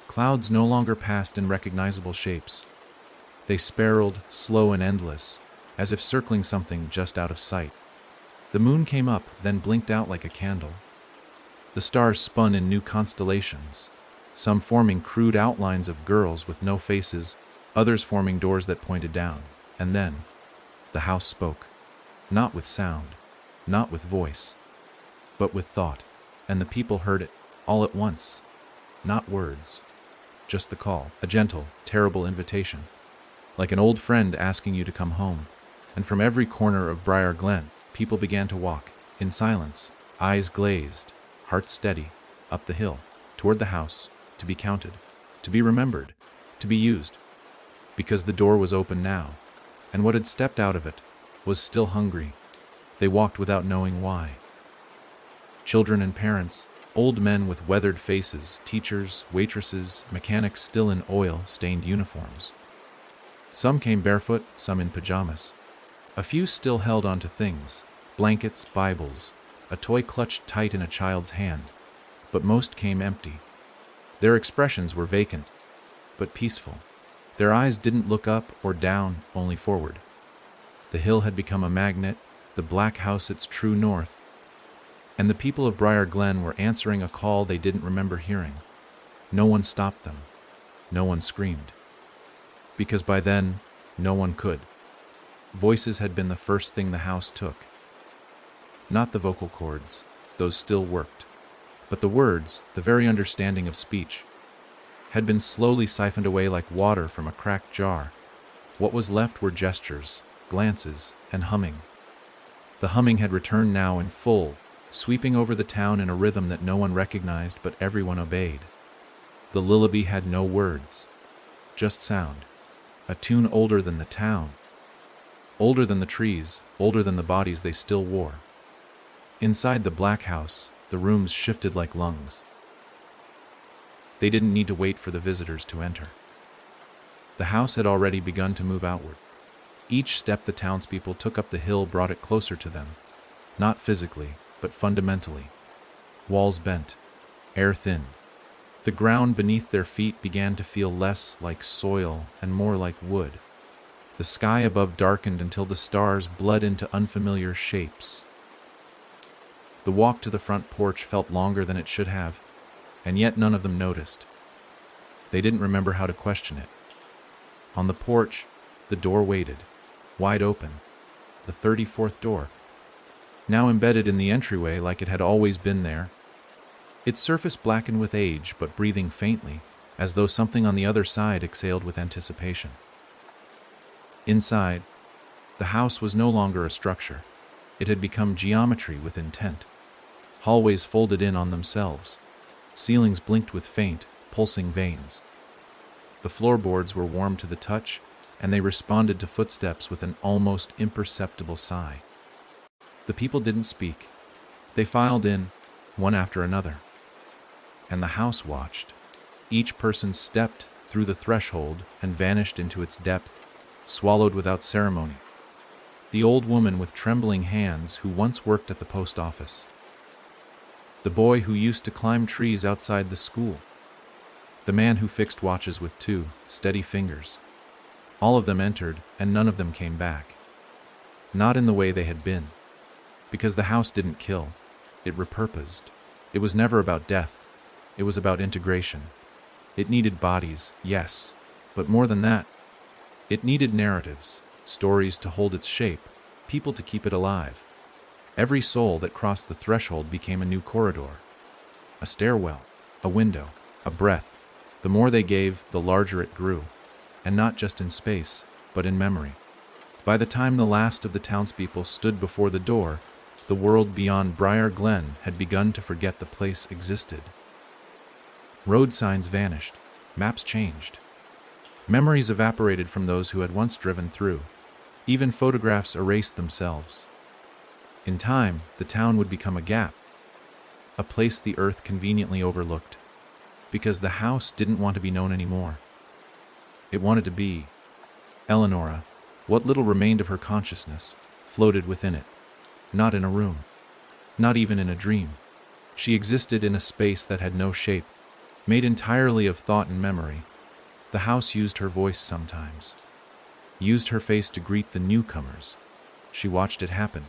Clouds no longer passed in recognizable shapes. They spiraled, slow and endless, as if circling something just out of sight. The moon came up, then blinked out like a candle. The stars spun in new constellations, some forming crude outlines of girls with no faces, others forming doors that pointed down. And then, the house spoke. Not with sound, not with voice, but with thought. And the people heard it, all at once. Not words, just the call, a gentle, terrible invitation, like an old friend asking you to come home. And from every corner of Briar Glen, people began to walk, in silence, eyes glazed, hearts steady, up the hill, toward the house, to be counted, to be remembered, to be used. Because the door was open now, and what had stepped out of it was still hungry. They walked without knowing why. Children and parents, old men with weathered faces, teachers, waitresses, mechanics still in oil-stained uniforms. Some came barefoot, some in pajamas. A few still held onto things, blankets, Bibles, a toy clutched tight in a child's hand, but most came empty. Their expressions were vacant, but peaceful. Their eyes didn't look up or down, only forward. The hill had become a magnet, the black house its true north, and the people of Briar Glen were answering a call they didn't remember hearing. No one stopped them. No one screamed. Because by then, no one could. Voices had been the first thing the house took. Not the vocal cords, those still worked, but the words, the very understanding of speech, had been slowly siphoned away like water from a cracked jar. What was left were gestures, glances, and humming. The humming had returned now in full, sweeping over the town in a rhythm that no one recognized but everyone obeyed. The lullaby had no words, just sound, a tune older than the town, older than the trees, older than the bodies they still wore. Inside the black house, the rooms shifted like lungs. They didn't need to wait for the visitors to enter. The house had already begun to move outward. Each step the townspeople took up the hill brought it closer to them, not physically, but fundamentally. Walls bent, air thinned. The ground beneath their feet began to feel less like soil and more like wood. The sky above darkened until the stars bled into unfamiliar shapes. The walk to the front porch felt longer than it should have, and yet none of them noticed. They didn't remember how to question it. On the porch, the door waited, wide open, the 34th door, now embedded in the entryway like it had always been there. Its surface blackened with age, but breathing faintly, as though something on the other side exhaled with anticipation. Inside, the house was no longer a structure. It had become geometry with intent. Hallways folded in on themselves. Ceilings blinked with faint, pulsing veins. The floorboards were warm to the touch, and they responded to footsteps with an almost imperceptible sigh. The people didn't speak. They filed in, one after another. And the house watched. Each person stepped through the threshold and vanished into its depth, swallowed without ceremony. The old woman with trembling hands who once worked at the post office. The boy who used to climb trees outside the school. The man who fixed watches with 2 steady fingers. All of them entered, and none of them came back. Not in the way they had been. Because the house didn't kill. It repurposed. It was never about death. It was about integration. It needed bodies, yes, but more than that. It needed narratives, stories to hold its shape, people to keep it alive. Every soul that crossed the threshold became a new corridor. A stairwell, a window, a breath. The more they gave, the larger it grew. And not just in space, but in memory. By the time the last of the townspeople stood before the door, the world beyond Briar Glen had begun to forget the place existed. Road signs vanished. Maps changed. Memories evaporated from those who had once driven through. Even photographs erased themselves. In time, the town would become a gap. A place the earth conveniently overlooked. Because the house didn't want to be known anymore. It wanted to be. Eleonora, what little remained of her consciousness, floated within it. Not in a room. Not even in a dream. She existed in a space that had no shape, made entirely of thought and memory. The house used her voice sometimes. Used her face to greet the newcomers. She watched it happen.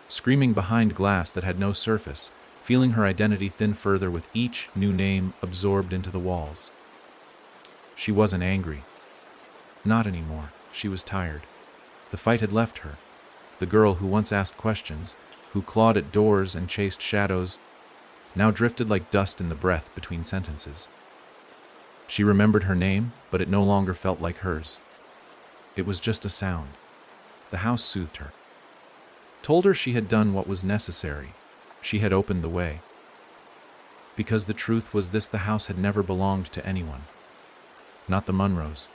Screaming behind glass that had no surface, feeling her identity thin further with each new name absorbed into the walls. She wasn't angry. Not anymore. She was tired. The fight had left her. The girl who once asked questions, who clawed at doors and chased shadows, now drifted like dust in the breath between sentences. She remembered her name, but it no longer felt like hers. It was just a sound. The house soothed her. Told her she had done what was necessary. She had opened the way. Because the truth was this: the house had never belonged to anyone. Not the Munros.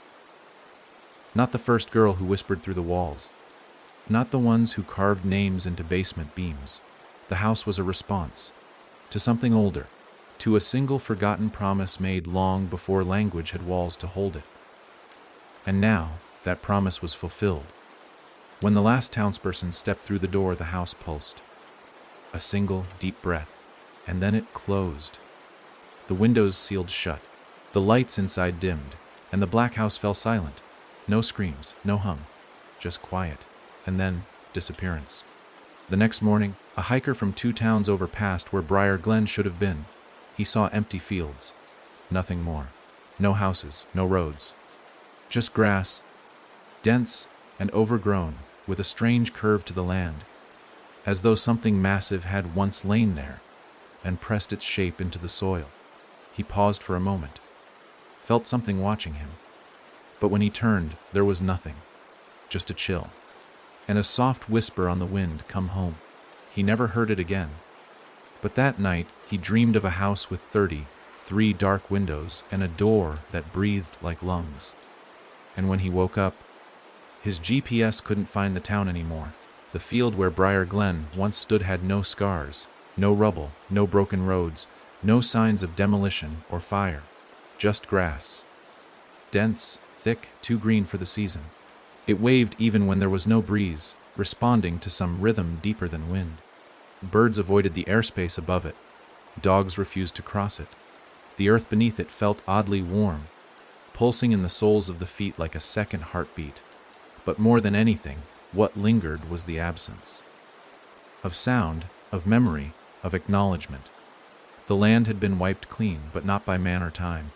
Not the first girl who whispered through the walls. Not the ones who carved names into basement beams. The house was a response. To something older. To a single forgotten promise made long before language had walls to hold it. And now, that promise was fulfilled. When the last townsperson stepped through the door, the house pulsed. A single, deep breath. And then it closed. The windows sealed shut. The lights inside dimmed. And the black house fell silent. No screams, no hum. Just quiet. And then, disappearance. The next morning, a hiker from 2 towns over passed where Briar Glen should have been. He saw empty fields. Nothing more. No houses, no roads. Just grass, dense and overgrown, with a strange curve to the land, as though something massive had once lain there and pressed its shape into the soil. He paused for a moment, felt something watching him. But when he turned, there was nothing, just a chill, and a soft whisper on the wind, "Come home." He never heard it again. But that night, he dreamed of a house with 33 dark windows and a door that breathed like lungs. And when he woke up, his GPS couldn't find the town anymore. The field where Briar Glen once stood had no scars, no rubble, no broken roads, no signs of demolition or fire. Just grass. Dense, thick, too green for the season. It waved even when there was no breeze, responding to some rhythm deeper than wind. Birds avoided the airspace above it. Dogs refused to cross it. The earth beneath it felt oddly warm, pulsing in the soles of the feet like a second heartbeat. But more than anything, what lingered was the absence of sound, of memory, of acknowledgement. The land had been wiped clean, but not by man or time.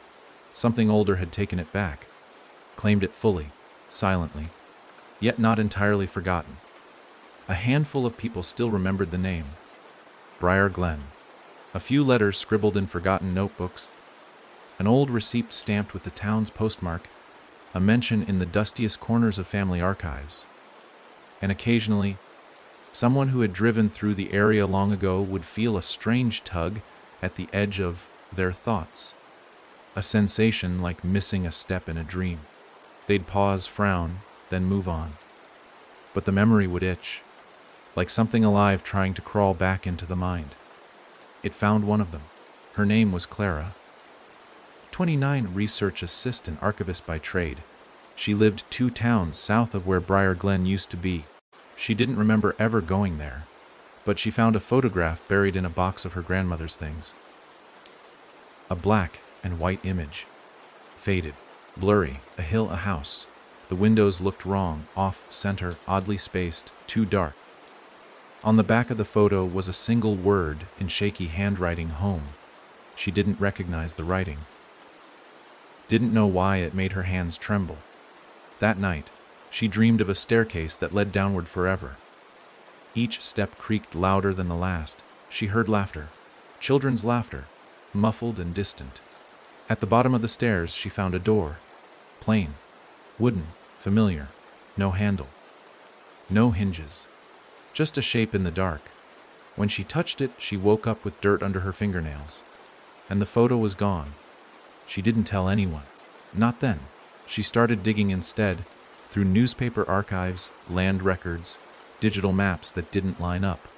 Something older had taken it back, claimed it fully, silently, yet not entirely forgotten. A handful of people still remembered the name, Briar Glen. A few letters scribbled in forgotten notebooks, an old receipt stamped with the town's postmark, a mention in the dustiest corners of family archives. And occasionally, someone who had driven through the area long ago would feel a strange tug at the edge of their thoughts, a sensation like missing a step in a dream. They'd pause, frown, then move on. But the memory would itch, like something alive trying to crawl back into the mind. It found one of them. Her name was Clara. 29, research assistant archivist by trade. She lived 2 towns south of where Briar Glen used to be. She didn't remember ever going there, but she found a photograph buried in a box of her grandmother's things. A black and white image. Faded, blurry, a hill, a house. The windows looked wrong, off center, oddly spaced, too dark. On the back of the photo was a single word in shaky handwriting, home. She didn't recognize the writing. Didn't know why it made her hands tremble. That night, she dreamed of a staircase that led downward forever. Each step creaked louder than the last. She heard laughter, children's laughter, muffled and distant. At the bottom of the stairs, she found a door. Plain, wooden, familiar, no handle, no hinges, just a shape in the dark. When she touched it, she woke up with dirt under her fingernails. And the photo was gone. She didn't tell anyone. Not then. She started digging instead, through newspaper archives, land records, digital maps that didn't line up.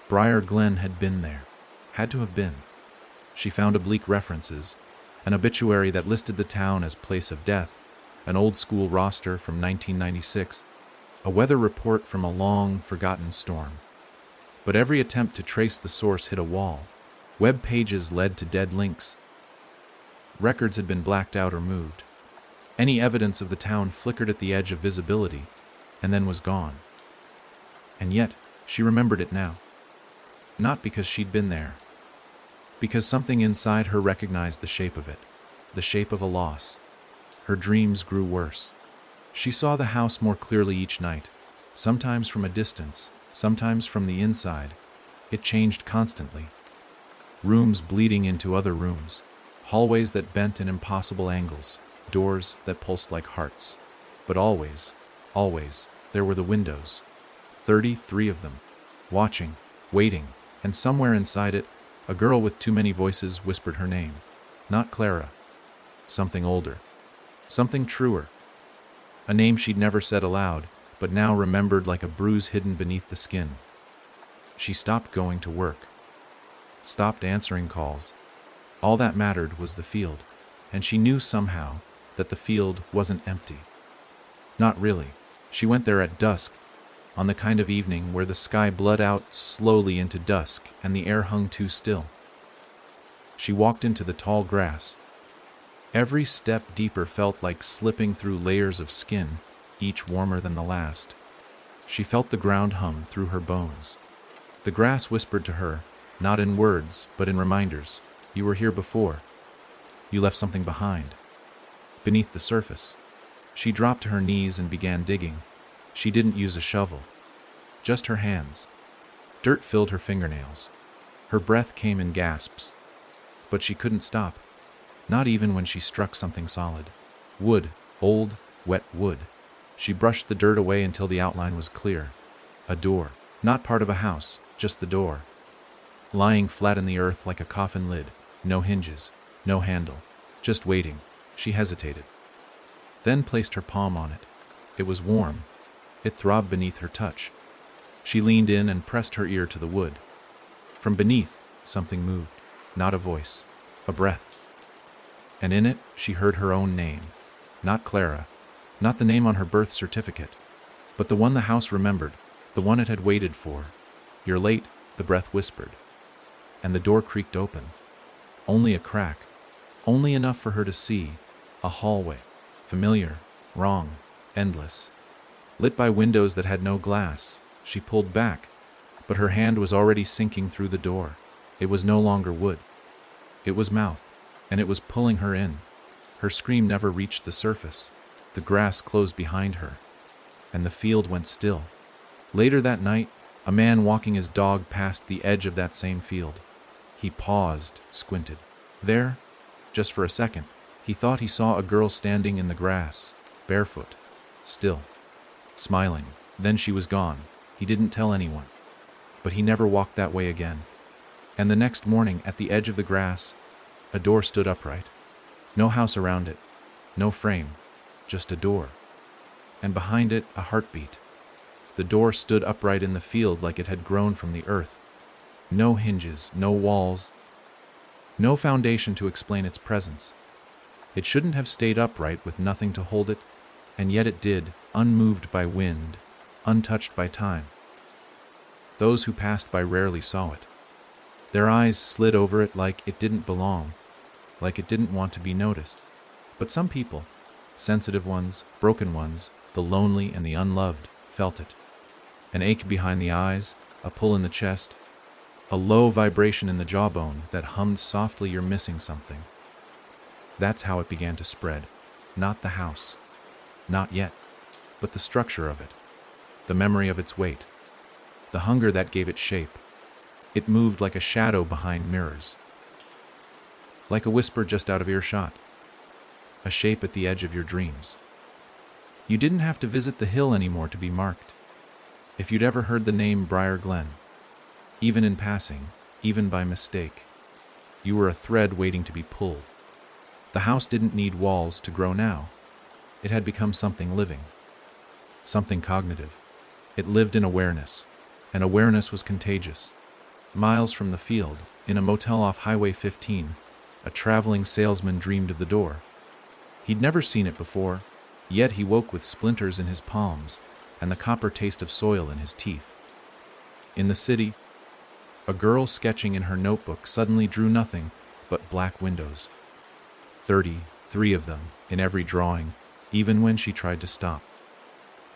Briar Glen had been there. Had to have been. She found oblique references, an obituary that listed the town as place of death, an old school roster from 1996, a weather report from a long, forgotten storm. But every attempt to trace the source hit a wall. Web pages led to dead links. Records had been blacked out or moved. Any evidence of the town flickered at the edge of visibility, and then was gone. And yet, she remembered it now. Not because she'd been there. Because something inside her recognized the shape of it. The shape of a loss. Her dreams grew worse. She saw the house more clearly each night, sometimes from a distance, sometimes from the inside. It changed constantly. Rooms bleeding into other rooms. Hallways that bent in impossible angles, doors that pulsed like hearts. But always, there were the windows. 33 of them, watching, waiting, and somewhere inside it, a girl with too many voices whispered her name. Not Clara. Something older. Something truer. A name she'd never said aloud, but now remembered like a bruise hidden beneath the skin. She stopped going to work. Stopped answering calls. All that mattered was the field, and she knew somehow that the field wasn't empty. Not really. She went there at dusk, on the kind of evening where the sky bled out slowly into dusk and the air hung too still. She walked into the tall grass. Every step deeper felt like slipping through layers of skin, each warmer than the last. She felt the ground hum through her bones. The grass whispered to her, not in words, but in reminders. You were here before. You left something behind. Beneath the surface. She dropped to her knees and began digging. She didn't use a shovel. Just her hands. Dirt filled her fingernails. Her breath came in gasps. But she couldn't stop. Not even when she struck something solid. Wood. Old, wet wood. She brushed the dirt away until the outline was clear. A door. Not part of a house, just the door. Lying flat in the earth like a coffin lid. No hinges. No handle. Just waiting. She hesitated. Then placed her palm on it. It was warm. It throbbed beneath her touch. She leaned in and pressed her ear to the wood. From beneath, something moved. Not a voice. A breath. And in it, she heard her own name. Not Clara. Not the name on her birth certificate. But the one the house remembered. The one it had waited for. You're late, the breath whispered. And the door creaked open. Only a crack. Only enough for her to see. A hallway. Familiar. Wrong. Endless. Lit by windows that had no glass. She pulled back, but her hand was already sinking through the door. It was no longer wood. It was mouth, and it was pulling her in. Her scream never reached the surface. The grass closed behind her, and the field went still. Later that night, a man walking his dog passed the edge of that same field. He paused, squinted. There, just for a second, he thought he saw a girl standing in the grass, barefoot, still, smiling. Then she was gone. He didn't tell anyone. But he never walked that way again. And the next morning, at the edge of the grass, a door stood upright. No house around it. No frame. just a door. And behind it, a heartbeat. The door stood upright in the field like it had grown from the earth. No hinges, no walls, no foundation to explain its presence. It shouldn't have stayed upright with nothing to hold it, and yet it did, unmoved by wind, untouched by time. Those who passed by rarely saw it. Their eyes slid over it like it didn't belong, like it didn't want to be noticed. But some people, sensitive ones, broken ones, the lonely and the unloved, felt it. An ache behind the eyes, a pull in the chest, a low vibration in the jawbone that hummed softly, "You're missing something." That's how it began to spread. Not the house. Not yet. But the structure of it. The memory of its weight. The hunger that gave it shape. It moved like a shadow behind mirrors. Like a whisper just out of earshot. A shape at the edge of your dreams. You didn't have to visit the hill anymore to be marked. If you'd ever heard the name Briar Glen, even in passing, even by mistake, you were a thread waiting to be pulled. The house didn't need walls to grow now. It had become something living, something cognitive. It lived in awareness, and awareness was contagious. Miles from the field, in a motel off Highway 15, a traveling salesman dreamed of the door. He'd never seen it before, yet he woke with splinters in his palms and the copper taste of soil in his teeth. In the city, a girl sketching in her notebook suddenly drew nothing but black windows. 33 of them in every drawing, even when she tried to stop.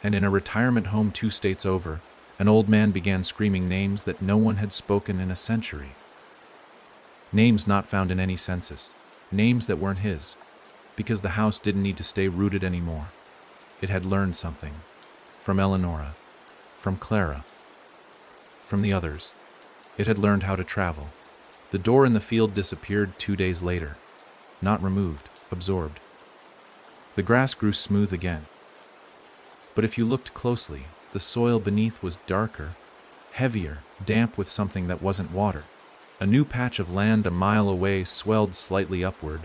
And in a retirement home 2 states over, an old man began screaming names that no one had spoken in a century. Names not found in any census. Names that weren't his. Because the house didn't need to stay rooted anymore. It had learned something. From Eleonora. From Clara. From the others. It had learned how to travel. The door in the field disappeared 2 days later. Not removed, absorbed. The grass grew smooth again. But if you looked closely, the soil beneath was darker, heavier, damp with something that wasn't water. A new patch of land a mile away swelled slightly upward,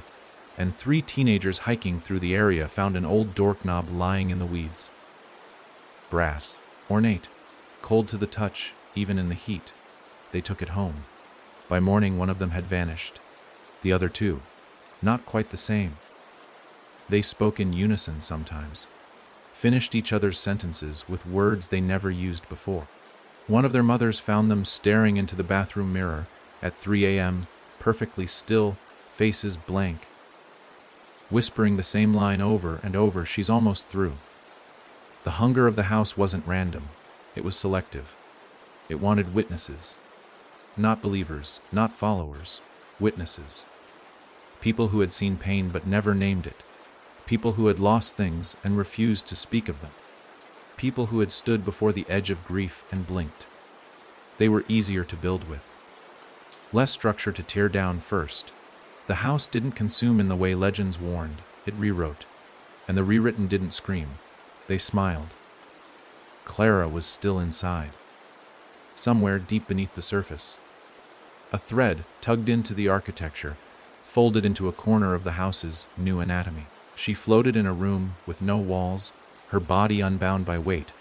and 3 teenagers hiking through the area found an old doorknob lying in the weeds. Brass, ornate, cold to the touch, even in the heat. They took it home. By morning, one of them had vanished. The other 2, not quite the same. They spoke in unison sometimes, finished each other's sentences with words they never used before. One of their mothers found them staring into the bathroom mirror at 3 a.m., perfectly still, faces blank, whispering the same line over and over, "She's almost through." The hunger of the house wasn't random. It was selective. It wanted witnesses. Not believers, not followers. Witnesses. People who had seen pain but never named it. People who had lost things and refused to speak of them. People who had stood before the edge of grief and blinked. They were easier to build with. Less structure to tear down first. The house didn't consume in the way legends warned. It rewrote. And the rewritten didn't scream. They smiled. Clara was still inside. Somewhere deep beneath the surface. A thread tugged into the architecture, folded into a corner of the house's new anatomy. She floated in a room with no walls, her body unbound by weight.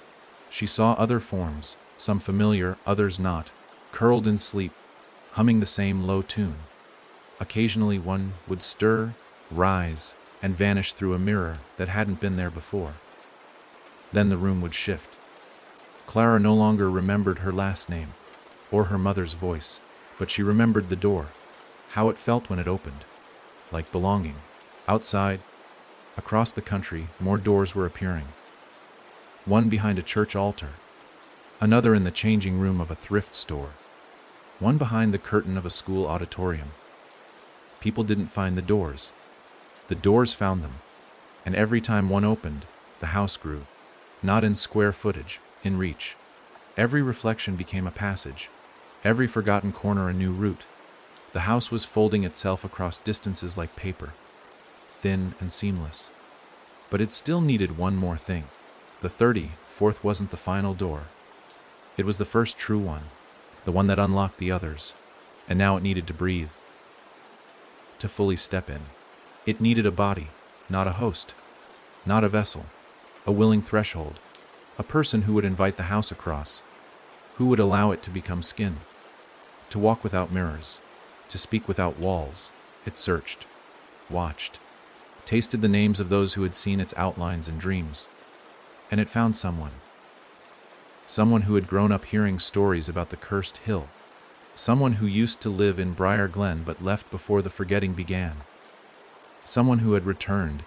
She saw other forms, some familiar, others not, curled in sleep, humming the same low tune. Occasionally one would stir, rise, and vanish through a mirror that hadn't been there before. Then the room would shift. Clara no longer remembered her last name, or her mother's voice, but she remembered the door, how it felt when it opened, like belonging. Outside, across the country, more doors were appearing. One behind a church altar, another in the changing room of a thrift store, one behind the curtain of a school auditorium. People didn't find the doors. The doors found them, and every time one opened, the house grew, not in square footage, in reach. Every reflection became a passage, every forgotten corner a new route. The house was folding itself across distances like paper, thin and seamless. But it still needed one more thing. The 34th wasn't the final door. It was the first true one, the one that unlocked the others, and now it needed to breathe. To fully step in. It needed a body, not a host. not a vessel, a willing threshold, a person who would invite the house across, who would allow it to become skin, to walk without mirrors, to speak without walls. It searched, watched, tasted the names of those who had seen its outlines and dreams, and it found someone. Someone who had grown up hearing stories about the cursed hill, someone who used to live in Briar Glen but left before the forgetting began, someone who had returned,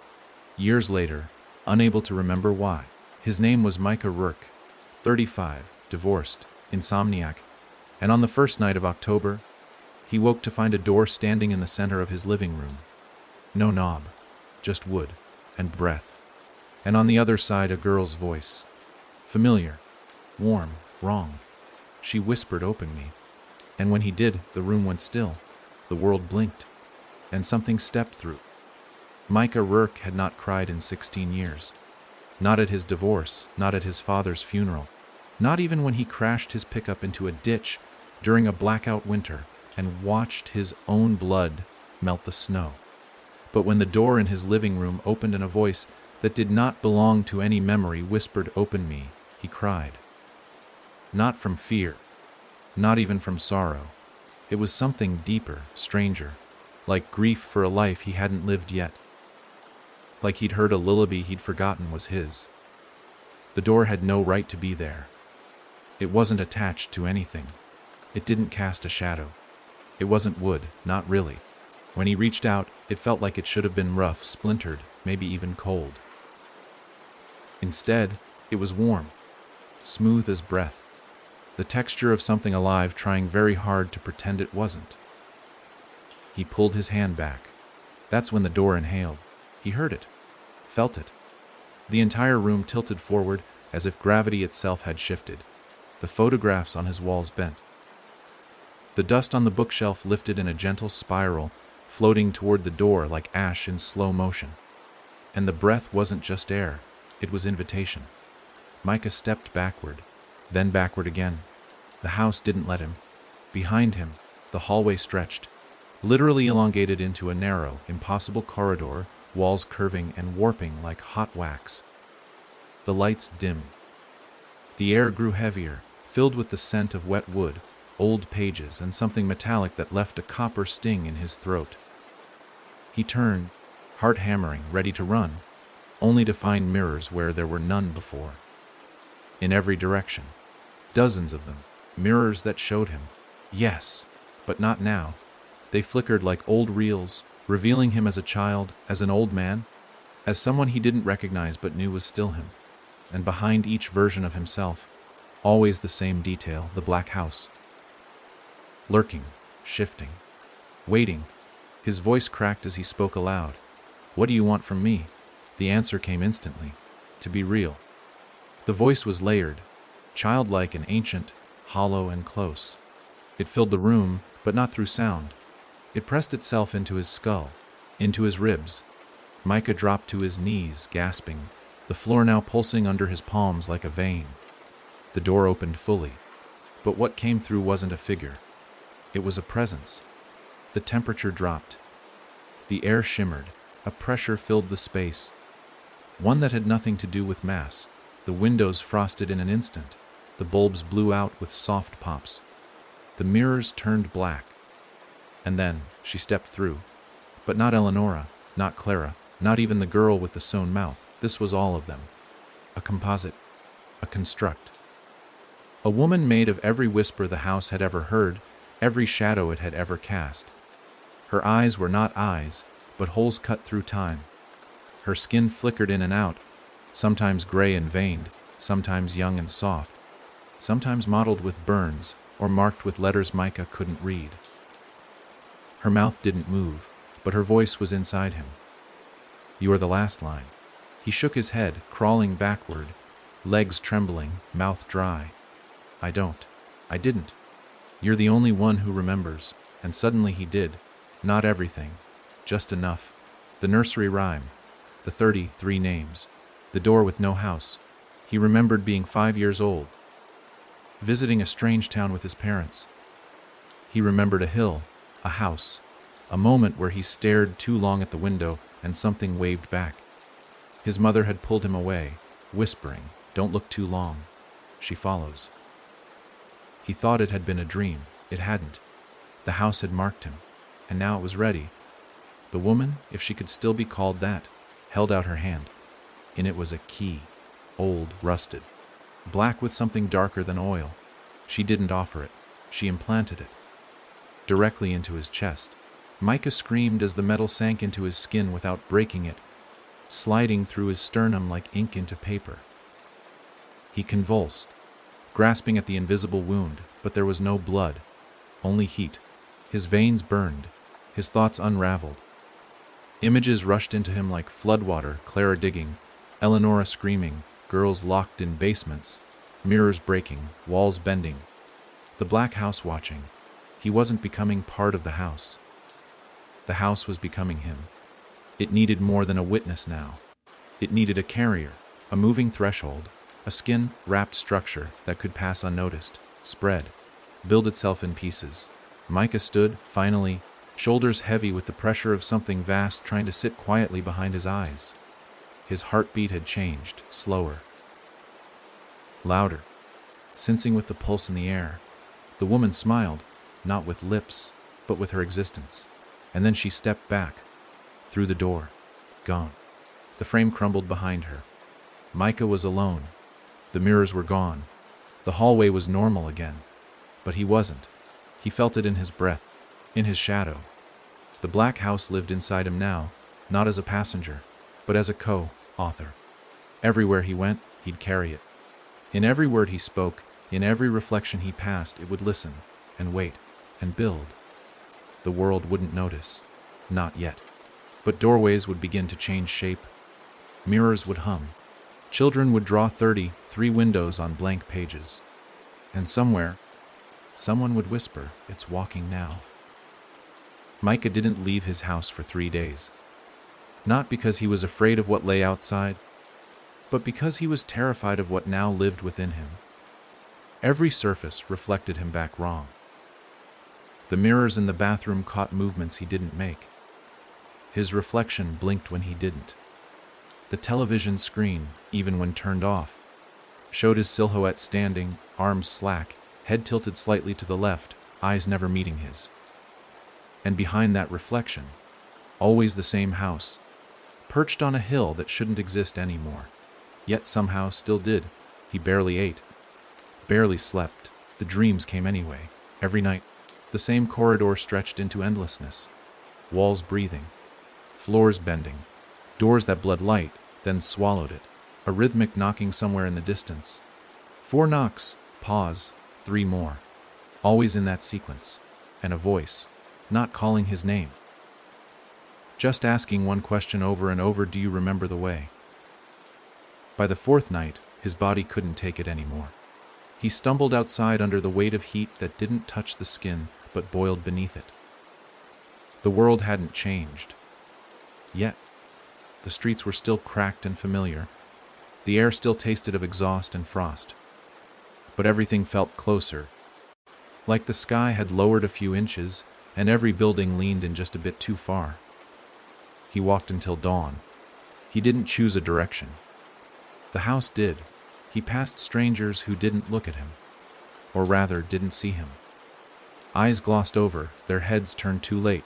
years later, unable to remember why. His name was Micah Rourke, 35, divorced, insomniac, and on the first night of October, he woke to find a door standing in the center of his living room. No knob, just wood and breath, and on the other side a girl's voice. Familiar, warm, wrong. She whispered, "Open me." And when he did, the room went still, the world blinked, and something stepped through. Micah Rourke had not cried in 16 years. Not at his divorce, not at his father's funeral, not even when he crashed his pickup into a ditch during a blackout winter and watched his own blood melt the snow. But when the door in his living room opened and a voice that did not belong to any memory whispered, "Open me," he cried. Not from fear, not even from sorrow. It was something deeper, stranger, like grief for a life he hadn't lived yet. Like he'd heard a lullaby he'd forgotten was his. The door had no right to be there. It wasn't attached to anything. It didn't cast a shadow. It wasn't wood, not really. When he reached out, it felt like it should have been rough, splintered, maybe even cold. Instead, it was warm, smooth as breath, the texture of something alive trying very hard to pretend it wasn't. He pulled his hand back. That's when the door inhaled. He heard it, felt it. The entire room tilted forward as if gravity itself had shifted. The photographs on his walls bent. The dust on the bookshelf lifted in a gentle spiral, floating toward the door like ash in slow motion. And the breath wasn't just air, it was invitation. Micah stepped backward, then backward again. The house didn't let him. Behind him, the hallway stretched, literally elongated into a narrow, impossible corridor, walls curving and warping like hot wax. The lights dimmed. The air grew heavier, filled with the scent of wet wood, old pages, and something metallic that left a copper sting in his throat. He turned, heart hammering, ready to run, only to find mirrors where there were none before. In every direction, dozens of them, mirrors that showed him. Yes, but not now. They flickered like old reels, revealing him as a child, as an old man, as someone he didn't recognize but knew was still him. And behind each version of himself, always the same detail, the black house. Lurking, shifting, waiting. His voice cracked as he spoke aloud. "What do you want from me?" The answer came instantly. To be real. The voice was layered, childlike and ancient, hollow and close. It filled the room, but not through sound. It pressed itself into his skull, into his ribs. Micah dropped to his knees, gasping, the floor now pulsing under his palms like a vein. The door opened fully, but what came through wasn't a figure. It was a presence. The temperature dropped. The air shimmered. A pressure filled the space. One that had nothing to do with mass. The windows frosted in an instant. The bulbs blew out with soft pops. The mirrors turned black. And then she stepped through. But not Eleonora, not Clara, not even the girl with the sewn mouth. This was all of them. A composite. A construct. A woman made of every whisper the house had ever heard, every shadow it had ever cast. Her eyes were not eyes, but holes cut through time. Her skin flickered in and out, sometimes gray and veined, sometimes young and soft, sometimes mottled with burns or marked with letters Micah couldn't read. Her mouth didn't move, but her voice was inside him. "You are the last line." He shook his head, crawling backward, legs trembling, mouth dry. I didn't. You're the only one who remembers." And suddenly he did. Not everything, just enough. The nursery rhyme, the 33 names, the door with no house. He remembered being 5 years old, visiting a strange town with his parents. He remembered a hill, a house, a moment where he stared too long at the window and something waved back. His mother had pulled him away, whispering, "Don't look too long." She follows. He thought it had been a dream. It hadn't. The house had marked him, and now it was ready. The woman, if she could still be called that, held out her hand. In it was a key, old, rusted, black with something darker than oil. She didn't offer it. She implanted it directly into his chest. Micah screamed as the metal sank into his skin without breaking it, sliding through his sternum like ink into paper. He convulsed, grasping at the invisible wound, but there was no blood, only heat. His veins burned, his thoughts unraveled. Images rushed into him like floodwater, Clara digging, Eleonora screaming, girls locked in basements, mirrors breaking, walls bending. The black house watching. He wasn't becoming part of the house. The house was becoming him. It needed more than a witness now. It needed a carrier, a moving threshold, a skin-wrapped structure that could pass unnoticed, spread, build itself in pieces. Micah stood, finally, shoulders heavy with the pressure of something vast trying to sit quietly behind his eyes. His heartbeat had changed, slower, louder, sensing with the pulse in the air. The woman smiled, not with lips, but with her existence. And then she stepped back, through the door, gone. The frame crumbled behind her. Micah was alone. The mirrors were gone. The hallway was normal again. But he wasn't. He felt it in his breath, in his shadow. The black house lived inside him now, not as a passenger, but as a co-author. Everywhere he went, he'd carry it. In every word he spoke, in every reflection he passed, it would listen, and wait, and build. The world wouldn't notice. Not yet. But doorways would begin to change shape. Mirrors would hum. Children would draw 33 windows on blank pages. And somewhere, someone would whisper, "It's walking now." Micah didn't leave his house for 3 days. Not because he was afraid of what lay outside, but because he was terrified of what now lived within him. Every surface reflected him back wrong. The mirrors in the bathroom caught movements he didn't make. His reflection blinked when he didn't. The television screen, even when turned off, showed his silhouette standing, arms slack, head tilted slightly to the left, eyes never meeting his. And behind that reflection, always the same house, perched on a hill that shouldn't exist anymore, yet somehow still did. He barely ate, barely slept. The dreams came anyway, every night. The same corridor stretched into endlessness, walls breathing, floors bending, doors that bled light, then swallowed it, a rhythmic knocking somewhere in the distance. 4 knocks, pause, 3 more, always in that sequence, and a voice, not calling his name, just asking one question over and over, "Do you remember the way?" By the 4th night, his body couldn't take it anymore. He stumbled outside under the weight of heat that didn't touch the skin, but boiled beneath it. The world hadn't changed. Yet, the streets were still cracked and familiar. The air still tasted of exhaust and frost. But everything felt closer, like the sky had lowered a few inches, and every building leaned in just a bit too far. He walked until dawn. He didn't choose a direction. The house did. He passed strangers who didn't look at him, or rather didn't see him. Eyes glossed over, their heads turned too late,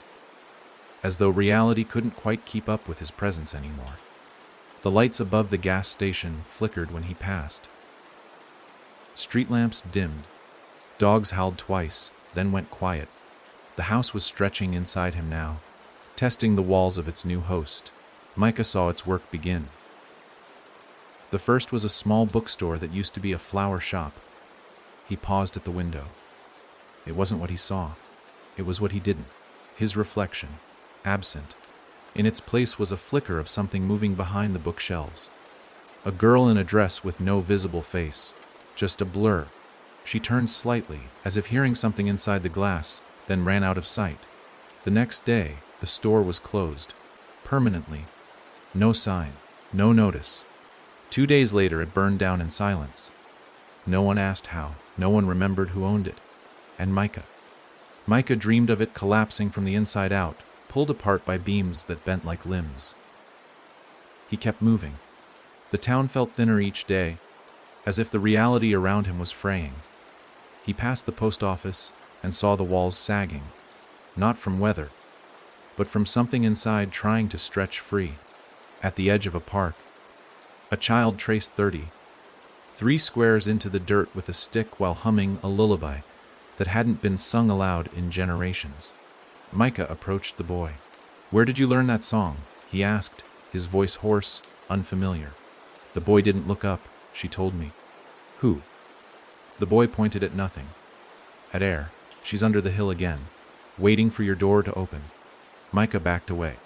as though reality couldn't quite keep up with his presence anymore. The lights above the gas station flickered when he passed. Street lamps dimmed. Dogs howled twice, then went quiet. The house was stretching inside him now, testing the walls of its new host. Micah saw its work begin. The first was a small bookstore that used to be a flower shop. He paused at the window. It wasn't what he saw. It was what he didn't. His reflection, absent. In its place was a flicker of something moving behind the bookshelves. A girl in a dress with no visible face. Just a blur. She turned slightly, as if hearing something inside the glass, then ran out of sight. The next day, the store was closed. Permanently. No sign. No notice. 2 days later, it burned down in silence. No one asked how. No one remembered who owned it. And Micah. Micah dreamed of it collapsing from the inside out, pulled apart by beams that bent like limbs. He kept moving, The town felt thinner each day, as if the reality around him was fraying. He passed the post office and saw the walls sagging, not from weather, but from something inside trying to stretch free. At the edge of a park, a child traced 3 squares into the dirt with a stick while humming a lullaby that hadn't been sung aloud in generations. Micah approached the boy. "Where did you learn that song?" he asked, his voice hoarse, unfamiliar. The boy didn't look up, she told me. "Who?" The boy pointed at nothing. "At Air. She's under the hill again, waiting for your door to open." Micah backed away.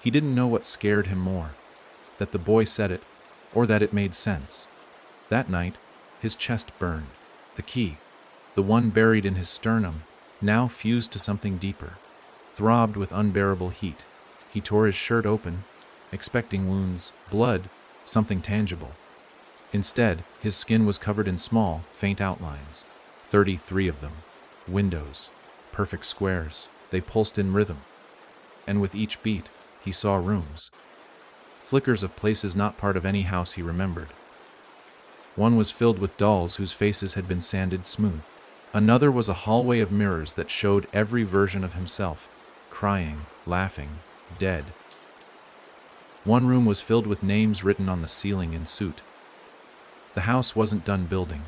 He didn't know what scared him more, that the boy said it, or that it made sense. That night, his chest burned. The key, the one buried in his sternum, now fused to something deeper, throbbed with unbearable heat. He tore his shirt open, expecting wounds, blood, something tangible. Instead, his skin was covered in small, faint outlines, 33 of them. Windows, perfect squares, they pulsed in rhythm. And with each beat, he saw rooms. Flickers of places not part of any house he remembered. One was filled with dolls whose faces had been sanded smooth. Another was a hallway of mirrors that showed every version of himself, crying, laughing, dead. One room was filled with names written on the ceiling in soot. The house wasn't done building.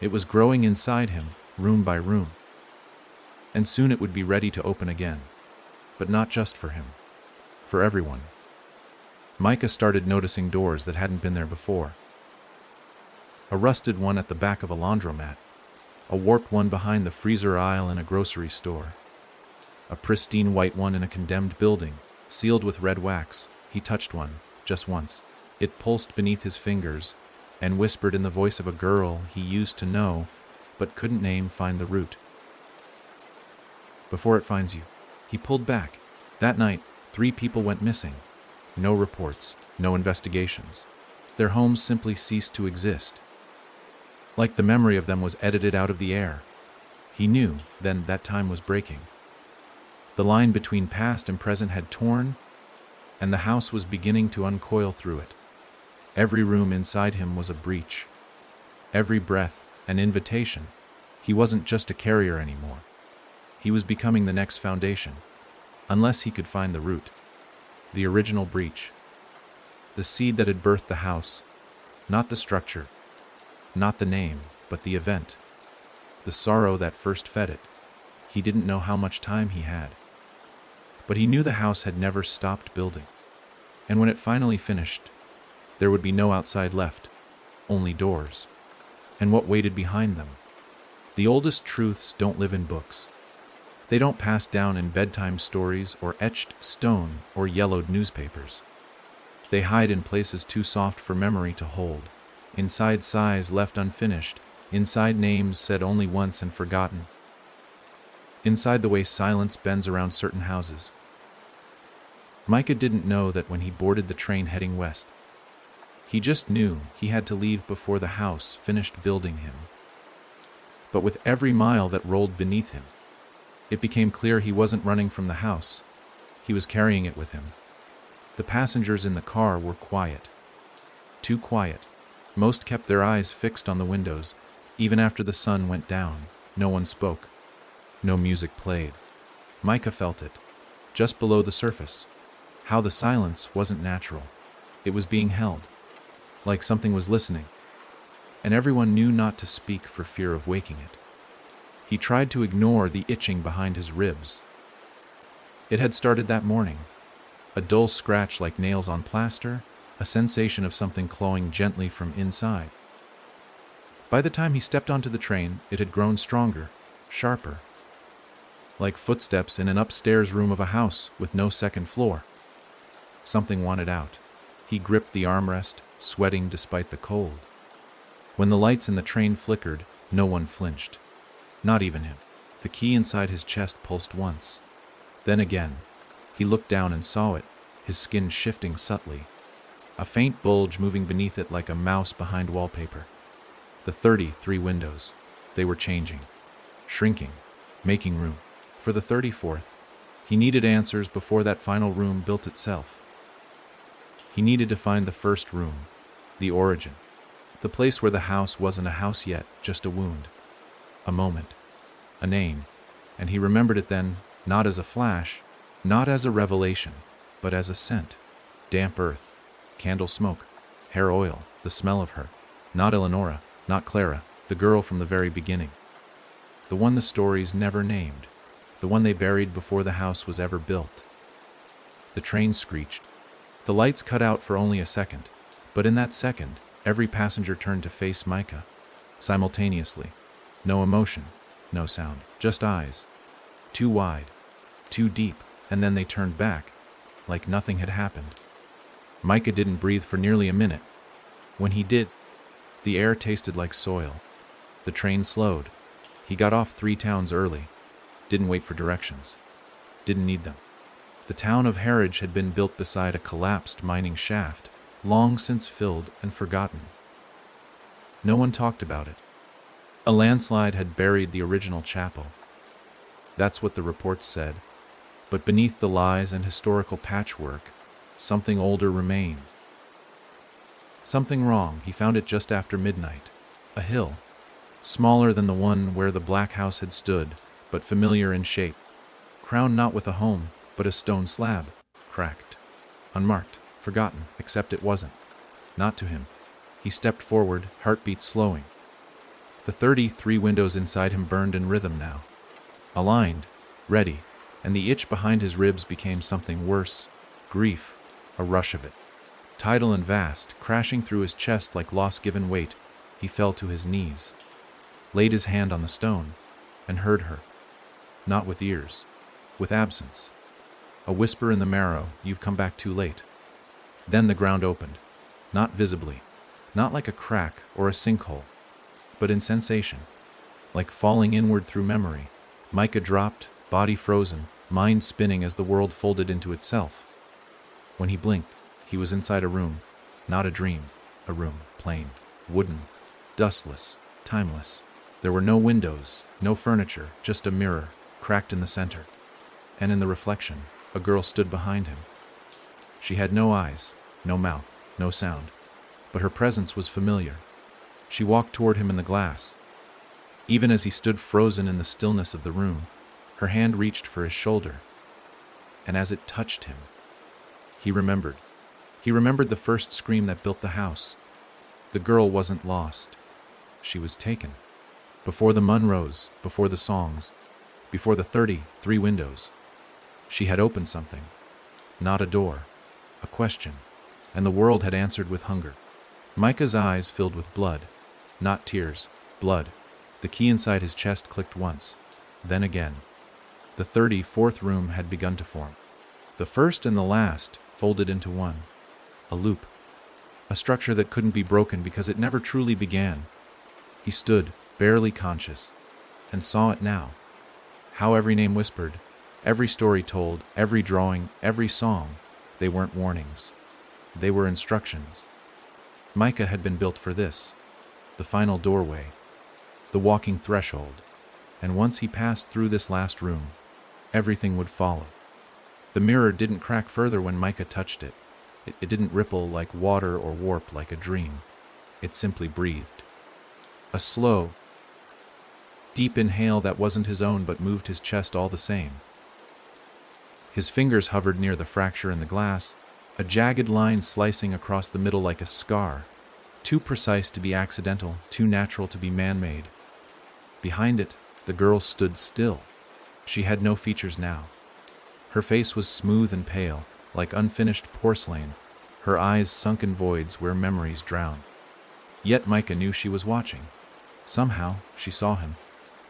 It was growing inside him, room by room. And soon it would be ready to open again. But not just for him. For everyone. Micah started noticing doors that hadn't been there before. A rusted one at the back of a laundromat. A warped one behind the freezer aisle in a grocery store. A pristine white one in a condemned building, sealed with red wax. He touched one, just once. It pulsed beneath his fingers, and whispered in the voice of a girl he used to know, but couldn't name. "Find the root. Before it finds you." He pulled back. That night, 3 people went missing. No reports, no investigations. Their homes simply ceased to exist. Like the memory of them was edited out of the air. He knew, then, that time was breaking. The line between past and present had torn, and the house was beginning to uncoil through it. Every room inside him was a breach. Every breath, an invitation. He wasn't just a carrier anymore. He was becoming the next foundation, unless he could find the root. The original breach. The seed that had birthed the house. Not the structure. Not the name, but the event. The sorrow that first fed it. He didn't know how much time he had. But he knew the house had never stopped building. And when it finally finished, there would be no outside left, only doors. And what waited behind them? The oldest truths don't live in books. They don't pass down in bedtime stories or etched stone or yellowed newspapers. They hide in places too soft for memory to hold, inside sighs left unfinished, inside names said only once and forgotten, inside the way silence bends around certain houses. Micah didn't know that when he boarded the train heading west. He just knew he had to leave before the house finished building him. But with every mile that rolled beneath him, it became clear he wasn't running from the house. He was carrying it with him. The passengers in the car were quiet. Too quiet. Most kept their eyes fixed on the windows, even after the sun went down. No one spoke. No music played. Micah felt it, just below the surface. How the silence wasn't natural. It was being held, like something was listening. And everyone knew not to speak for fear of waking it. He tried to ignore the itching behind his ribs. It had started that morning. A dull scratch like nails on plaster, a sensation of something clawing gently from inside. By the time he stepped onto the train, it had grown stronger, sharper. Like footsteps in an upstairs room of a house with no second floor. Something wanted out. He gripped the armrest, sweating despite the cold. When the lights in the train flickered, no one flinched. Not even him. The key inside his chest pulsed once. Then again. He looked down and saw it, his skin shifting subtly. A faint bulge moving beneath it like a mouse behind wallpaper. The 33 windows. They were changing. Shrinking. Making room. For the 34th. He needed answers before that final room built itself. He needed to find the first room. The origin. The place where the house wasn't a house yet, just a wound. A moment. A name. And he remembered it then, not as a flash, not as a revelation, but as a scent. Damp earth. Candle smoke. Hair oil. The smell of her. Not Eleonora, not Clara, the girl from the very beginning. The one the stories never named. The one they buried before the house was ever built. The train screeched. The lights cut out for only a second, but in that second, every passenger turned to face Micah, simultaneously. No emotion, no sound, just eyes. Too wide, too deep, and then they turned back, like nothing had happened. Micah didn't breathe for nearly a minute. When he did, the air tasted like soil. The train slowed. He got off 3 towns early. Didn't wait for directions. Didn't need them. The town of Harwich had been built beside a collapsed mining shaft, long since filled and forgotten. No one talked about it. A landslide had buried the original chapel. That's what the reports said. But beneath the lies and historical patchwork, something older remained. Something wrong. He found it just after midnight. A hill, smaller than the one where the black house had stood, but familiar in shape. Crowned not with a home, but a stone slab, cracked, unmarked, forgotten, except it wasn't. Not to him. He stepped forward, heartbeat slowing. The 33 windows inside him burned in rhythm now. Aligned, ready, and the itch behind his ribs became something worse. Grief, a rush of it. Tidal and vast, crashing through his chest like loss-given weight, he fell to his knees, laid his hand on the stone, and heard her. Not with ears, with absence. A whisper in the marrow, "You've come back too late." Then the ground opened, not visibly, not like a crack or a sinkhole, but in sensation, like falling inward through memory. Micah dropped, body frozen, mind spinning as the world folded into itself. When he blinked, he was inside a room, not a dream, a room, plain, wooden, dustless, timeless. There were no windows, no furniture, just a mirror, cracked in the center. And in the reflection, a girl stood behind him. She had no eyes, no mouth, no sound, but her presence was familiar. She walked toward him in the glass. Even as he stood frozen in the stillness of the room, her hand reached for his shoulder. And as it touched him, he remembered. He remembered the first scream that built the house. The girl wasn't lost. She was taken. Before the Munros, before the songs, before the 33 windows, she had opened something. Not a door, a question, and the world had answered with hunger. Micah's eyes filled with blood, not tears, blood. The key inside his chest clicked once, then again. The 34th room had begun to form. The first and the last folded into one. A loop. A structure that couldn't be broken because it never truly began. He stood, barely conscious, and saw it now. How every name whispered, every story told, every drawing, every song, they weren't warnings. They were instructions. Micah had been built for this. The final doorway. The walking threshold. And once he passed through this last room, everything would follow. The mirror didn't crack further when Micah touched it. It didn't ripple like water or warp like a dream. It simply breathed. A slow, deep inhale that wasn't his own but moved his chest all the same. His fingers hovered near the fracture in the glass, a jagged line slicing across the middle like a scar, too precise to be accidental, too natural to be man-made. Behind it, the girl stood still. She had no features now. Her face was smooth and pale, like unfinished porcelain, her eyes sunken voids where memories drowned. Yet Micah knew she was watching. Somehow, she saw him.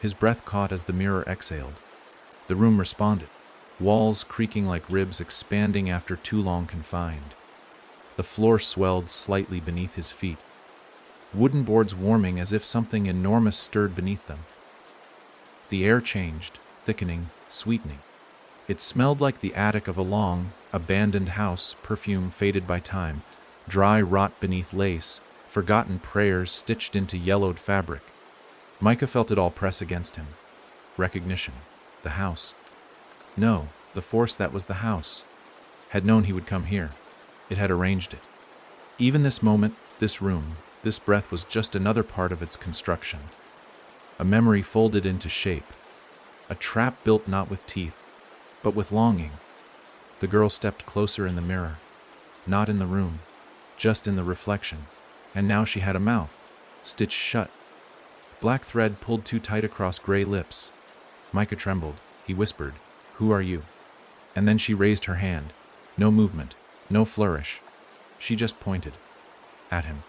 His breath caught as the mirror exhaled. The room responded, walls creaking like ribs expanding after too long confined. The floor swelled slightly beneath his feet, wooden boards warming as if something enormous stirred beneath them. The air changed, thickening, sweetening. It smelled like the attic of a long, abandoned house, perfume faded by time, dry rot beneath lace, forgotten prayers stitched into yellowed fabric. Micah felt it all press against him. Recognition. The house. No, the force that was the house had known he would come here. It had arranged it. Even this moment, This room, this breath was just another part of its construction. A memory folded into shape. A trap built not with teeth, but with longing. The girl stepped closer in the mirror. Not in the room, just in the reflection. And now she had a mouth, stitched shut. Black thread pulled too tight across gray lips. Micah trembled. He whispered, "Who are you?" And then she raised her hand. No movement, no flourish. She just pointed at him.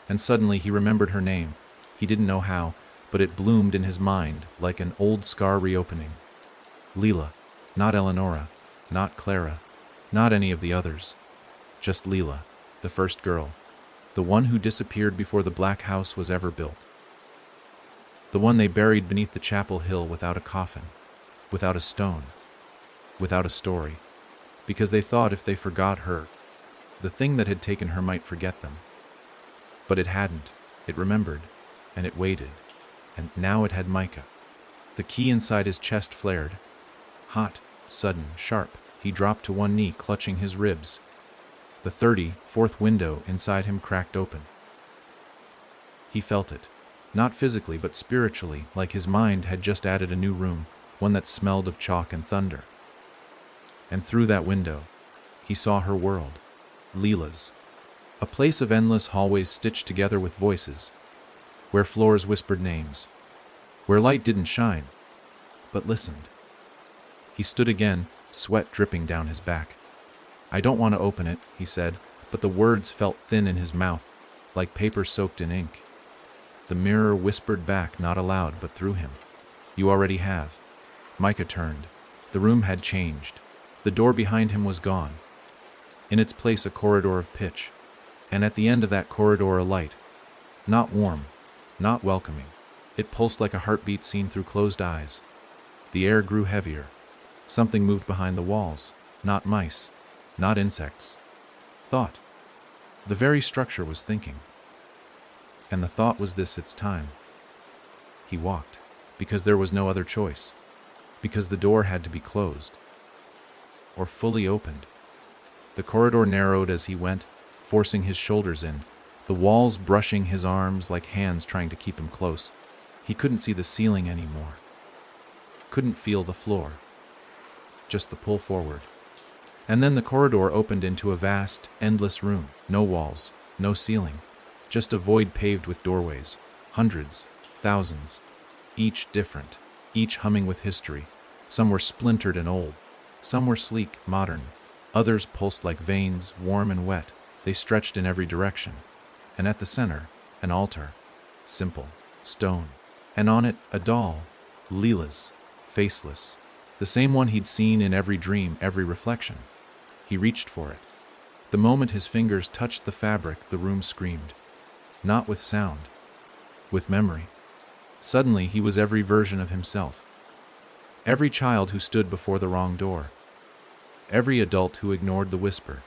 And suddenly he remembered her name. He didn't know how, but it bloomed in his mind like an old scar reopening. Leela, not Eleonora, not Clara, not any of the others. Just Leela, the first girl, the one who disappeared before the black house was ever built. The one they buried beneath the chapel hill without a coffin, without a stone, without a story, because they thought if they forgot her, the thing that had taken her might forget them. But it hadn't. It remembered, and it waited, and now it had Micah. The key inside his chest flared. Hot, sudden, sharp, he dropped to one knee, clutching his ribs. The 34th window inside him cracked open. He felt it, not physically but spiritually, like his mind had just added a new room, one that smelled of chalk and thunder. And through that window, he saw her world, Leela's. A place of endless hallways stitched together with voices, where floors whispered names, where light didn't shine, but listened. He stood again, sweat dripping down his back. "I don't want to open it," he said, but the words felt thin in his mouth, like paper soaked in ink. The mirror whispered back, not aloud, but through him, "You already have." Micah turned. The room had changed. The door behind him was gone. In its place, a corridor of pitch, and at the end of that corridor a light. Not warm, not welcoming. It pulsed like a heartbeat seen through closed eyes. The air grew heavier. Something moved behind the walls. Not mice, not insects. Thought. The very structure was thinking. And the thought was this: it's time. He walked, because there was no other choice, because the door had to be closed, or fully opened. The corridor narrowed as he went, forcing his shoulders in, the walls brushing his arms like hands trying to keep him close. He couldn't see the ceiling anymore. Couldn't feel the floor. Just the pull forward. And then the corridor opened into a vast, endless room. No walls, no ceiling. Just a void paved with doorways. Hundreds, thousands. Each different. Each humming with history. Some were splintered and old. Some were sleek, modern. Others pulsed like veins, warm and wet. They stretched in every direction. And at the center, an altar. Simple. Stone. And on it, a doll. Leela's. Faceless. The same one he'd seen in every dream, every reflection. He reached for it. The moment his fingers touched the fabric, the room screamed. Not with sound. With memory. Suddenly, he was every version of himself. Every child who stood before the wrong door. Every adult who ignored the whisper.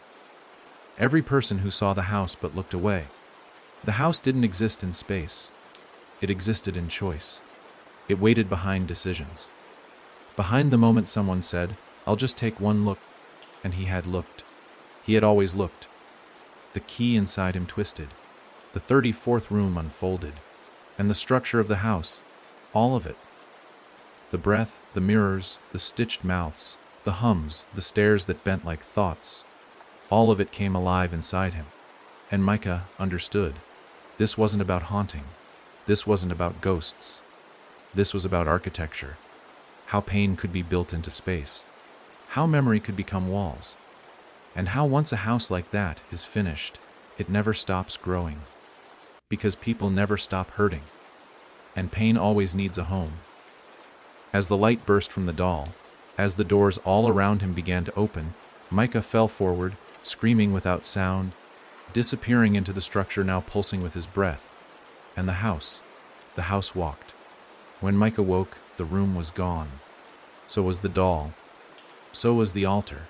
Every person who saw the house but looked away. The house didn't exist in space. It existed in choice. It waited behind decisions. Behind the moment someone said, "I'll just take one look," and he had looked. He had always looked. The key inside him twisted. The 34th room unfolded. And the structure of the house, all of it. The breath, the mirrors, the stitched mouths, the hums, the stares that bent like thoughts. All of it came alive inside him. And Micah understood. This wasn't about haunting. This wasn't about ghosts. This was about architecture. How pain could be built into space. How memory could become walls. And how once a house like that is finished, it never stops growing. Because people never stop hurting. And pain always needs a home. As the light burst from the doll, as the doors all around him began to open, Micah fell forward, screaming without sound, disappearing into the structure now pulsing with his breath. And the house walked. When Micah woke, the room was gone. So was the doll. So was the altar.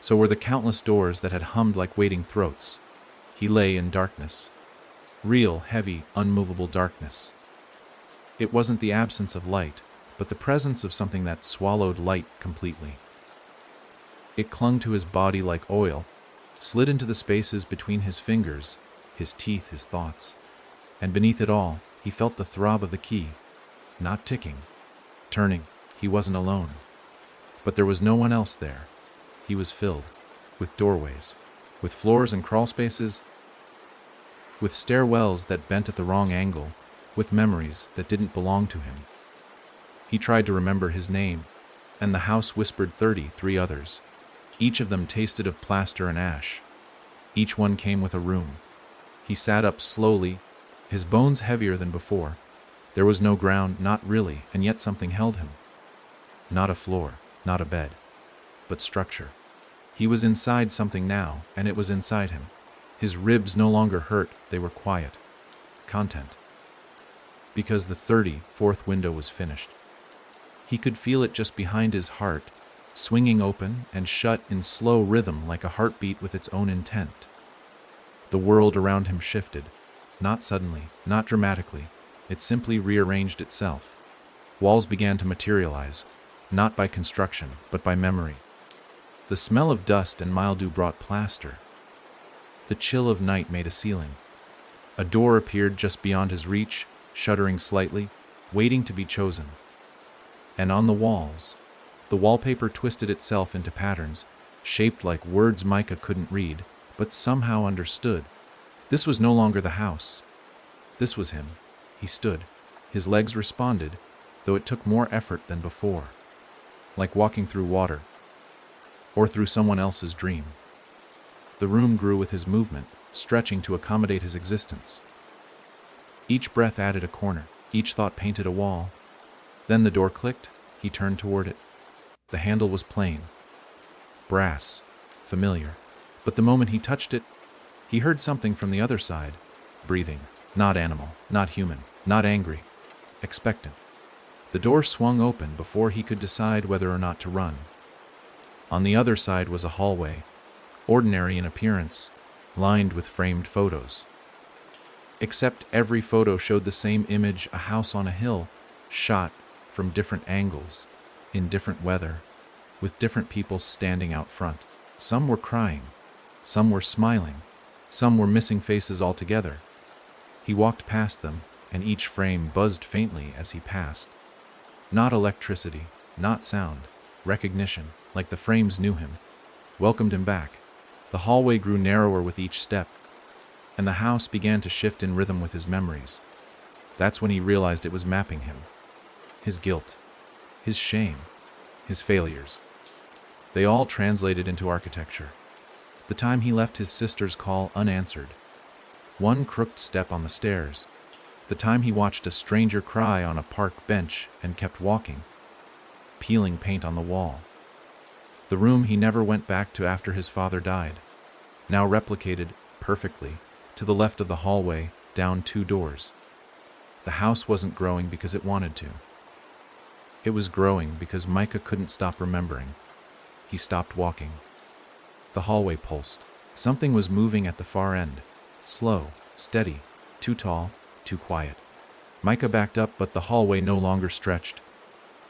So were the countless doors that had hummed like waiting throats. He lay in darkness. Real, heavy, unmovable darkness. It wasn't the absence of light, but the presence of something that swallowed light completely. It clung to his body like oil, slid into the spaces between his fingers, his teeth, his thoughts. And beneath it all, he felt the throb of the key, not ticking, turning. He wasn't alone. But there was no one else there. He was filled with doorways, with floors and crawl spaces, with stairwells that bent at the wrong angle, with memories that didn't belong to him. He tried to remember his name, and the house whispered 33 others. Each of them tasted of plaster and ash. Each one came with a room. He sat up slowly, his bones heavier than before. There was no ground, not really, and yet something held him. Not a floor, not a bed, but structure. He was inside something now, and it was inside him. His ribs no longer hurt, they were quiet. Content. Because the 34th window was finished. He could feel it just behind his heart, swinging open and shut in slow rhythm like a heartbeat with its own intent. The world around him shifted, not suddenly, not dramatically. It simply rearranged itself. Walls began to materialize, not by construction, but by memory. The smell of dust and mildew brought plaster. The chill of night made a ceiling. A door appeared just beyond his reach, shuddering slightly, waiting to be chosen. And on the walls, the wallpaper twisted itself into patterns, shaped like words Micah couldn't read, but somehow understood. This was no longer the house. This was him. He stood. His legs responded, though it took more effort than before. Like walking through water, or through someone else's dream. The room grew with his movement, stretching to accommodate his existence. Each breath added a corner, each thought painted a wall. Then the door clicked, he turned toward it. The handle was plain, brass, familiar. But the moment he touched it, he heard something from the other side, breathing, not animal, not human, not angry, expectant. The door swung open before he could decide whether or not to run. On the other side was a hallway, ordinary in appearance, lined with framed photos. Except every photo showed the same image, a house on a hill, shot from different angles, in different weather, with different people standing out front. Some were crying, some were smiling, some were missing faces altogether. He walked past them, and each frame buzzed faintly as he passed. Not electricity, not sound, recognition, like the frames knew him, welcomed him back. The hallway grew narrower with each step, and the house began to shift in rhythm with his memories. That's when he realized it was mapping him. His guilt, his shame, his failures. They all translated into architecture. The time he left his sister's call unanswered. One crooked step on the stairs. The time he watched a stranger cry on a park bench and kept walking, peeling paint on the wall. The room he never went back to after his father died, now replicated perfectly to the left of the hallway, down 2 doors. The house wasn't growing because it wanted to. It was growing because Micah couldn't stop remembering. He stopped walking. The hallway pulsed. Something was moving at the far end. Slow, steady, too tall, too quiet. Micah backed up, but the hallway no longer stretched.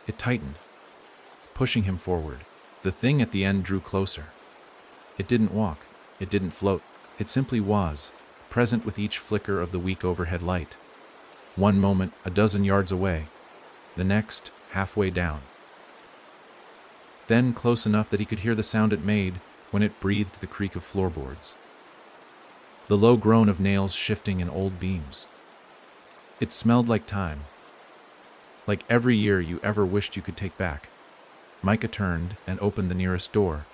It tightened, pushing him forward. The thing at the end drew closer. It didn't walk. It didn't float. It simply was, present with each flicker of the weak overhead light. One moment, a dozen yards away. The next, halfway down. Then close enough that he could hear the sound it made when it breathed the creak of floorboards. The low groan of nails shifting in old beams. It smelled like time. Like every year you ever wished you could take back. Micah turned and opened the nearest door.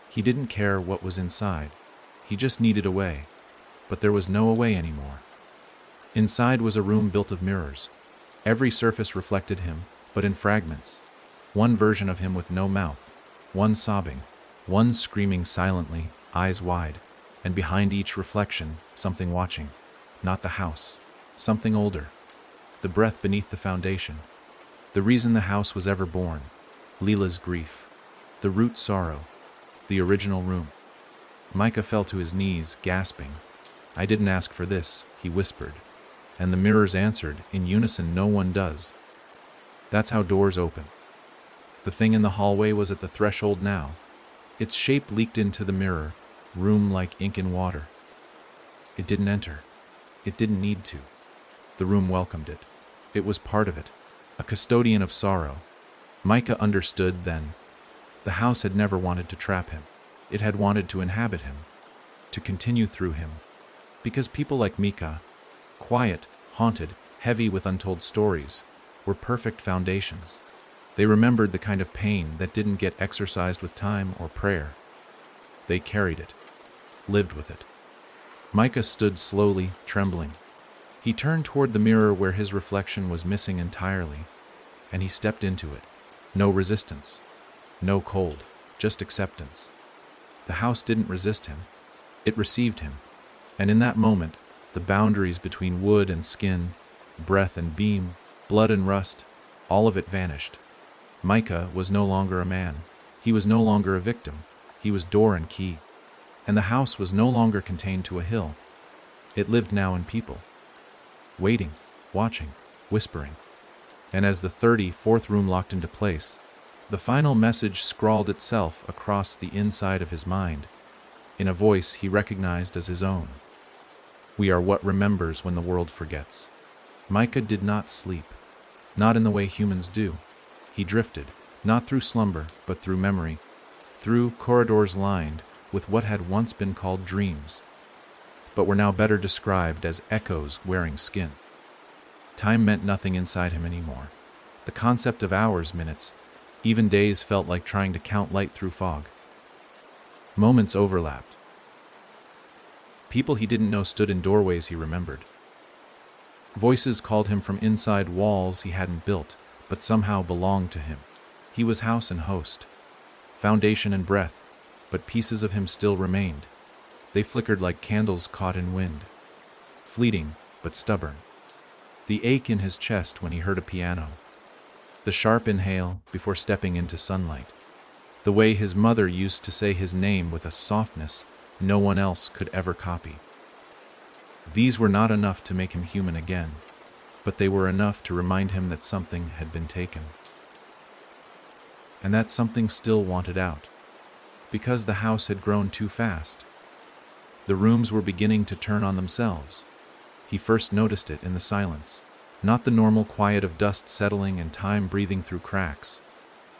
He didn't care what was inside. He just needed a way. But there was no way anymore. Inside was a room built of mirrors. Every surface reflected him, but in fragments. One version of him with no mouth, one sobbing, one screaming silently, eyes wide, and behind each reflection, something watching. Not the house. Something older. The breath beneath the foundation. The reason the house was ever born. Leela's grief. The root sorrow. The original room. Micah fell to his knees, gasping. "I didn't ask for this," he whispered. And the mirrors answered, in unison. "No one does." That's how doors open. The thing in the hallway was at the threshold now. Its shape leaked into the mirror, room like ink in water. It didn't enter. It didn't need to. The room welcomed it. It was part of it, a custodian of sorrow. Micah understood then. The house had never wanted to trap him. It had wanted to inhabit him, to continue through him. Because people like Micah, quiet, haunted, heavy with untold stories, were perfect foundations. They remembered the kind of pain that didn't get exorcised with time or prayer. They carried it, lived with it. Micah stood slowly, trembling. He turned toward the mirror where his reflection was missing entirely, and he stepped into it. No resistance, no cold, just acceptance. The house didn't resist him. It received him. And in that moment, the boundaries between wood and skin, breath and beam, blood and rust, all of it vanished. Micah was no longer a man. He was no longer a victim. He was door and key. And the house was no longer contained to a hill. It lived now in people. Waiting, watching, whispering. And as the 34th room locked into place, the final message scrawled itself across the inside of his mind, in a voice he recognized as his own. We are what remembers when the world forgets. Micah did not sleep, not in the way humans do. He drifted, not through slumber, but through memory, through corridors lined with what had once been called dreams, but were now better described as echoes wearing skin. Time meant nothing inside him anymore. The concept of hours, minutes, even days felt like trying to count light through fog. Moments overlapped. People he didn't know stood in doorways he remembered. Voices called him from inside walls he hadn't built, but somehow belonged to him. He was house and host, foundation and breath, but pieces of him still remained. They flickered like candles caught in wind, fleeting but stubborn. The ache in his chest when he heard a piano, the sharp inhale before stepping into sunlight, the way his mother used to say his name with a softness no one else could ever copy. These were not enough to make him human again, but they were enough to remind him that something had been taken. And that something still wanted out, because the house had grown too fast. The rooms were beginning to turn on themselves. He first noticed it in the silence, not the normal quiet of dust settling and time breathing through cracks,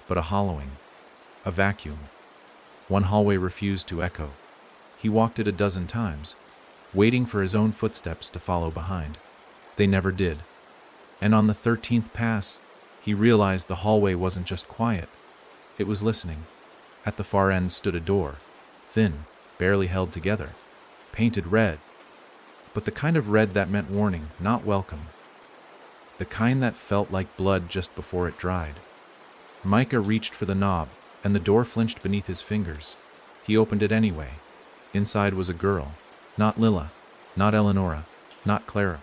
but a hollowing, a vacuum. One hallway refused to echo. He walked it a dozen times, waiting for his own footsteps to follow behind. They never did. And on the 13th pass, he realized the hallway wasn't just quiet. It was listening. At the far end stood a door, thin, barely held together, painted red. But the kind of red that meant warning, not welcome. The kind that felt like blood just before it dried. Micah reached for the knob, and the door flinched beneath his fingers. He opened it anyway. Inside was a girl. Not Lila, not Eleonora, not Clara.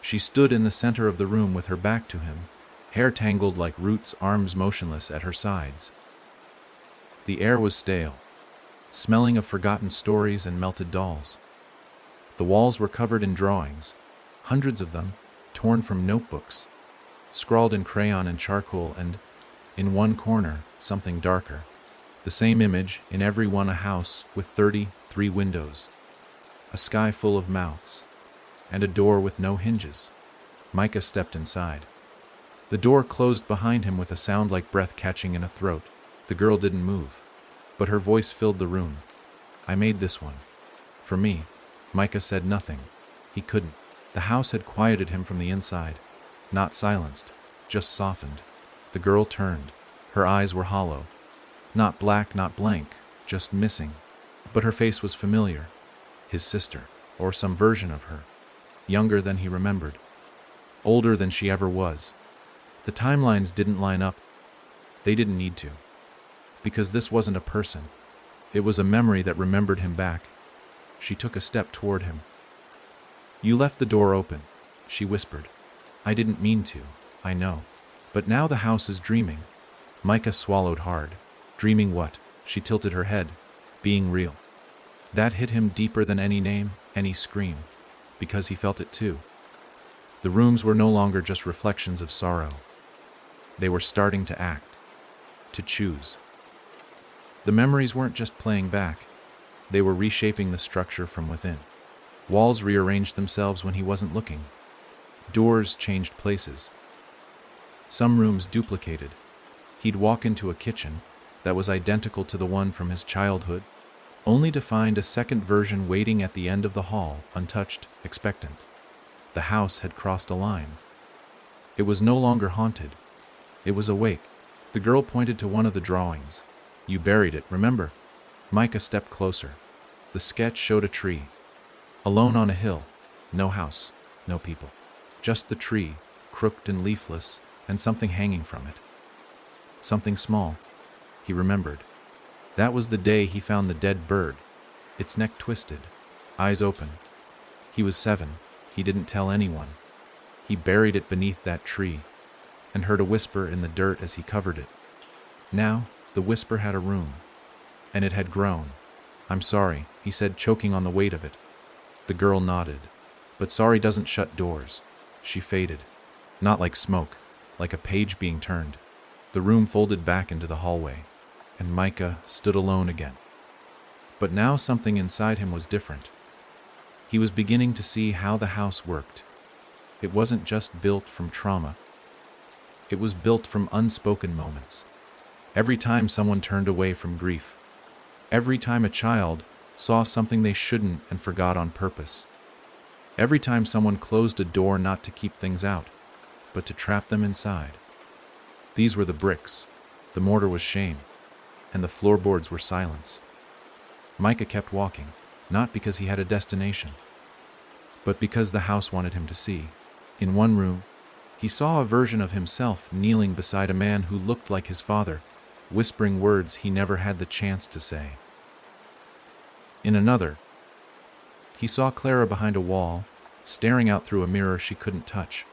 She stood in the center of the room with her back to him, hair tangled like roots, arms motionless at her sides. The air was stale, smelling of forgotten stories and melted dolls. The walls were covered in drawings, hundreds of them, torn from notebooks, scrawled in crayon and charcoal, and, in one corner, something darker. The same image, in every one a house with 33 windows, a sky full of mouths, and a door with no hinges. Micah stepped inside. The door closed behind him with a sound like breath catching in a throat. The girl didn't move, but her voice filled the room. I made this one. For me. Micah said nothing. He couldn't. The house had quieted him from the inside. Not silenced, just softened. The girl turned. Her eyes were hollow. Not black, not blank, just missing. But her face was familiar. His sister, or some version of her. Younger than he remembered. Older than she ever was. The timelines didn't line up. They didn't need to. Because this wasn't a person. It was a memory that remembered him back. She took a step toward him. You left the door open, she whispered. I didn't mean to, I know. But now the house is dreaming. Micah swallowed hard. Dreaming what? She tilted her head. Being real. That hit him deeper than any name, any scream. Because he felt it too. The rooms were no longer just reflections of sorrow. They were starting to act. To choose. The memories weren't just playing back. They were reshaping the structure from within. Walls rearranged themselves when he wasn't looking. Doors changed places. Some rooms duplicated. He'd walk into a kitchen that was identical to the one from his childhood, only to find a second version waiting at the end of the hall, untouched, expectant. The house had crossed a line. It was no longer haunted. It was awake. The girl pointed to one of the drawings. "You buried it, remember?" Micah stepped closer. The sketch showed a tree. Alone on a hill. No house, no people. Just the tree, crooked and leafless, and something hanging from it. Something small. He remembered. That was the day he found the dead bird. Its neck twisted, eyes open. He was 7. He didn't tell anyone. He buried it beneath that tree, and heard a whisper in the dirt as he covered it. Now, the whisper had a room, and it had grown. "I'm sorry," he said, choking on the weight of it. The girl nodded. "But sorry doesn't shut doors." She faded. Not like smoke, like a page being turned. The room folded back into the hallway, and Micah stood alone again. But now something inside him was different. He was beginning to see how the house worked. It wasn't just built from trauma. It was built from unspoken moments. Every time someone turned away from grief. Every time a child saw something they shouldn't and forgot on purpose. Every time someone closed a door not to keep things out, but to trap them inside. These were the bricks. The mortar was shame, and the floorboards were silence. Micah kept walking, not because he had a destination, but because the house wanted him to see. In one room, he saw a version of himself kneeling beside a man who looked like his father, whispering words he never had the chance to say. In another, he saw Clara behind a wall, staring out through a mirror she couldn't touch.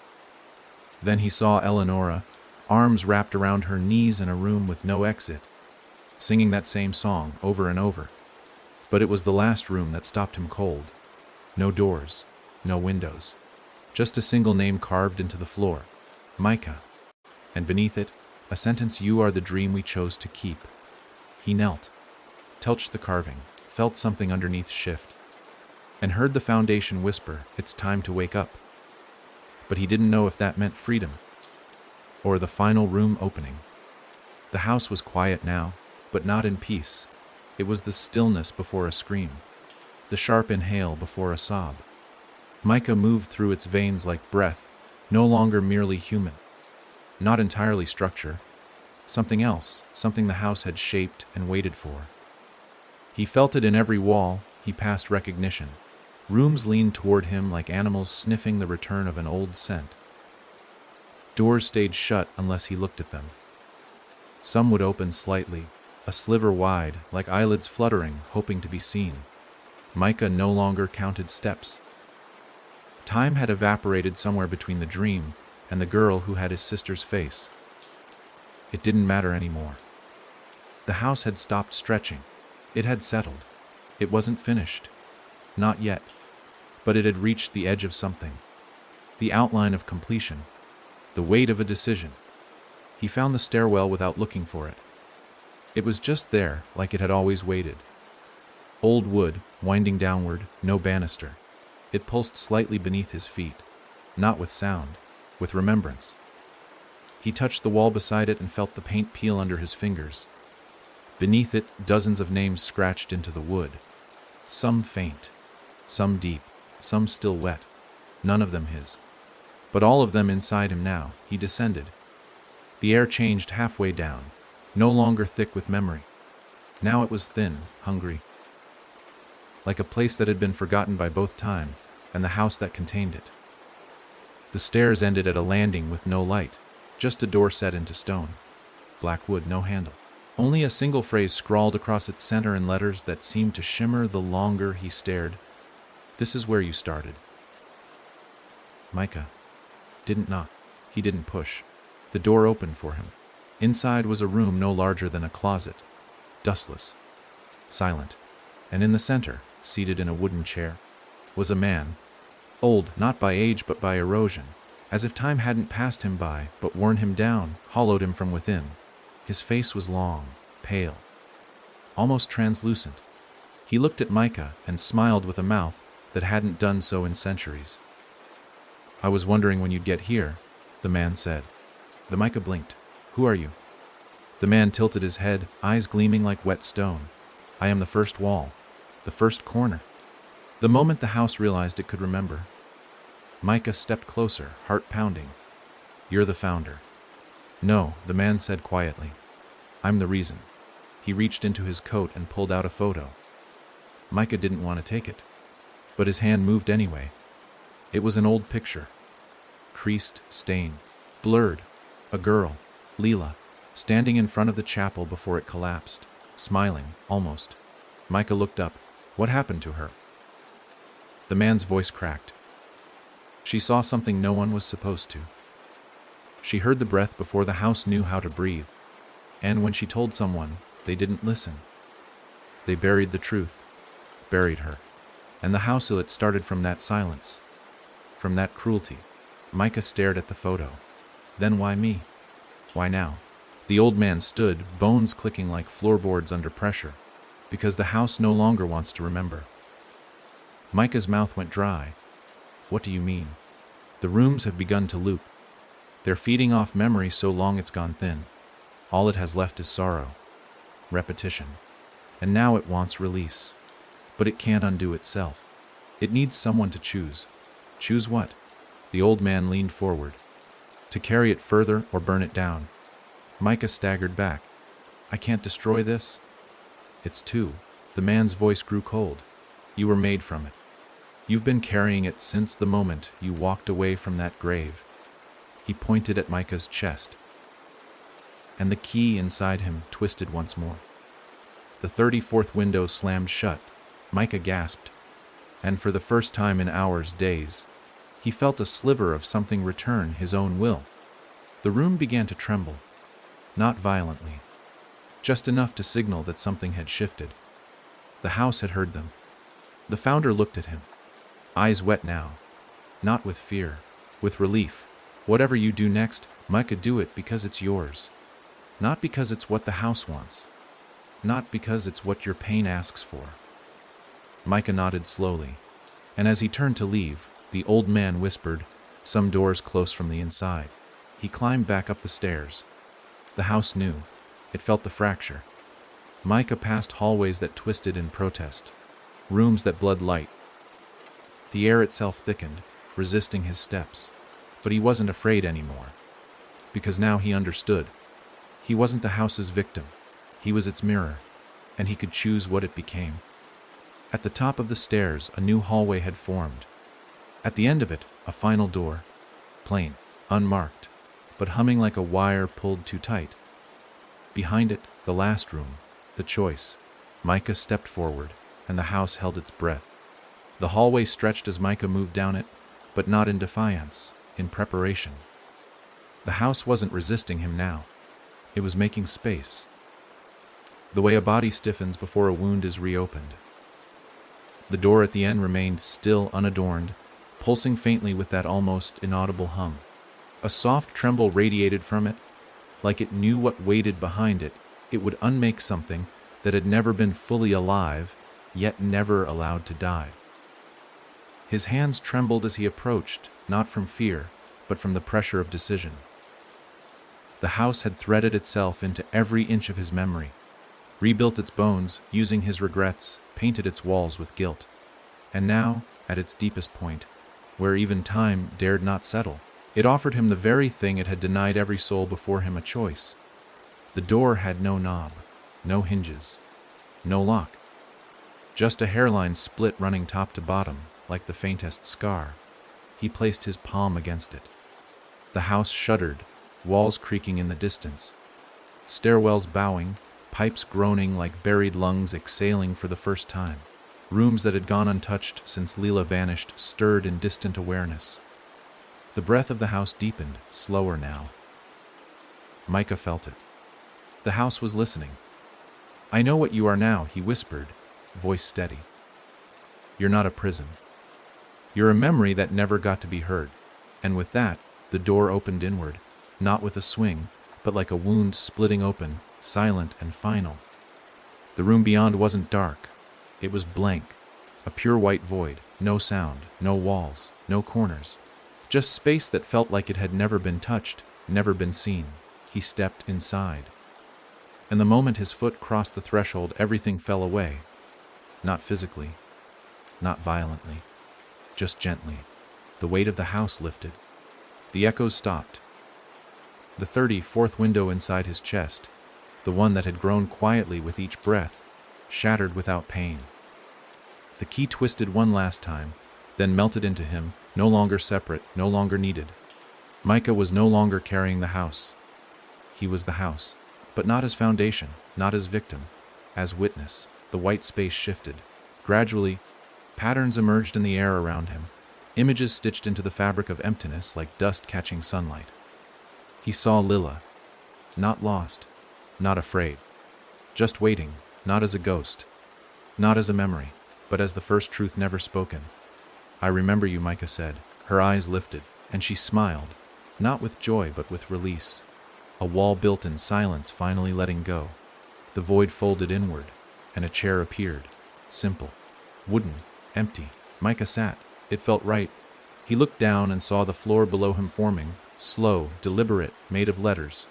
Then he saw Eleonora, arms wrapped around her knees in a room with no exit, singing that same song over and over. But it was the last room that stopped him cold. No doors, no windows, just a single name carved into the floor, Micah. And beneath it, a sentence, "You are the dream we chose to keep." He knelt, touched the carving, felt something underneath shift, and heard the foundation whisper, "It's time to wake up." But he didn't know if that meant freedom, or the final room opening. The house was quiet now, but not in peace. It was the stillness before a scream, the sharp inhale before a sob. Micah moved through its veins like breath, no longer merely human. Not entirely structure. Something else, something the house had shaped and waited for. He felt it in every wall. He passed recognition. Rooms leaned toward him like animals sniffing the return of an old scent. Doors stayed shut unless he looked at them. Some would open slightly, a sliver wide, like eyelids fluttering, hoping to be seen. Micah no longer counted steps. Time had evaporated somewhere between the dream and the girl who had his sister's face. It didn't matter anymore. The house had stopped stretching. It had settled. It wasn't finished. Not yet. But it had reached the edge of something. The outline of completion. The weight of a decision. He found the stairwell without looking for it. It was just there, like it had always waited. Old wood, winding downward, no banister. It pulsed slightly beneath his feet, not with sound, with remembrance. He touched the wall beside it and felt the paint peel under his fingers. Beneath it, dozens of names scratched into the wood. Some faint, some deep, some still wet, none of them his. But all of them inside him now. He descended. The air changed halfway down, no longer thick with memory. Now it was thin, hungry. Like a place that had been forgotten by both time and the house that contained it. The stairs ended at a landing with no light, just a door set into stone. Black wood, no handle. Only a single phrase scrawled across its center in letters that seemed to shimmer the longer he stared. "This is where you started." Micah didn't knock. He didn't push. The door opened for him. Inside was a room no larger than a closet, dustless, silent, and in the center, seated in a wooden chair, was a man, old not by age but by erosion, as if time hadn't passed him by but worn him down, hollowed him from within. His face was long, pale, almost translucent. He looked at Micah and smiled with a mouth that hadn't done so in centuries. "I was wondering when you'd get here," the man said. The Micah blinked. "Who are you?" The man tilted his head, eyes gleaming like wet stone. "I am the first wall, the first corner." The moment the house realized it could remember, Micah stepped closer, heart pounding. "You're the founder." "No," the man said quietly. "I'm the reason." He reached into his coat and pulled out a photo. Micah didn't want to take it, but his hand moved anyway. It was an old picture. Creased, stained, blurred. A girl, Leela, standing in front of the chapel before it collapsed, smiling, almost. Micah looked up. What happened to her? The man's voice cracked. She saw something no one was supposed to. She heard the breath before the house knew how to breathe. And when she told someone, they didn't listen. They buried the truth. Buried her. And the house it started from that silence. From that cruelty. Micah stared at the photo. Then why me? Why now? The old man stood, bones clicking like floorboards under pressure. Because the house no longer wants to remember. Micah's mouth went dry. What do you mean? The rooms have begun to loop. They're feeding off memory so long it's gone thin. All it has left is sorrow. Repetition. And now it wants release. But it can't undo itself. It needs someone to choose. Choose what? The old man leaned forward. To carry it further or burn it down. Micah staggered back. I can't destroy this. It's too. The man's voice grew cold. You were made from it. You've been carrying it since the moment you walked away from that grave. He pointed at Micah's chest. And the key inside him twisted once more. The 34th window slammed shut. Micah gasped. And for the first time in hours, days, he felt a sliver of something return, his own will. The room began to tremble. Not violently. Just enough to signal that something had shifted. The house had heard them. The founder looked at him. Eyes wet now. Not with fear. With relief. Whatever you do next, Micah, do it because it's yours. Not because it's what the house wants. Not because it's what your pain asks for. Micah nodded slowly. And as he turned to leave, the old man whispered, some doors close from the inside. He climbed back up the stairs. The house knew. It felt the fracture. Micah passed hallways that twisted in protest. Rooms that bled light. The air itself thickened, resisting his steps. But he wasn't afraid anymore. Because now he understood. He wasn't the house's victim. He was its mirror. And he could choose what it became. At the top of the stairs, a new hallway had formed. At the end of it, a final door. Plain, unmarked, but humming like a wire pulled too tight. Behind it, the last room, the choice. Micah stepped forward, and the house held its breath. The hallway stretched as Micah moved down it, but not in defiance, in preparation. The house wasn't resisting him now. It was making space. The way a body stiffens before a wound is reopened. The door at the end remained still, unadorned, pulsing faintly with that almost inaudible hum. A soft tremble radiated from it, like it knew what waited behind it. It would unmake something that had never been fully alive, yet never allowed to die. His hands trembled as he approached, not from fear, but from the pressure of decision. The house had threaded itself into every inch of his memory, rebuilt its bones, using his regrets, painted its walls with guilt. And now, at its deepest point, where even time dared not settle, it offered him the very thing it had denied every soul before him, a choice. The door had no knob, no hinges, no lock. Just a hairline split running top to bottom, like the faintest scar. He placed his palm against it. The house shuddered, walls creaking in the distance. Stairwells bowing, pipes groaning like buried lungs exhaling for the first time. Rooms that had gone untouched since Leela vanished stirred in distant awareness. The breath of the house deepened, slower now. Micah felt it. The house was listening. I know what you are now, he whispered, voice steady. You're not a prison. You're a memory that never got to be heard. And with that, the door opened inward, not with a swing, but like a wound splitting open, silent and final. The room beyond wasn't dark. It was blank, a pure white void. No sound, no walls, no corners. Just space that felt like it had never been touched, never been seen. He stepped inside. And the moment his foot crossed the threshold, everything fell away. Not physically, not violently, just gently. The weight of the house lifted. The echoes stopped. The 34th window inside his chest, the one that had grown quietly with each breath, shattered without pain. The key twisted one last time, then melted into him, no longer separate, no longer needed. Micah was no longer carrying the house. He was the house, but not as foundation, not as victim, as witness. The white space shifted. Gradually, patterns emerged in the air around him, images stitched into the fabric of emptiness like dust catching sunlight. He saw Lila, not lost, not afraid, just waiting, not as a ghost, not as a memory, but as the first truth never spoken. "I remember you," Micah said. Her eyes lifted, and she smiled, not with joy but with release. A wall built in silence finally letting go. The void folded inward, and a chair appeared. Simple, wooden, empty. Micah sat. It felt right. He looked down and saw the floor below him forming, slow, deliberate, made of letters.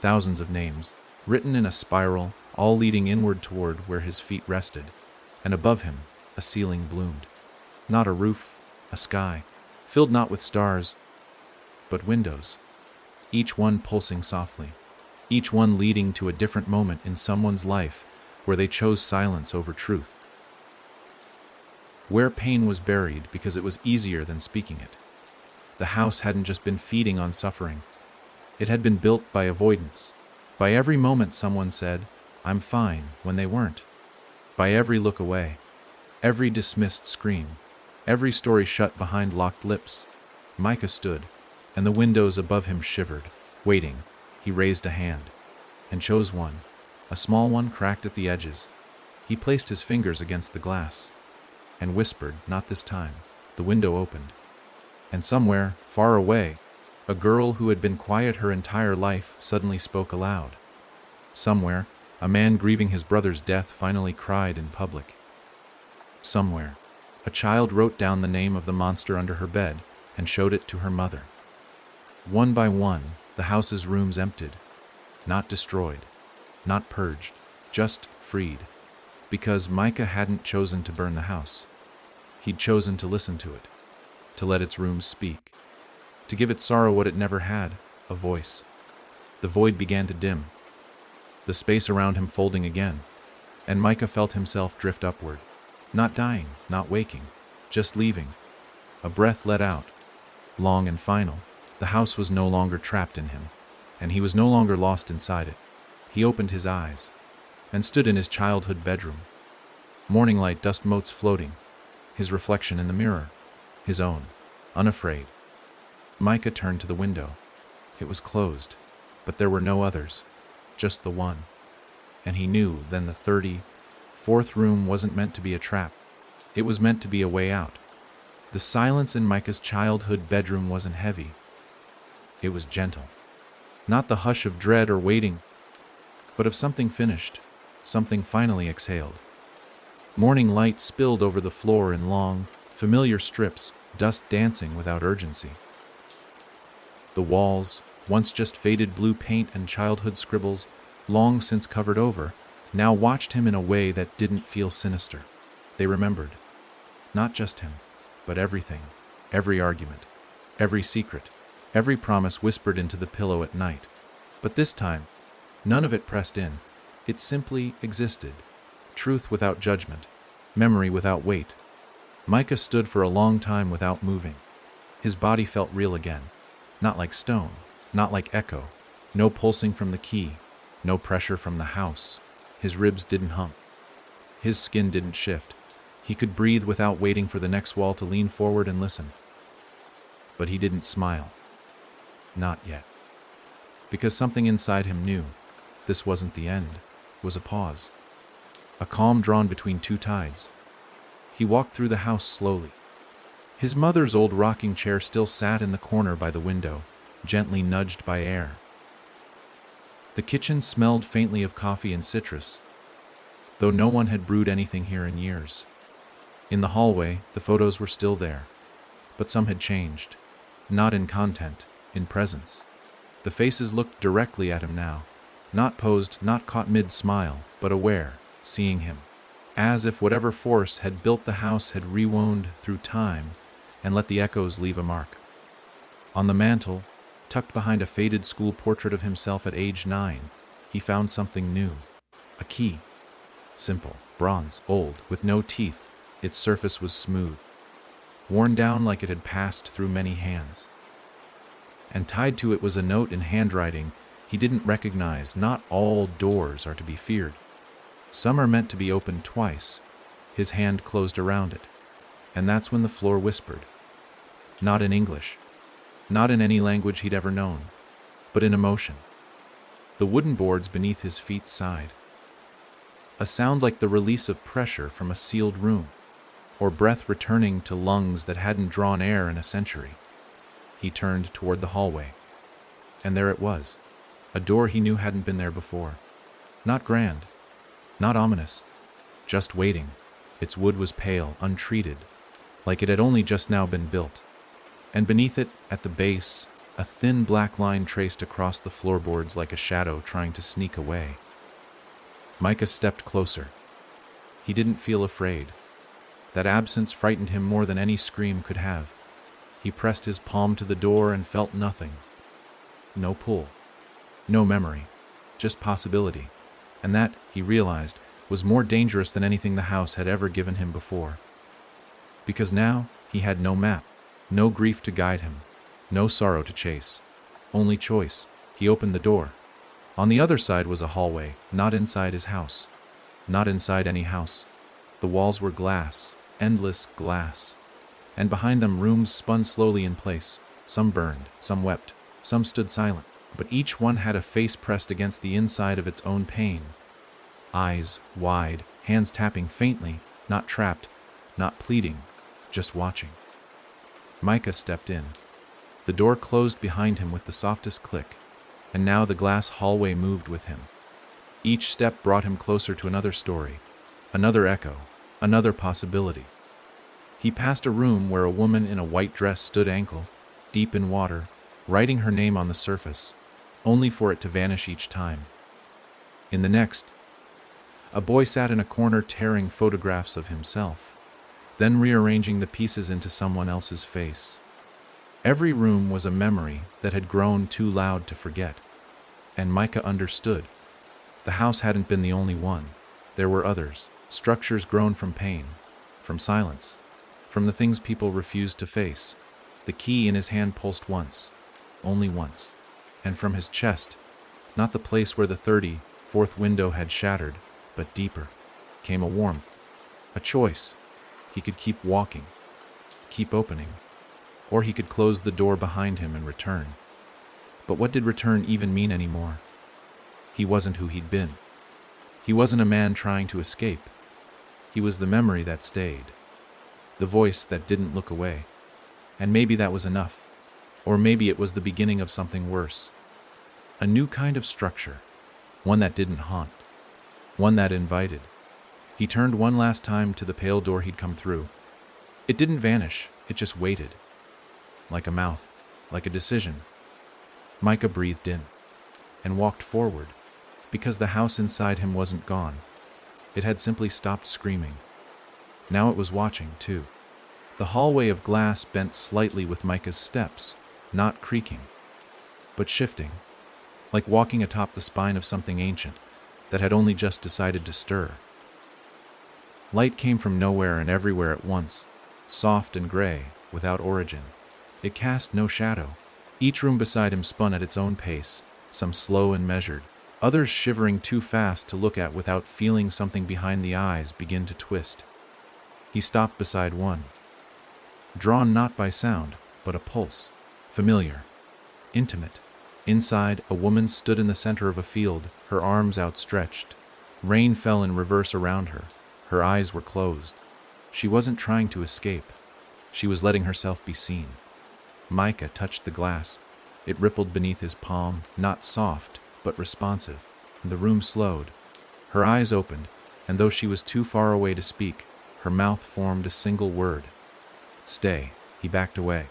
Thousands of names, written in a spiral, all leading inward toward where his feet rested. And above him, a ceiling bloomed. Not a roof, a sky, filled not with stars, but windows, each one pulsing softly, each one leading to a different moment in someone's life where they chose silence over truth. Where pain was buried because it was easier than speaking it. The house hadn't just been feeding on suffering. It had been built by avoidance. By every moment someone said, "I'm fine," when they weren't. By every look away, every dismissed scream, every story shut behind locked lips. Micah stood, and the windows above him shivered. Waiting, he raised a hand, and chose one, a small one cracked at the edges. He placed his fingers against the glass, and whispered, "Not this time." The window opened, and somewhere, far away, a girl who had been quiet her entire life suddenly spoke aloud. Somewhere, a man grieving his brother's death finally cried in public. Somewhere, a child wrote down the name of the monster under her bed and showed it to her mother. One by one, the house's rooms emptied, not destroyed, not purged, just freed, because Micah hadn't chosen to burn the house. He'd chosen to listen to it, to let its rooms speak, to give its sorrow what it never had, a voice. The void began to dim, the space around him folding again, and Micah felt himself drift upward, not dying, not waking, just leaving. A breath let out, long and final. The house was no longer trapped in him, and he was no longer lost inside it. He opened his eyes, and stood in his childhood bedroom. Morning light, dust motes floating, his reflection in the mirror, his own, unafraid. Micah turned to the window. It was closed, but there were no others, just the one. And he knew then the 34th room wasn't meant to be a trap. It was meant to be a way out. The silence in Micah's childhood bedroom wasn't heavy. It was gentle. Not the hush of dread or waiting, but of something finished, something finally exhaled. Morning light spilled over the floor in long, familiar strips, dust dancing without urgency. The walls, once just faded blue paint and childhood scribbles, long since covered over, now watched him in a way that didn't feel sinister. They remembered. Not just him, but everything, every argument, every secret, every promise whispered into the pillow at night. But this time, none of it pressed in. It simply existed. Truth without judgment, memory without weight. Micah stood for a long time without moving. His body felt real again. Not like stone, not like echo. No pulsing from the key, no pressure from the house. His ribs didn't hump. His skin didn't shift. He could breathe without waiting for the next wall to lean forward and listen. But he didn't smile. Not yet. Because something inside him knew this wasn't the end. It was a pause. A calm drawn between two tides. He walked through the house slowly. His mother's old rocking chair still sat in the corner by the window, gently nudged by air. The kitchen smelled faintly of coffee and citrus, though no one had brewed anything here in years. In the hallway, the photos were still there, but some had changed. Not in content, in presence. The faces looked directly at him now, not posed, not caught mid-smile, but aware, seeing him. As if whatever force had built the house had rewound through time and let the echoes leave a mark. On the mantel, tucked behind a faded school portrait of himself at age 9, he found something new. A key. Simple, bronze, old, with no teeth. Its surface was smooth, worn down like it had passed through many hands. And tied to it was a note in handwriting he didn't recognize. Not all doors are to be feared. Some are meant to be opened twice. His hand closed around it, and that's when the floor whispered. Not in English, not in any language he'd ever known, but in emotion. The wooden boards beneath his feet sighed. A sound like the release of pressure from a sealed room, or breath returning to lungs that hadn't drawn air in a century. He turned toward the hallway, and there it was, a door he knew hadn't been there before. Not grand, not ominous, just waiting. Its wood was pale, untreated, like it had only just now been built. And beneath it, at the base, a thin black line traced across the floorboards like a shadow trying to sneak away. Micah stepped closer. He didn't feel afraid. That absence frightened him more than any scream could have. He pressed his palm to the door and felt nothing. No pull. No memory. Just possibility. And that, he realized, was more dangerous than anything the house had ever given him before. Because now, he had no map, no grief to guide him, no sorrow to chase. Only choice. He opened the door. On the other side was a hallway, not inside his house. Not inside any house. The walls were glass, endless glass. And behind them rooms spun slowly in place. Some burned, some wept, some stood silent. But each one had a face pressed against the inside of its own pain. Eyes wide, hands tapping faintly, not trapped, not pleading, just watching. Micah stepped in. The door closed behind him with the softest click, and now the glass hallway moved with him. Each step brought him closer to another story, another echo, another possibility. He passed a room where a woman in a white dress stood ankle, deep in water, writing her name on the surface, only for it to vanish each time. In the next, a boy sat in a corner tearing photographs of himself, then rearranging the pieces into someone else's face. Every room was a memory that had grown too loud to forget, and Micah understood. The house hadn't been the only one. There were others, structures grown from pain, from silence, from the things people refused to face. The key in his hand pulsed once, only once, and from his chest, not the place where the 34th window had shattered, but deeper, came a warmth, a choice. He could keep walking, keep opening, or he could close the door behind him and return. But what did return even mean anymore? He wasn't who he'd been. He wasn't a man trying to escape. He was the memory that stayed, the voice that didn't look away. And maybe that was enough. Or maybe it was the beginning of something worse. A new kind of structure, one that didn't haunt, one that invited. He turned one last time to the pale door he'd come through. It didn't vanish, it just waited. Like a mouth, like a decision. Micah breathed in and walked forward, because the house inside him wasn't gone. It had simply stopped screaming. Now it was watching, too. The hallway of glass bent slightly with Micah's steps, not creaking, but shifting, like walking atop the spine of something ancient that had only just decided to stir. Light came from nowhere and everywhere at once, soft and gray, without origin. It cast no shadow. Each room beside him spun at its own pace, some slow and measured, others shivering too fast to look at without feeling something behind the eyes begin to twist. He stopped beside one, drawn not by sound, but a pulse, familiar, intimate. Inside, a woman stood in the center of a field, her arms outstretched. Rain fell in reverse around her. Her eyes were closed. She wasn't trying to escape. She was letting herself be seen. Micah touched the glass. It rippled beneath his palm, not soft, but responsive. The room slowed. Her eyes opened, and though she was too far away to speak, Her mouth formed a single word. Stay. He backed away.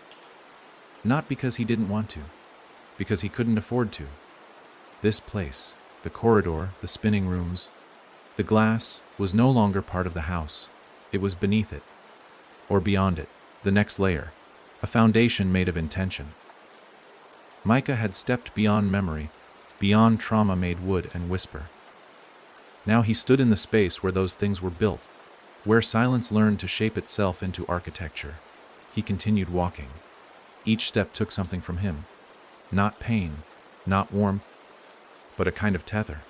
Not because he didn't want to, because he couldn't afford to. This place, the corridor, the spinning rooms, the glass, was no longer part of the house. It was beneath it, or beyond it, the next layer, a foundation made of intention. Micah had stepped beyond memory, beyond trauma made wood and whisper. Now he stood in the space where those things were built, where silence learned to shape itself into architecture. He continued walking. Each step took something from him. Not pain, not warmth, but a kind of tether.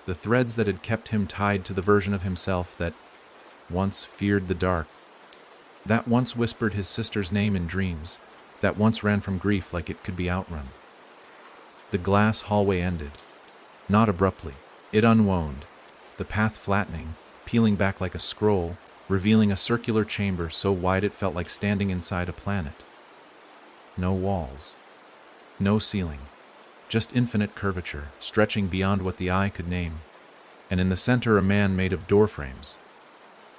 The threads that had kept him tied to the version of himself that once feared the dark, that once whispered his sister's name in dreams, that once ran from grief like it could be outrun. The glass hallway ended. Not abruptly. It unwound, the path flattening, peeling back like a scroll, revealing a circular chamber so wide it felt like standing inside a planet. No walls. No ceiling. Just infinite curvature, stretching beyond what the eye could name. And in the center a man made of door frames.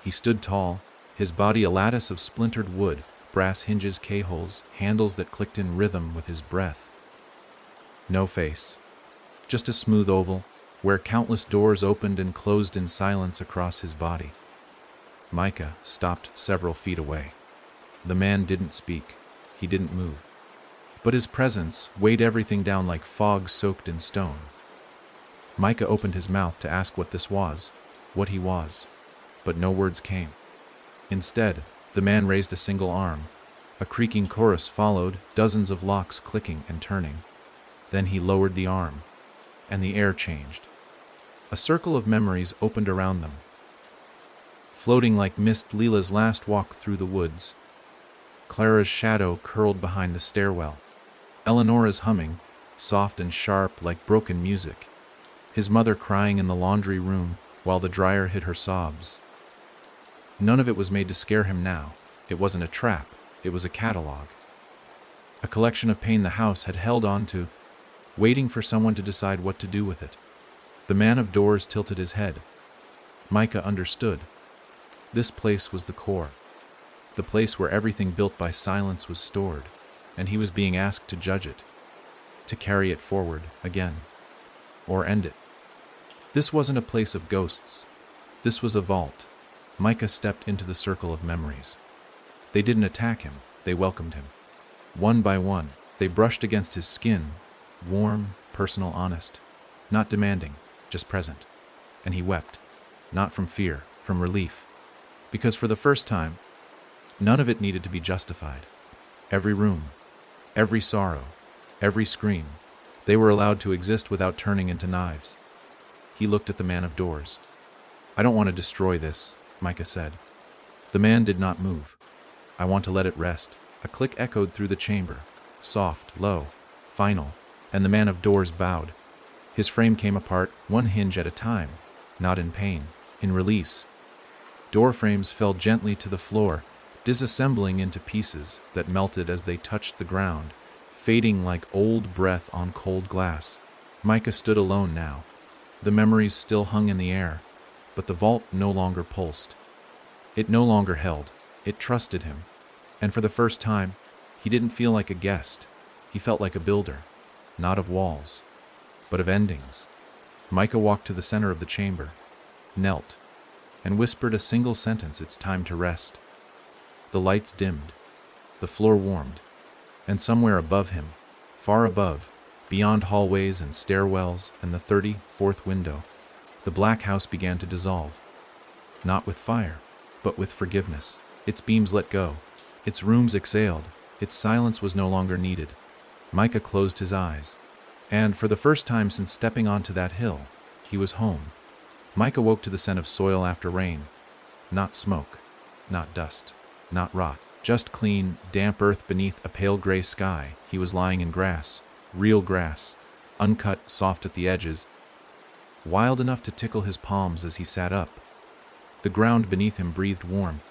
He stood tall, his body a lattice of splintered wood, brass hinges, keyholes, handles that clicked in rhythm with his breath. No face. Just a smooth oval, where countless doors opened and closed in silence across his body. Micah stopped several feet away. The man didn't speak. He didn't move. But his presence weighed everything down like fog soaked in stone. Micah opened his mouth to ask what this was, what he was, but no words came. Instead, the man raised a single arm. A creaking chorus followed, dozens of locks clicking and turning. Then he lowered the arm, and the air changed. A circle of memories opened around them. Floating like mist, Leela's last walk through the woods. Clara's shadow curled behind the stairwell. Eleonora's humming, soft and sharp like broken music. His mother crying in the laundry room while the dryer hid her sobs. None of it was made to scare him now. It wasn't a trap. It was a catalog. A collection of pain the house had held on to, waiting for someone to decide what to do with it. The man of doors tilted his head. Micah understood. This place was the core. The place where everything built by silence was stored, and he was being asked to judge it, to carry it forward again, or end it. This wasn't a place of ghosts. This was a vault. Micah stepped into the circle of memories. They didn't attack him, they welcomed him. One by one, they brushed against his skin, warm, personal, honest, not demanding, just present. And he wept, not from fear, from relief, because for the first time, none of it needed to be justified. Every room, every sorrow, every scream, they were allowed to exist without turning into knives. He looked at the man of doors. I don't want to destroy this, Micah said. The man did not move. I want to let it rest. A click echoed through the chamber, soft, low, final, and the man of doors bowed. His frame came apart, one hinge at a time, not in pain, in release. Door frames fell gently to the floor, disassembling into pieces that melted as they touched the ground, fading like old breath on cold glass. Micah stood alone now. The memories still hung in the air, but the vault no longer pulsed. It no longer held. It trusted him. And for the first time, he didn't feel like a guest. He felt like a builder, not of walls, but of endings. Micah walked to the center of the chamber, knelt, and whispered a single sentence: it's time to rest. The lights dimmed, the floor warmed, and somewhere above him, far above, beyond hallways and stairwells and the 34th window, the black house began to dissolve. Not with fire, but with forgiveness. Its beams let go. Its rooms exhaled. Its silence was no longer needed. Micah closed his eyes. And for the first time since stepping onto that hill, he was home. Micah woke to the scent of soil after rain. Not smoke, not dust, not rot. Just clean, damp earth beneath a pale gray sky. He was lying in grass, real grass, uncut, soft at the edges, wild enough to tickle his palms as he sat up. The ground beneath him breathed warmth,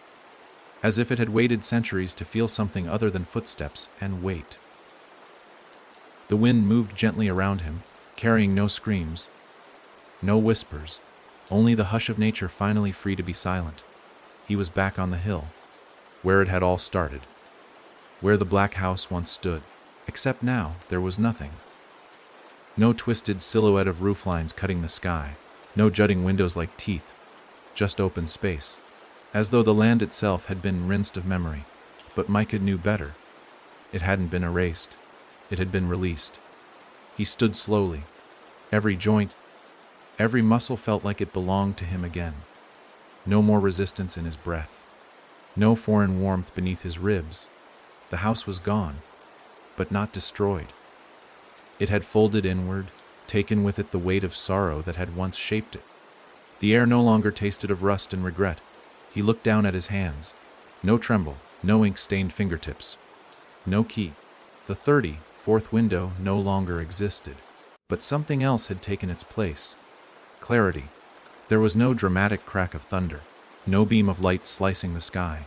as if it had waited centuries to feel something other than footsteps and weight. The wind moved gently around him, carrying no screams, no whispers, only the hush of nature finally free to be silent. He was back on the hill, where it had all started, where the black house once stood. Except now, there was nothing. No twisted silhouette of rooflines cutting the sky, no jutting windows like teeth, just open space, as though the land itself had been rinsed of memory. But Micah knew better. It hadn't been erased. It had been released. He stood slowly. Every joint, every muscle felt like it belonged to him again. No more resistance in his breath. No foreign warmth beneath his ribs. The house was gone, but not destroyed. It had folded inward, taken with it the weight of sorrow that had once shaped it. The air no longer tasted of rust and regret. He looked down at his hands. No tremble, no ink-stained fingertips. No key. The 34th window no longer existed. But something else had taken its place. Clarity. There was no dramatic crack of thunder, no beam of light slicing the sky.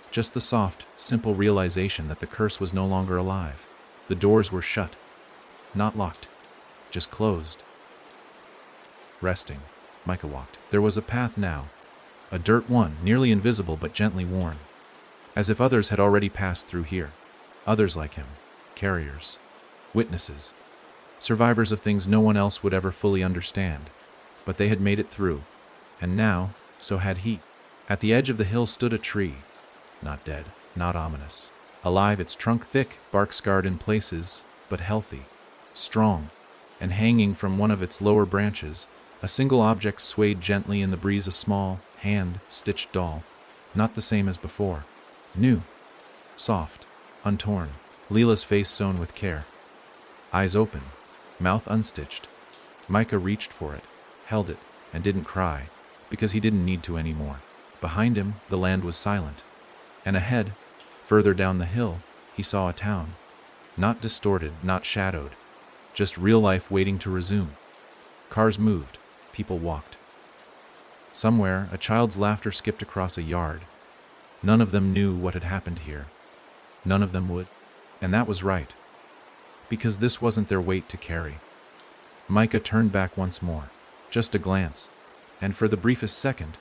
Just the soft, simple realization that the curse was no longer alive. The doors were shut. Not locked, just closed. Resting, Micah walked. There was a path now, a dirt one, nearly invisible but gently worn, as if others had already passed through here. Others like him, carriers, witnesses, survivors of things no one else would ever fully understand. But they had made it through, and now, so had he. At the edge of the hill stood a tree, not dead, not ominous, alive, its trunk thick, bark scarred in places, but healthy. Strong, and hanging from one of its lower branches, a single object swayed gently in the breeze, a small, hand-stitched doll, not the same as before. New, soft, untorn, Leela's face sewn with care. Eyes open, mouth unstitched. Micah reached for it, held it, and didn't cry, because he didn't need to anymore. Behind him, the land was silent. And ahead, further down the hill, he saw a town. Not distorted, not shadowed. Just real life waiting to resume. Cars moved, people walked. Somewhere, a child's laughter skipped across a yard. None of them knew what had happened here. None of them would. And that was right. Because this wasn't their weight to carry. Micah turned back once more. Just a glance. And for the briefest second,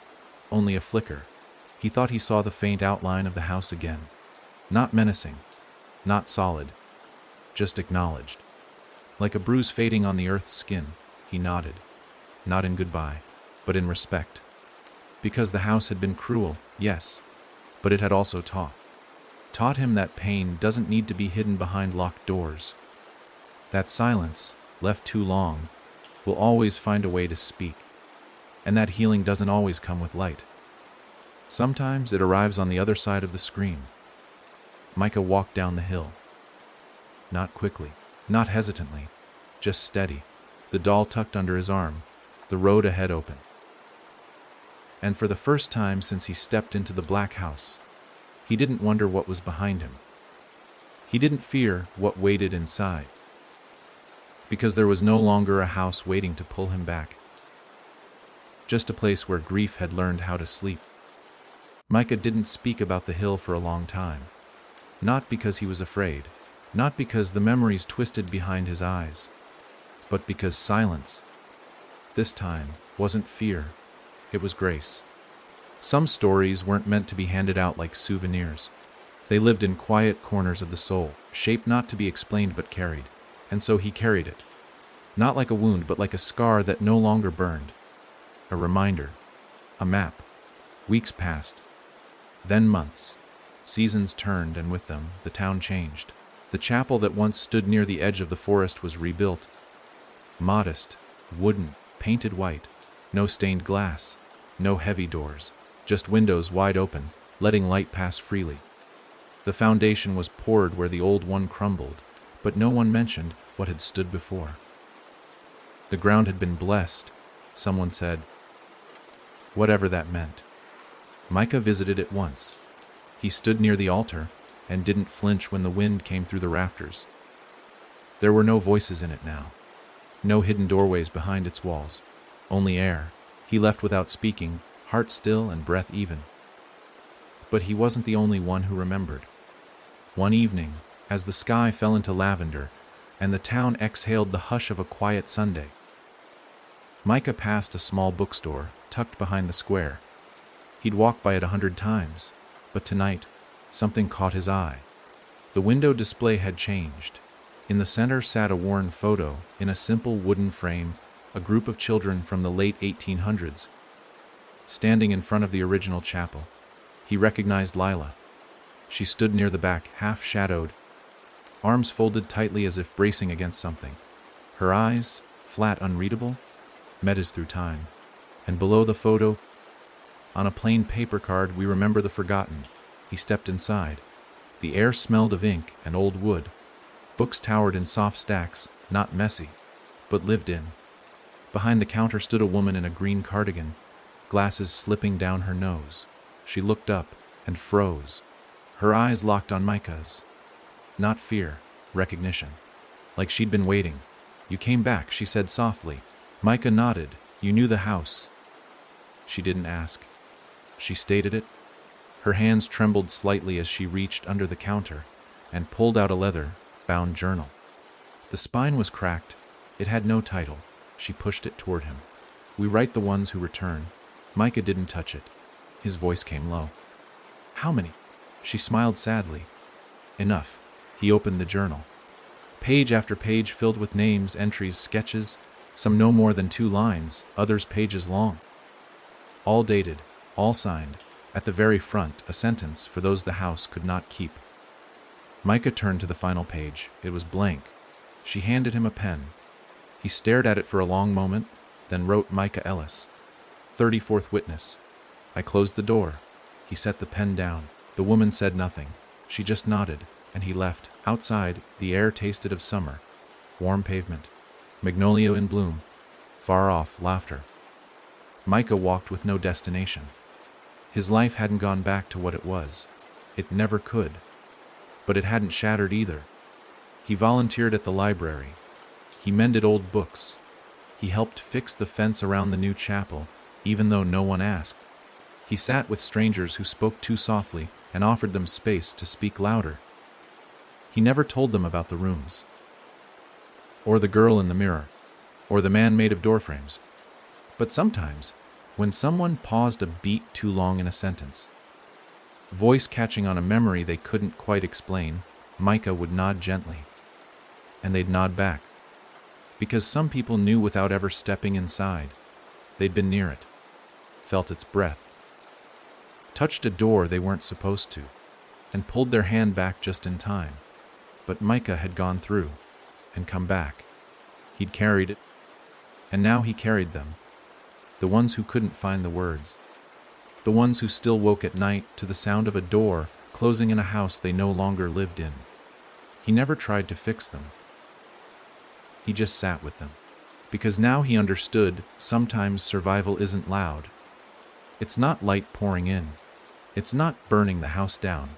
only a flicker, he thought he saw the faint outline of the house again. Not menacing. Not solid. Just acknowledged. Like a bruise fading on the earth's skin, he nodded. Not in goodbye, but in respect. Because the house had been cruel, yes, but it had also taught him that pain doesn't need to be hidden behind locked doors. That silence, left too long, will always find a way to speak. And that healing doesn't always come with light. Sometimes it arrives on the other side of the screen. Micah walked down the hill. Not quickly, not hesitantly, just steady, the doll tucked under his arm, the road ahead open. And for the first time since he stepped into the black house, he didn't wonder what was behind him. He didn't fear what waited inside, because there was no longer a house waiting to pull him back. Just a place where grief had learned how to sleep. Micah didn't speak about the hill for a long time, not because he was afraid, not because the memories twisted behind his eyes, but because silence, this time, wasn't fear, it was grace. Some stories weren't meant to be handed out like souvenirs. They lived in quiet corners of the soul, shaped not to be explained but carried, and so he carried it. Not like a wound, but like a scar that no longer burned. A reminder, a map. Weeks passed, then months. Seasons turned, and with them, the town changed. The chapel that once stood near the edge of the forest was rebuilt. Modest, wooden, painted white, no stained glass, no heavy doors, just windows wide open, letting light pass freely. The foundation was poured where the old one crumbled, but no one mentioned what had stood before. The ground had been blessed, someone said, whatever that meant. Micah visited it once. He stood near the altar and didn't flinch when the wind came through the rafters. There were no voices in it now, no hidden doorways behind its walls, only air. He left without speaking, heart still and breath even. But he wasn't the only one who remembered. One evening, as the sky fell into lavender and the town exhaled the hush of a quiet Sunday, Micah passed a small bookstore tucked behind the square. He'd walked by it 100 times, but tonight, something caught his eye. The window display had changed. In the center sat a worn photo, in a simple wooden frame, a group of children from the late 1800s, standing in front of the original chapel. He recognized Lila. She stood near the back, half-shadowed, arms folded tightly as if bracing against something. Her eyes, flat, unreadable, met his through time. And below the photo, on a plain paper card, "We remember the forgotten." He stepped inside. The air smelled of ink and old wood. Books towered in soft stacks, not messy, but lived in. Behind the counter stood a woman in a green cardigan, glasses slipping down her nose. She looked up and froze. Her eyes locked on Micah's. Not fear, recognition. Like she'd been waiting. "You came back," she said softly. Micah nodded. "You knew the house." She didn't ask. She stated it. Her hands trembled slightly as she reached under the counter and pulled out a leather-bound journal. The spine was cracked. It had no title. She pushed it toward him. "We write the ones who return." Micah didn't touch it. His voice came low. "How many?" She smiled sadly. "Enough." He opened the journal. Page after page filled with names, entries, sketches, some no more than 2 lines, others pages long. All dated, all signed. At the very front, a sentence for those the house could not keep. Micah turned to the final page. It was blank. She handed him a pen. He stared at it for a long moment, then wrote Micah Ellis, 34th witness. I closed the door. He set the pen down. The woman said nothing. She just nodded, and he left. Outside, the air tasted of summer. Warm pavement. Magnolia in bloom. Far off, laughter. Micah walked with no destination. His life hadn't gone back to what it was. It never could. But it hadn't shattered either. He volunteered at the library. He mended old books. He helped fix the fence around the new chapel, even though no one asked. He sat with strangers who spoke too softly and offered them space to speak louder. He never told them about the rooms, or the girl in the mirror, or the man made of door frames. But sometimes, when someone paused a beat too long in a sentence, voice catching on a memory they couldn't quite explain, Micah would nod gently. And they'd nod back. Because some people knew without ever stepping inside. They'd been near it, felt its breath, touched a door they weren't supposed to, and pulled their hand back just in time. But Micah had gone through and come back. He'd carried it, and now he carried them. The ones who couldn't find the words. The ones who still woke at night to the sound of a door closing in a house they no longer lived in. He never tried to fix them. He just sat with them. Because now he understood sometimes survival isn't loud. It's not light pouring in. It's not burning the house down.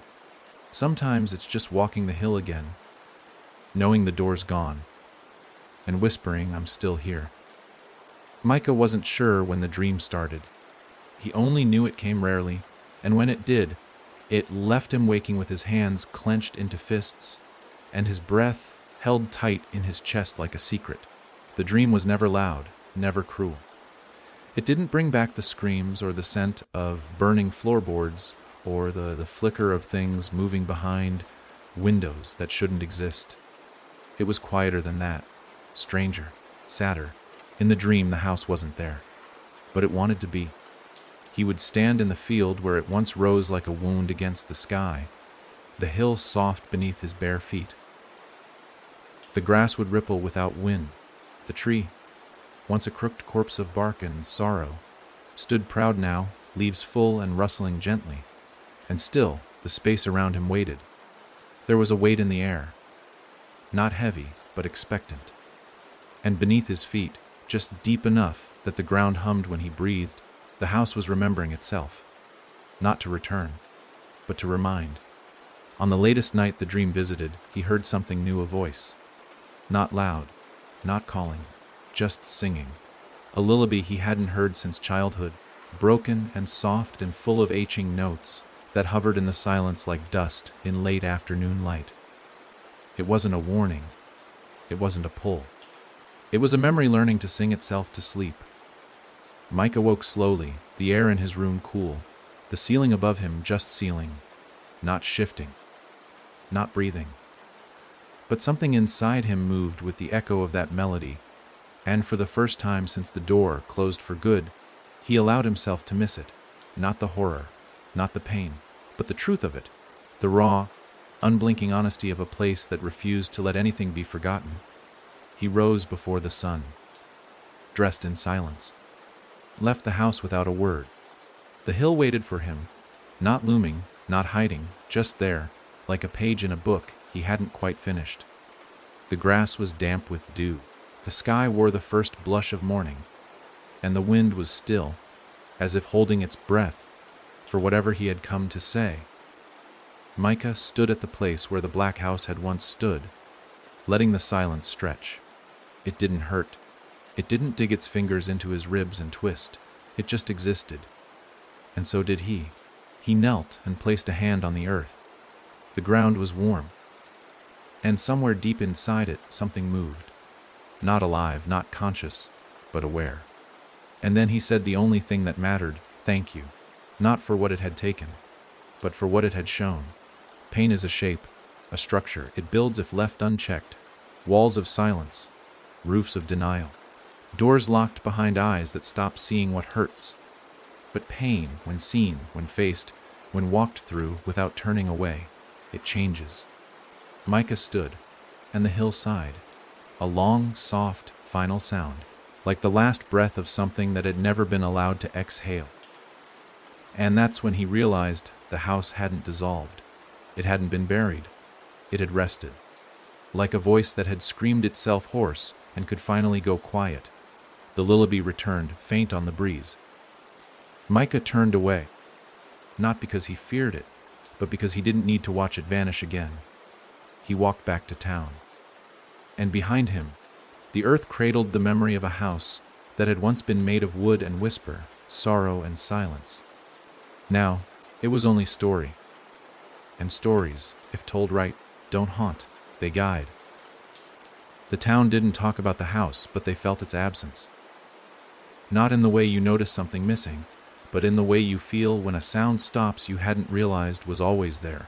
Sometimes it's just walking the hill again, knowing the door's gone, and whispering, "I'm still here." Micah wasn't sure when the dream started. He only knew it came rarely, and when it did, it left him waking with his hands clenched into fists, and his breath held tight in his chest like a secret. The dream was never loud, never cruel. It didn't bring back the screams or the scent of burning floorboards or the flicker of things moving behind windows that shouldn't exist. It was quieter than that, stranger, sadder. In the dream, the house wasn't there, but it wanted to be. He would stand in the field where it once rose like a wound against the sky, the hill soft beneath his bare feet. The grass would ripple without wind. The tree, once a crooked corpse of bark and sorrow, stood proud now, leaves full and rustling gently. And still, the space around him waited. There was a weight in the air, not heavy, but expectant. And beneath his feet, just deep enough that the ground hummed when he breathed, the house was remembering itself. Not to return, but to remind. On the latest night the dream visited, he heard something new, a voice. Not loud, not calling, just singing. A lullaby he hadn't heard since childhood, broken and soft and full of aching notes that hovered in the silence like dust in late afternoon light. It wasn't a warning. It wasn't a pull. It was a memory learning to sing itself to sleep. Micah woke slowly, the air in his room cool. The ceiling above him just ceiling, not shifting, not breathing. But something inside him moved with the echo of that melody, and for the first time since the door closed for good, he allowed himself to miss it. Not the horror, not the pain, but the truth of it. The raw, unblinking honesty of a place that refused to let anything be forgotten. He rose before the sun, dressed in silence, left the house without a word. The hill waited for him, not looming, not hiding, just there, like a page in a book he hadn't quite finished. The grass was damp with dew. The sky wore the first blush of morning, and the wind was still, as if holding its breath for whatever he had come to say. Micah stood at the place where the black house had once stood, letting the silence stretch. It didn't hurt. It didn't dig its fingers into his ribs and twist. It just existed. And so did he. He knelt and placed a hand on the earth. The ground was warm. And somewhere deep inside it, something moved. Not alive, not conscious, but aware. And then he said the only thing that mattered, thank you. Not for what it had taken, but for what it had shown. Pain is a shape, a structure. It builds if left unchecked. Walls of silence, roofs of denial. Doors locked behind eyes that stop seeing what hurts. But pain, when seen, when faced, when walked through without turning away, it changes. Micah stood, and the hill sighed. A long, soft, final sound, like the last breath of something that had never been allowed to exhale. And that's when he realized the house hadn't dissolved. It hadn't been buried. It had rested. Like a voice that had screamed itself hoarse and could finally go quiet. The lullaby returned, faint on the breeze. Micah turned away, not because he feared it, but because he didn't need to watch it vanish again. He walked back to town. And behind him, the earth cradled the memory of a house that had once been made of wood and whisper, sorrow and silence. Now, it was only story. And stories, if told right, don't haunt, they guide. The town didn't talk about the house, but they felt its absence. Not in the way you notice something missing, but in the way you feel when a sound stops you hadn't realized was always there.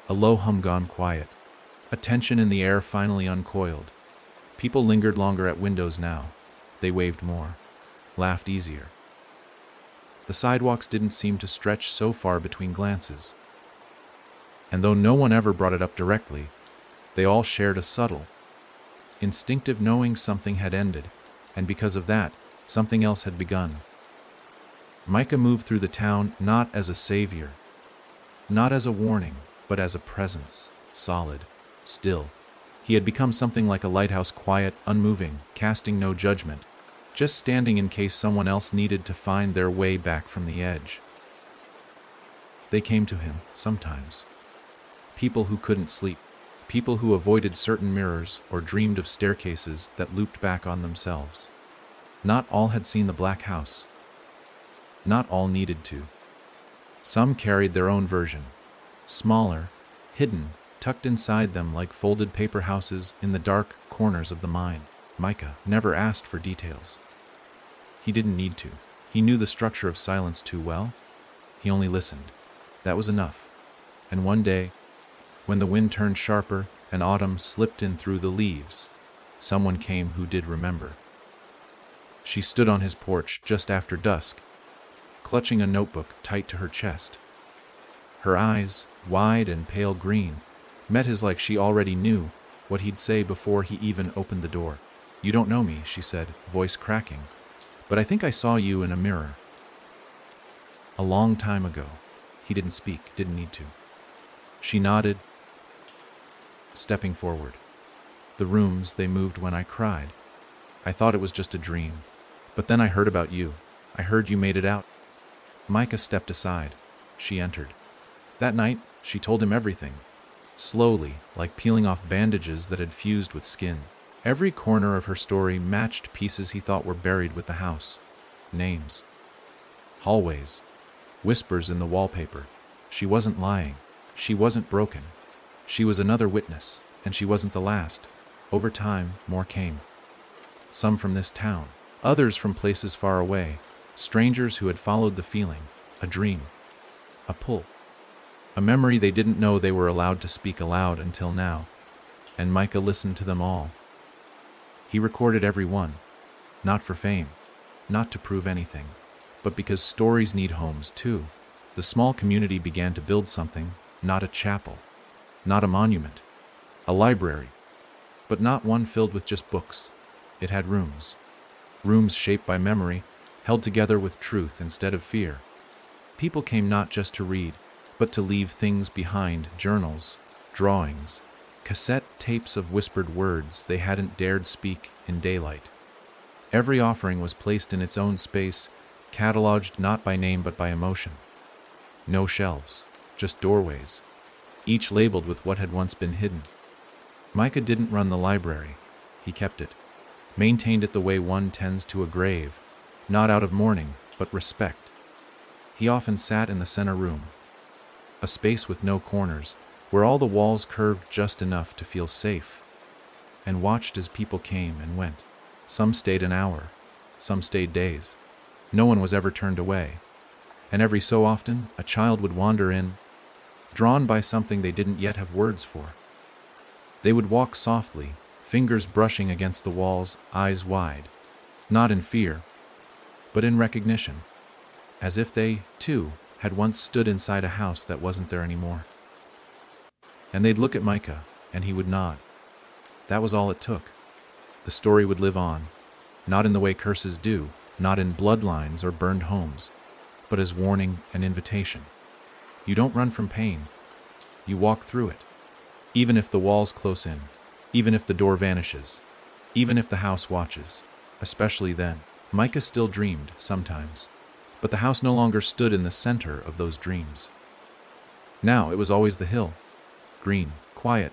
A low hum gone quiet. A tension in the air finally uncoiled. People lingered longer at windows now. They waved more, laughed easier. The sidewalks didn't seem to stretch so far between glances. And though no one ever brought it up directly, they all shared a subtle, instinctive knowing something had ended, and because of that, something else had begun. Micah moved through the town not as a savior, not as a warning, but as a presence, solid, still. He had become something like a lighthouse, quiet, unmoving, casting no judgment, just standing in case someone else needed to find their way back from the edge. They came to him, sometimes. People who couldn't sleep, people who avoided certain mirrors or dreamed of staircases that looped back on themselves. Not all had seen the black house. Not all needed to. Some carried their own version, smaller, hidden, tucked inside them like folded paper houses in the dark corners of the mind. Micah never asked for details. He didn't need to. He knew the structure of silence too well. He only listened. That was enough. And one day, when the wind turned sharper and autumn slipped in through the leaves, someone came who did remember. She stood on his porch just after dusk, clutching a notebook tight to her chest. Her eyes, wide and pale green, met his like she already knew what he'd say before he even opened the door. "You don't know me," she said, voice cracking, "but I think I saw you in a mirror. A long time ago." He didn't speak, didn't need to. She nodded, stepping forward. "The rooms, they moved when I cried. I thought it was just a dream. But then I heard about you. I heard you made it out." Micah stepped aside. She entered. That night, she told him everything. Slowly, like peeling off bandages that had fused with skin. Every corner of her story matched pieces he thought were buried with the house. Names. Hallways. Whispers in the wallpaper. She wasn't lying. She wasn't broken. She was another witness, and she wasn't the last. Over time, more came. Some from this town. Others from places far away. Strangers who had followed the feeling. a dream, a pull, a memory they didn't know they were allowed to speak aloud until now, and Micah listened to them all. He recorded every one, not for fame, not to prove anything, but because stories need homes too. The small community began to build something, not a chapel, not a monument, a library, but not one filled with just books. It had rooms, rooms shaped by memory, held together with truth instead of fear. People came not just to read, but to leave things behind: journals, drawings, cassette tapes of whispered words they hadn't dared speak in daylight. Every offering was placed in its own space, cataloged not by name but by emotion. No shelves, just doorways, each labeled with what had once been hidden. Micah didn't run the library. He kept it, maintained it the way one tends to a grave, not out of mourning, but respect. He often sat in the center room, a space with no corners, where all the walls curved just enough to feel safe, and watched as people came and went. Some stayed an hour, some stayed days. No one was ever turned away, and every so often a child would wander in, drawn by something they didn't yet have words for. They would walk softly, fingers brushing against the walls, eyes wide, not in fear, but in recognition, as if they, too, had once stood inside a house that wasn't there anymore. And they'd look at Micah, and he would nod. That was all it took. The story would live on, not in the way curses do, not in bloodlines or burned homes, but as warning and invitation. You don't run from pain. You walk through it, even if the walls close in, even if the door vanishes, even if the house watches. Especially then, Micah still dreamed sometimes, but the house no longer stood in the center of those dreams. Now it was always the hill, green, quiet,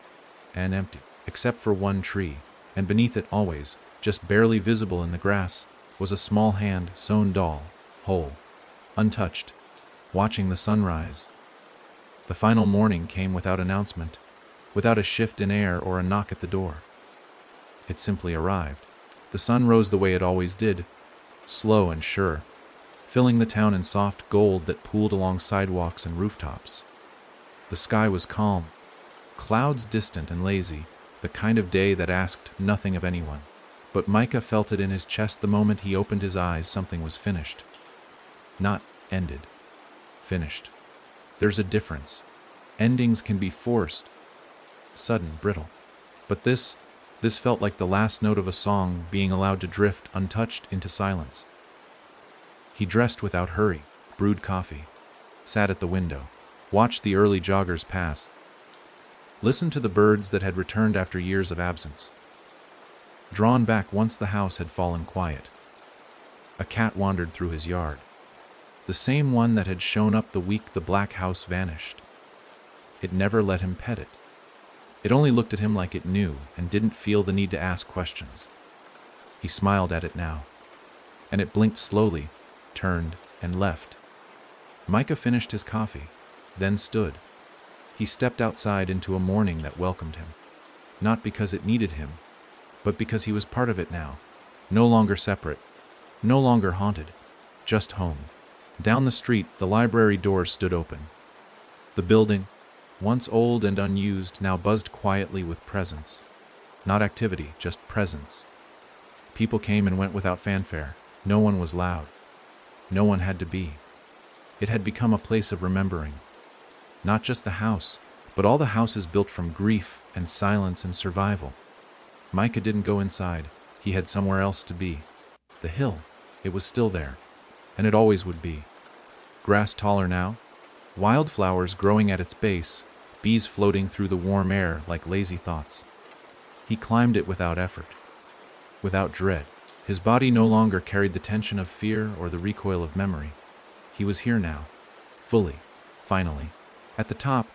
and empty, except for one tree, and beneath it always, just barely visible in the grass, was a small hand-sewn doll, whole, untouched, watching the sunrise. The final morning came without announcement, without a shift in air or a knock at the door. It simply arrived. The sun rose the way it always did, slow and sure, filling the town in soft gold that pooled along sidewalks and rooftops. The sky was calm, clouds distant and lazy, the kind of day that asked nothing of anyone. But Micah felt it in his chest the moment he opened his eyes. Something was finished. Not ended. Finished. There's a difference. Endings can be forced, sudden, brittle. But this felt like the last note of a song being allowed to drift untouched into silence. He dressed without hurry, brewed coffee, sat at the window, watched the early joggers pass, listened to the birds that had returned after years of absence. Drawn back once the house had fallen quiet. A cat wandered through his yard, the same one that had shown up the week the black house vanished. It never let him pet it. It only looked at him like it knew and didn't feel the need to ask questions. He smiled at it now, and it blinked slowly, turned, and left. Micah finished his coffee, then stood. He stepped outside into a morning that welcomed him, not because it needed him, but because he was part of it now, no longer separate, no longer haunted, just home. Down the street, the library doors stood open. The building, once old and unused, now buzzed quietly with presence. Not activity, just presence. People came and went without fanfare. No one was loud. No one had to be. It had become a place of remembering. Not just the house, but all the houses built from grief and silence and survival. Micah didn't go inside. He had somewhere else to be. The hill. It was still there. And it always would be. Grass taller now, wildflowers growing at its base, bees floating through the warm air like lazy thoughts. He climbed it without effort, without dread. His body no longer carried the tension of fear or the recoil of memory. He was here now, fully, finally. At the top,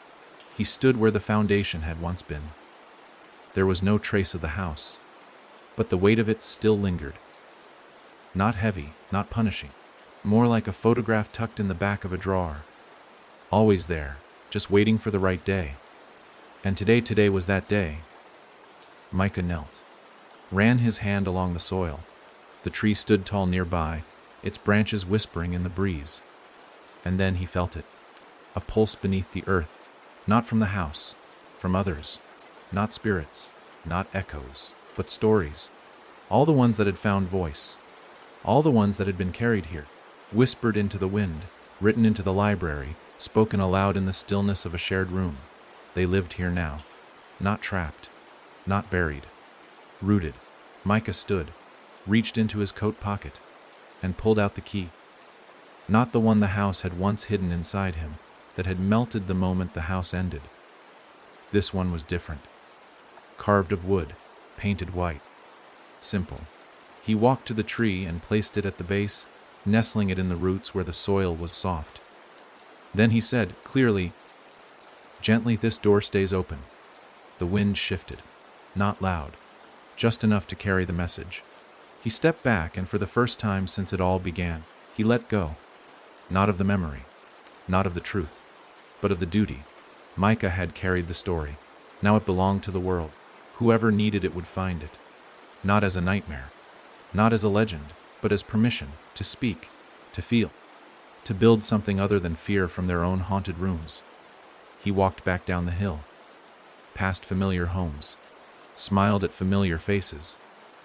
he stood where the foundation had once been. There was no trace of the house, but the weight of it still lingered. Not heavy, not punishing, more like a photograph tucked in the back of a drawer. Always there, just waiting for the right day. And today was that day. Micah knelt, ran his hand along the soil. The tree stood tall nearby, its branches whispering in the breeze. And then he felt it. A pulse beneath the earth, not from the house, from others, not spirits, not echoes, but stories. All the ones that had found voice, all the ones that had been carried here, whispered into the wind, written into the library, spoken aloud in the stillness of a shared room. They lived here now, not trapped, not buried, rooted. Micah stood, reached into his coat pocket, and pulled out the key. Not the one the house had once hidden inside him, that had melted the moment the house ended. This one was different. Carved of wood, painted white. Simple. He walked to the tree and placed it at the base, nestling it in the roots where the soil was soft. Then he said, clearly, "Gently, this door stays open." The wind shifted, not loud, just enough to carry the message. He stepped back, and for the first time since it all began, he let go. Not of the memory, not of the truth, but of the duty. Micah had carried the story. Now it belonged to the world. Whoever needed it would find it. Not as a nightmare, not as a legend, but as permission to speak, to feel, to build something other than fear from their own haunted rooms. He walked back down the hill, past familiar homes, smiled at familiar faces,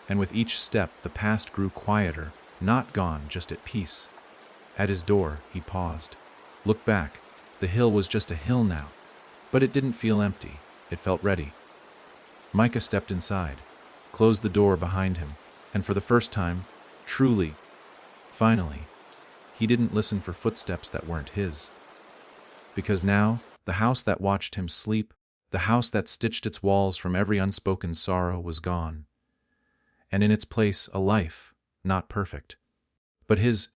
and with each step the past grew quieter, not gone, just at peace. At his door, he paused, looked back. The hill was just a hill now, but it didn't feel empty. It felt ready. Micah stepped inside, closed the door behind him, and for the first time, truly, finally, he didn't listen for footsteps that weren't his. Because now, the house that watched him sleep, the house that stitched its walls from every unspoken sorrow, was gone. And in its place, a life, not perfect, but his,